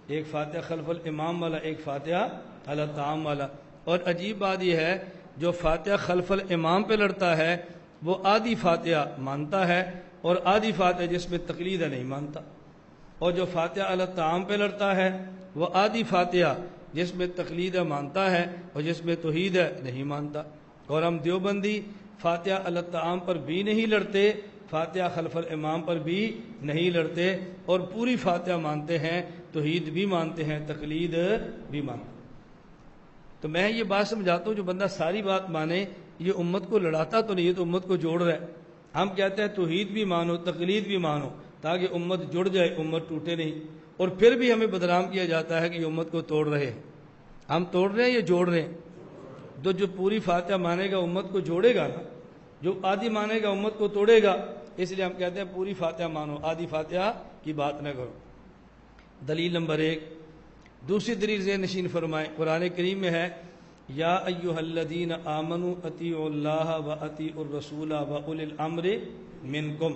ایک فاتحہ خلف الامام والا، ایک فاتحہ علی الطعام والا۔ اور عجیب بات یہ ہے جو فاتحہ خلف الامام پہ لڑتا ہے وہ آدھی فاتحہ مانتا ہے، اور آدھی فاتحہ جس میں تقلید ہے نہیں مانتا، اور جو فاتحہ علی الطعام پہ لڑتا ہے وہ آدھی فاتحہ جس میں تقلید ہے مانتا ہے، اور جس میں توحید ہے نہیں مانتا۔ اور ہم دیوبندی فاتحہ علی الطعام پر بھی نہیں لڑتے، فاتحہ خلف الامام پر بھی نہیں لڑتے، اور پوری فاتحہ مانتے ہیں، توحید بھی مانتے ہیں، تقلید بھی مانتے ہیں۔ تو میں یہ بات سمجھاتا ہوں جو بندہ ساری بات مانے یہ امت کو لڑاتا تو نہیں، یہ تو امت کو جوڑ رہا ہے۔ ہم کہتے ہیں توحید بھی مانو، تقلید بھی مانو، تاکہ امت جڑ جائے، امت ٹوٹے نہیں، اور پھر بھی ہمیں بدنام کیا جاتا ہے کہ یہ امت کو توڑ رہے ہیں۔ ہم توڑ رہے ہیں یا جوڑ رہے ہیں؟ تو جو پوری فاتحہ مانے گا امت کو جوڑے گا نا، جو آدھی مانے گا امت کو توڑے گا۔ اس لیے ہم کہتے ہیں پوری فاتحہ مانو، آدھی فاتحہ کی بات نہ کرو۔ دلیل نمبر 1، دوسری دلیل ذہن نشین فرمائیں، قرآن کریم میں ہے یا ایھا الذین آمنوا اطیعوا اللہ و اطیعوا الرسول و اولی الامر منکم،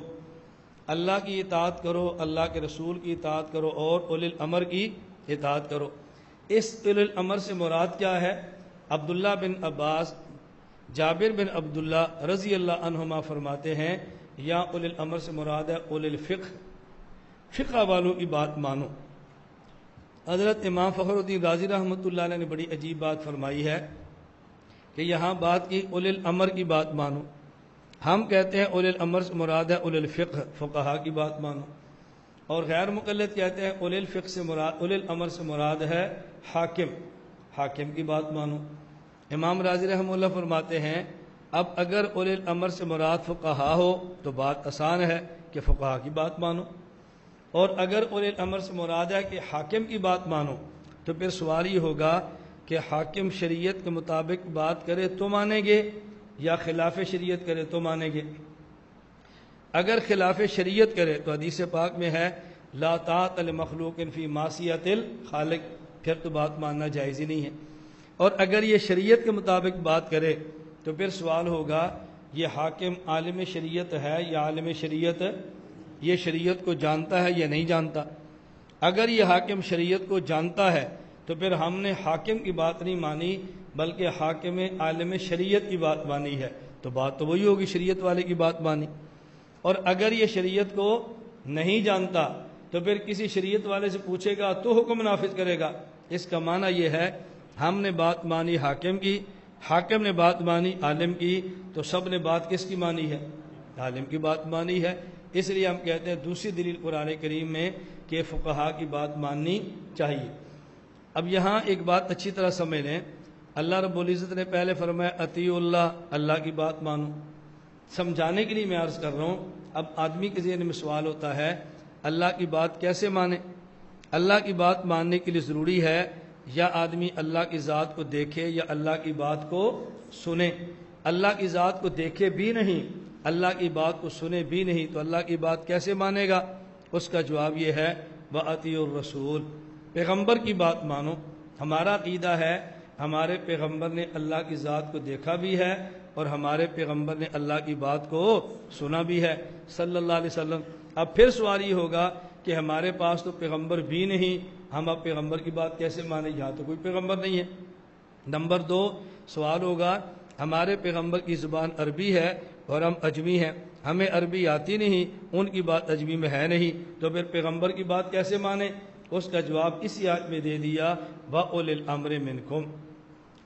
اللہ کی اطاعت کرو، اللہ کے رسول کی اطاعت کرو، اور اولی الامر کی اطاعت کرو۔ اس اولی الامر سے مراد کیا ہے؟ عبداللہ بن عباس، جابر بن عبداللہ رضی اللہ عنہما فرماتے ہیں یا اولی الامر سے مراد ہے اولی الفقہ، فقہ والوں کی بات مانو۔ حضرت امام فخر الدین رازی رحمۃ اللہ علیہ نے بڑی عجیب بات فرمائی ہے کہ یہاں بات کی اولی الامر کی بات مانو۔ ہم کہتے ہیں اولی الامر سے مراد ہے اولی الفقہ، فقہا کی بات مانو، اور غیر مقلد کہتے ہیں اولی الفقہ سے مراد، اولی الامر سے مراد ہے حاکم، حاکم کی بات مانو۔ امام رازی رحمہ اللہ فرماتے ہیں اب اگر اولی الامر سے مراد فقہا ہو تو بات آسان ہے کہ فقہا کی بات مانو، اور اگر اولی الامر سے مراد ہے کہ حاکم کی بات مانو تو پھر سوال یہ ہوگا کہ حاکم شریعت کے مطابق بات کرے تو مانیں گے یا خلاف شریعت کرے تو مانیں گے؟ اگر خلاف شریعت کرے تو حدیث پاک میں ہے لا طاعۃ لمخلوق فی معصیۃ الخالق، پھر تو بات ماننا جائز ہی نہیں ہے۔ اور اگر یہ شریعت کے مطابق بات کرے تو پھر سوال ہوگا یہ حاکم عالم شریعت ہے یا عالم شریعت یہ شریعت کو جانتا ہے یا نہیں جانتا؟ اگر یہ حاکم شریعت کو جانتا ہے تو پھر ہم نے حاکم کی بات نہیں مانی بلکہ حاکم عالم شریعت کی بات مانی ہے، تو بات تو وہی ہوگی، شریعت والے کی بات مانی۔ اور اگر یہ شریعت کو نہیں جانتا تو پھر کسی شریعت والے سے پوچھے گا تو حکم نافذ کرے گا۔ اس کا معنی یہ ہے ہم نے بات مانی حاکم کی، حاکم نے بات مانی عالم کی، تو سب نے بات کس کی مانی ہے؟ عالم کی بات مانی ہے۔ اس لیے ہم کہتے ہیں دوسری دلیل قرآن کریم میں کہ فقہا کی بات ماننی چاہیے۔ اب یہاں ایک بات اچھی طرح سمجھ لیں، اللہ رب العزت نے پہلے فرمایا اطیعوا اللہ، اللہ کی بات مانو۔ سمجھانے کے لیے میں عرض کر رہا ہوں، اب آدمی کے ذہن میں سوال ہوتا ہے اللہ کی بات کیسے مانے؟ اللہ کی بات ماننے کے لیے ضروری ہے یا آدمی اللہ کی ذات کو دیکھے یا اللہ کی بات کو سنے؟ اللہ کی ذات کو دیکھے بھی نہیں، اللہ کی بات کو سنے بھی نہیں، تو اللہ کی بات کیسے مانے گا؟ اس کا جواب یہ ہے وَأَطِيعُوا الرَّسُولَ، پیغمبر کی بات مانو۔ ہمارا عقیدہ ہے ہمارے پیغمبر نے اللہ کی ذات کو دیکھا بھی ہے اور ہمارے پیغمبر نے اللہ کی بات کو سنا بھی ہے صلی اللہ علیہ وسلم۔ اب پھر سوال یہ ہوگا کہ ہمارے پاس تو پیغمبر بھی نہیں، ہم اب پیغمبر کی بات کیسے مانیں؟ یہاں تو کوئی پیغمبر نہیں ہے۔ نمبر 2 سوال ہوگا ہمارے پیغمبر کی زبان عربی ہے اور ہم اجمی ہیں، ہمیں عربی آتی نہیں، ان کی بات اجمی میں ہے نہیں، تو پھر پیغمبر کی بات کیسے مانیں؟ اس کا جواب اسی آیت میں دے دیا وَأُولِي الْأَمْرِ مِنْكُمْ،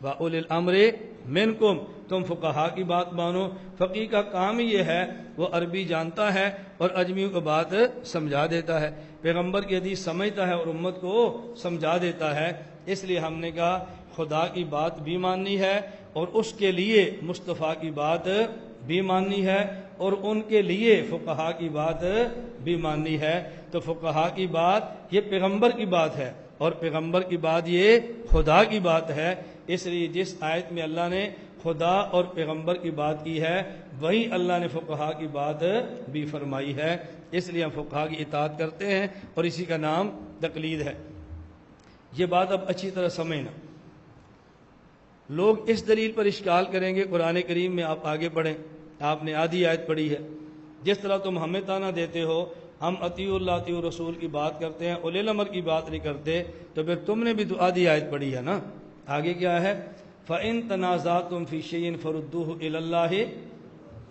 وَأُولِي الْأَمْرِ مِنْكُمْ، تم فقہا کی بات مانو۔ فقیہ کا کام ہی یہ ہے، وہ عربی جانتا ہے اور اجمیوں کو بات سمجھا دیتا ہے، پیغمبر کی حدیث سمجھتا ہے اور امت کو سمجھا دیتا ہے۔ اس لیے ہم نے کہا خدا کی بات بھی ماننی ہے اور اس کے لیے مصطفیٰ کی بات بھی ماننی ہے اور ان کے لیے فقہا کی بات بھی ماننی ہے۔ تو فقہا کی بات یہ پیغمبر کی بات ہے اور پیغمبر کی بات یہ خدا کی بات ہے۔ اس لیے جس آیت میں اللہ نے خدا اور پیغمبر کی بات کی ہے وہی اللہ نے فقہا کی بات بھی فرمائی ہے۔ اس لیے ہم فقہا کی اطاعت کرتے ہیں اور اسی کا نام تقلید ہے۔ یہ بات اب اچھی طرح سمجھنا۔ لوگ اس دلیل پر اشکال کریں گے، قرآن کریم میں آپ آگے پڑھیں، آپ نے آدھی آیت پڑھی ہے، جس طرح تم ہمیں طعنہ دیتے ہو ہم اطیعوا اللہ اطیعوا رسول کی بات کرتے ہیں، اولی الامر کی بات نہیں کرتے، تو پھر تم نے بھی تو آدھی آیت پڑھی ہے نا۔ آگے کیا ہے؟ فَإِن تَنَازَعْتُمْ فِي شَيْءٍ فَرُدُّوهُ إِلَى اللَّهِ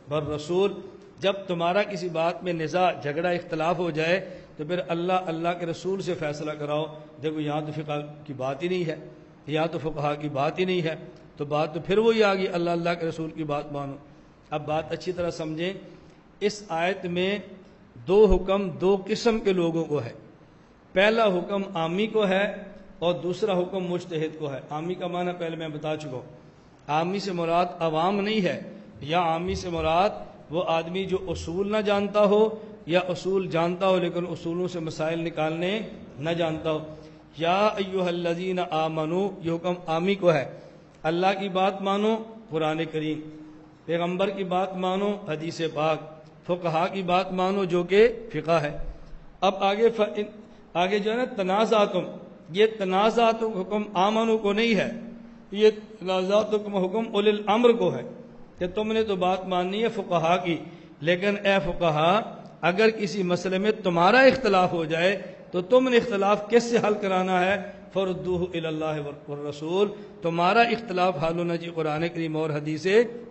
وَالرَّسُولِ، جب تمہارا کسی بات میں نزاع، جھگڑا، اختلاف ہو جائے تو پھر اللہ کے رسول سے فیصلہ کراؤ۔ دیکھو یہاں تو فقہ کی بات ہی نہیں ہے، یہاں تو فقہا کی بات ہی نہیں ہے، تو بات تو پھر وہی آ گئی، اللہ کے رسول کی بات مانو۔ اب بات اچھی طرح سمجھیں، اس آیت میں دو حکم دو قسم کے لوگوں کو ہے۔ پہلا حکم عامی کو ہے اور دوسرا حکم مجتہد کو ہے۔ عامی کا معنی پہلے میں بتا چکا ہوں، عامی سے مراد عوام نہیں ہے، یا عامی سے مراد وہ آدمی جو اصول نہ جانتا ہو یا اصول جانتا ہو لیکن اصولوں سے مسائل نکالنے نہ جانتا ہو۔ یا ایھا الذین آمنوا، یہ حکم عامی کو ہے، اللہ کی بات مانو قرآن کریم، پیغمبر کی بات مانو حدیث پاک، فقہا کی بات مانو جو کہ فقہ ہے۔ اب آگے جو ہے نا تنازعتم، یہ تنازعتم حکم آمنو کو نہیں ہے، یہ تنازعتم حکم اولی الامر کو ہے کہ تم نے تو بات ماننی ہے فقہا کی، لیکن اے فقہا اگر کسی مسئلے میں تمہارا اختلاف ہو جائے تو تم نے اختلاف کس سے حل کرانا ہے؟ فردوہ الی اللہ والرسول، تمہارا اختلاف حل ہونا چاہیے قرآن کریم اور حدیث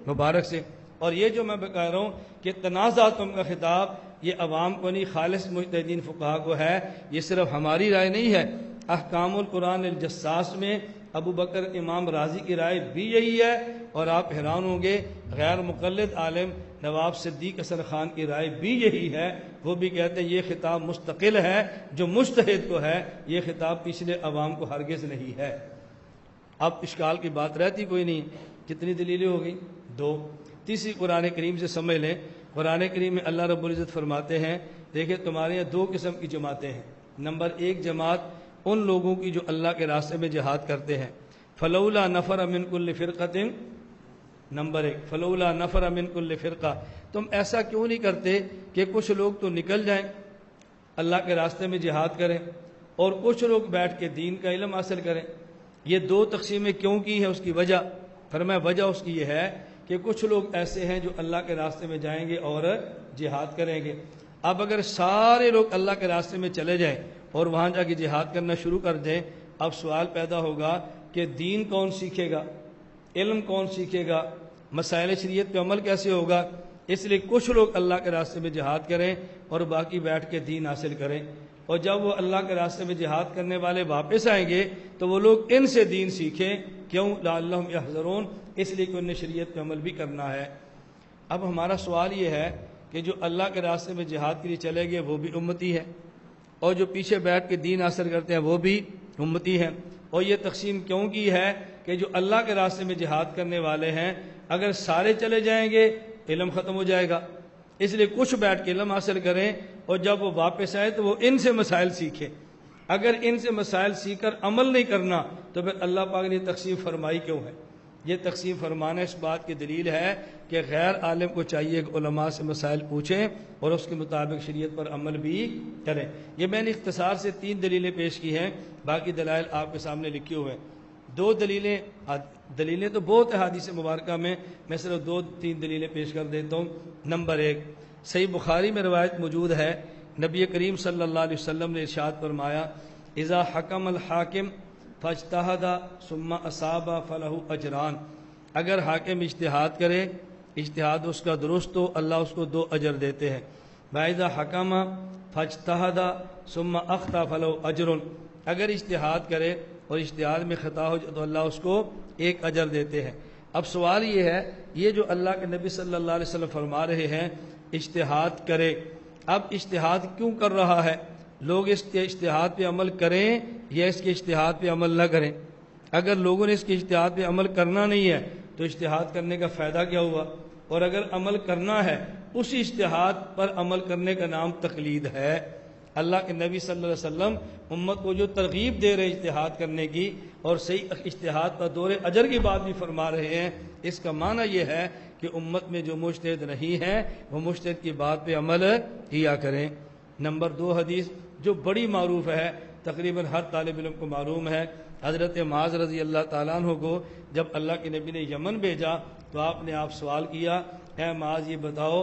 مبارک سے۔ اور یہ جو میں کہہ رہا ہوں کہ تنازعتم کا خطاب یہ عوام کو نہیں، خالص مجتہدین فقہا کو ہے، یہ صرف ہماری رائے نہیں ہے۔ احکام القرآن الجساس میں ابو بکر امام رازی کی رائے بھی یہی ہے، اور آپ حیران ہوں گے غیر مقلد عالم نواب صدیق حسن خان کی رائے بھی یہی ہے، وہ بھی کہتے ہیں یہ خطاب مستقل ہے جو مجتہد کو ہے، یہ خطاب پچھلے عوام کو ہرگز نہیں ہے۔ اب اشکال کی بات رہتی کوئی نہیں، کتنی دلیلیں ہو گئی؟ دو۔ تیسری قرآن کریم سے سمجھ لیں، قرآن کریم میں اللہ رب العزت فرماتے ہیں دیکھیں تمہارے یہاں دو قسم کی جماعتیں ہیں۔ نمبر ایک جماعت ان لوگوں کی جو اللہ کے راستے میں جہاد کرتے ہیں، فلولا نفر من کل فرقۃ، نمبر ایک فلولا نفر من کل فرقہ، تم ایسا کیوں نہیں کرتے کہ کچھ لوگ تو نکل جائیں اللہ کے راستے میں جہاد کریں اور کچھ لوگ بیٹھ کے دین کا علم حاصل کریں؟ یہ دو تقسیمیں کیوں کی ہیں؟ اس کی وجہ فرمایا وجہ اس کی یہ ہے کہ کچھ لوگ ایسے ہیں جو اللہ کے راستے میں جائیں گے اور جہاد کریں گے۔ اب اگر سارے لوگ اللہ کے راستے میں چلے جائیں اور وہاں جا کے جہاد کرنا شروع کر دیں، اب سوال پیدا ہوگا کہ دین کون سیکھے گا، علم کون سیکھے گا، مسائل شریعت پہ عمل کیسے ہوگا؟ اس لیے کچھ لوگ اللہ کے راستے میں جہاد کریں اور باقی بیٹھ کے دین حاصل کریں، اور جب وہ اللہ کے راستے میں جہاد کرنے والے واپس آئیں گے تو وہ لوگ ان سے دین سیکھیں۔ کیوں؟ لعلہم یحذرون، اس لیے کہ انہیں شریعت پہ عمل بھی کرنا ہے۔ اب ہمارا سوال یہ ہے کہ جو اللہ کے راستے میں جہاد کے لیے چلے گئے وہ بھی امتی ہے، اور جو پیچھے بیٹھ کے دین حاصل کرتے ہیں وہ بھی امتی ہیں۔ اور یہ تقسیم کیوں کی ہے کہ جو اللہ کے راستے میں جہاد کرنے والے ہیں اگر سارے چلے جائیں گے علم ختم ہو جائے گا، اس لیے کچھ بیٹھ کے علم حاصل کریں اور جب وہ واپس آئے تو وہ ان سے مسائل سیکھیں۔ اگر ان سے مسائل سیکھ کر عمل نہیں کرنا تو پھر اللہ پاک نے تقسیم فرمائی کیوں ہے؟ یہ تقسیم فرمانا اس بات کی دلیل ہے کہ غیر عالم کو چاہیے کہ علماء سے مسائل پوچھیں اور اس کے مطابق شریعت پر عمل بھی کریں۔ یہ میں نے اختصار سے 3 دلیلیں پیش کی ہیں، باقی دلائل آپ کے سامنے لکھے ہوئے ہیں۔ 2 دلیلیں تو بہت ہے حدیث مبارکہ میں صرف 2-3 دلیلیں پیش کر دیتا ہوں۔ نمبر 1، صحیح بخاری میں روایت موجود ہے، نبی کریم صلی اللہ علیہ وسلم نے ارشاد فرمایا اذا حکم الحاکم فاجتہد ثم اصاب فلہ اجران، اگر حاکم اجتہاد کرے، اجتہاد اس کا درست ہو، اللہ اس کو 2 اجر دیتے ہیں۔ واذا حکم فاجتہد ثم اخطا فلہ اجر، اگر اجتہاد کرے اور اجتہاد میں خطا ہو جائے تو اللہ اس کو ایک اجر دیتے ہیں۔ اب سوال یہ ہے، یہ جو اللہ کے نبی صلی اللہ علیہ وسلم فرما رہے ہیں اجتہاد کرے، اب اجتہاد کیوں کر رہا ہے؟ لوگ اس کے اجتہاد پہ عمل کریں یا اس کے اجتہاد پہ عمل نہ کریں؟ اگر لوگوں نے اس کے اجتہاد پہ عمل کرنا نہیں ہے تو اجتہاد کرنے کا فائدہ کیا ہوا؟ اور اگر عمل کرنا ہے، اس اجتہاد پر عمل کرنے کا نام تقلید ہے۔ اللہ کے نبی صلی اللہ علیہ وسلم امت کو جو ترغیب دے رہے اجتہاد کرنے کی اور صحیح اجتہاد پر دور اجر کی بات بھی فرما رہے ہیں، اس کا معنی یہ ہے کہ امت میں جو مجتہد نہیں ہے وہ مجتہد کی بات پہ عمل کیا کریں۔ نمبر 2 حدیث جو بڑی معروف ہے، تقریباً ہر طالب علم کو معلوم ہے، حضرت معاذ رضی اللہ تعالیٰ عنہ کو جب اللہ کے نبی نے یمن بھیجا تو آپ نے سوال کیا، اے معاذ یہ بتاؤ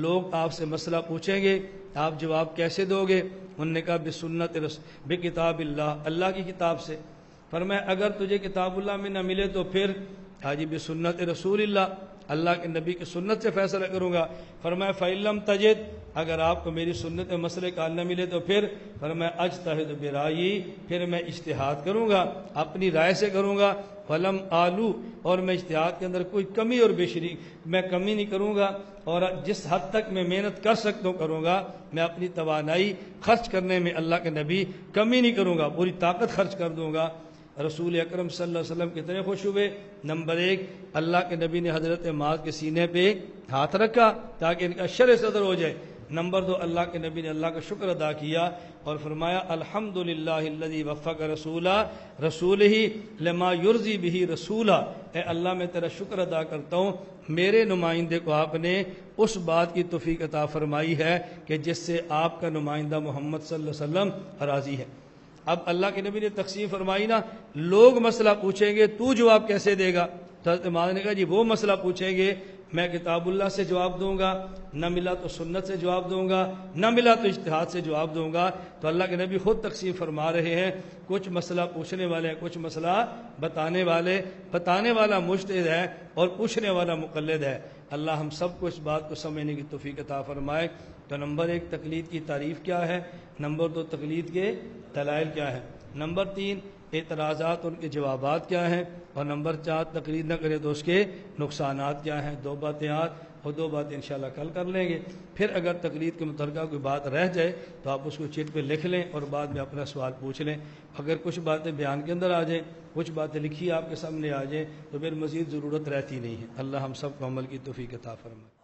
لوگ آپ سے مسئلہ پوچھیں گے، آپ جواب کیسے دو گے؟ انہوں نے کہا بسنت بکتاب اللہ، اللہ کی کتاب سے۔ فرمایا اگر تجھے کتاب اللہ میں نہ ملے تو پھر حاجی بسنت رسول اللہ، اللہ کے نبی کی سنت سے فیصلہ کروں گا۔ فرمایا فَإِن لَمْ تَجِدْ، اگر آپ کو میری سنت مسئلے کا حل نہ ملے تو پھر فرمایا اجتہد برائیی، پھر میں اجتہاد کروں گا، اپنی رائے سے کروں گا۔ فلم آلو، اور میں اجتہاد کے اندر کوئی کمی اور بیشری میں کمی نہیں کروں گا، اور جس حد تک میں محنت کر سکتا ہوں کروں گا، میں اپنی توانائی خرچ کرنے میں اللہ کے نبی کمی نہیں کروں گا، پوری طاقت خرچ کر دوں گا۔ رسول اکرم صلی اللہ علیہ وسلم کتنے خوش ہوئے؟ نمبر 1، اللہ کے نبی نے حضرت معاذ کے سینے پہ ہاتھ رکھا تاکہ ان کا شرح صدر ہو جائے۔ نمبر 2، اللہ کے نبی نے اللہ کا شکر ادا کیا اور فرمایا الحمدللہ الذی وفق رسولہ لما یرضی بہ رسولہ، اے اللہ میں تیرا شکر ادا کرتا ہوں، میرے نمائندے کو آپ نے اس بات کی توفیق عطا فرمائی ہے کہ جس سے آپ کا نمائندہ محمد صلی اللہ علیہ وسلم راضی ہے۔ اب اللہ کے نبی نے تقسیم فرمائی نا، لوگ مسئلہ پوچھیں گے تو جواب کیسے دے گا؟ تو حضرت معاذ نے کہا جی وہ مسئلہ پوچھیں گے میں کتاب اللہ سے جواب دوں گا، نہ ملا تو سنت سے جواب دوں گا، نہ ملا تو اجتہاد سے جواب دوں گا۔ تو اللہ کے نبی خود تقسیم فرما رہے ہیں، کچھ مسئلہ پوچھنے والے ہیں، کچھ مسئلہ بتانے والے، بتانے والا مجتہد ہے اور پوچھنے والا مقلد ہے۔ اللہ ہم سب کو اس بات کو سمجھنے کی توفیق عطا فرمائے۔ تو نمبر 1 تقلید کی تعریف کیا ہے، نمبر 2 تقلید کے دلائل کیا ہے، نمبر 3 اعتراضات اور ان کے جوابات کیا ہیں، اور نمبر 4 تقلید نہ کرے تو اس کے نقصانات کیا ہیں۔ 2 باتیں آج اور 2 باتیں انشاءاللہ کل کر لیں گے۔ پھر اگر تقلید کے متعلقہ کوئی بات رہ جائے تو آپ اس کو چٹ پہ لکھ لیں اور بعد میں اپنا سوال پوچھ لیں۔ اگر کچھ باتیں بیان کے اندر آ جائیں، کچھ باتیں لکھی آپ کے سامنے آ جائیں تو پھر مزید ضرورت رہتی نہیں ہے۔ اللہ ہم سب کو عمل کی توفیق عطا فرمائے۔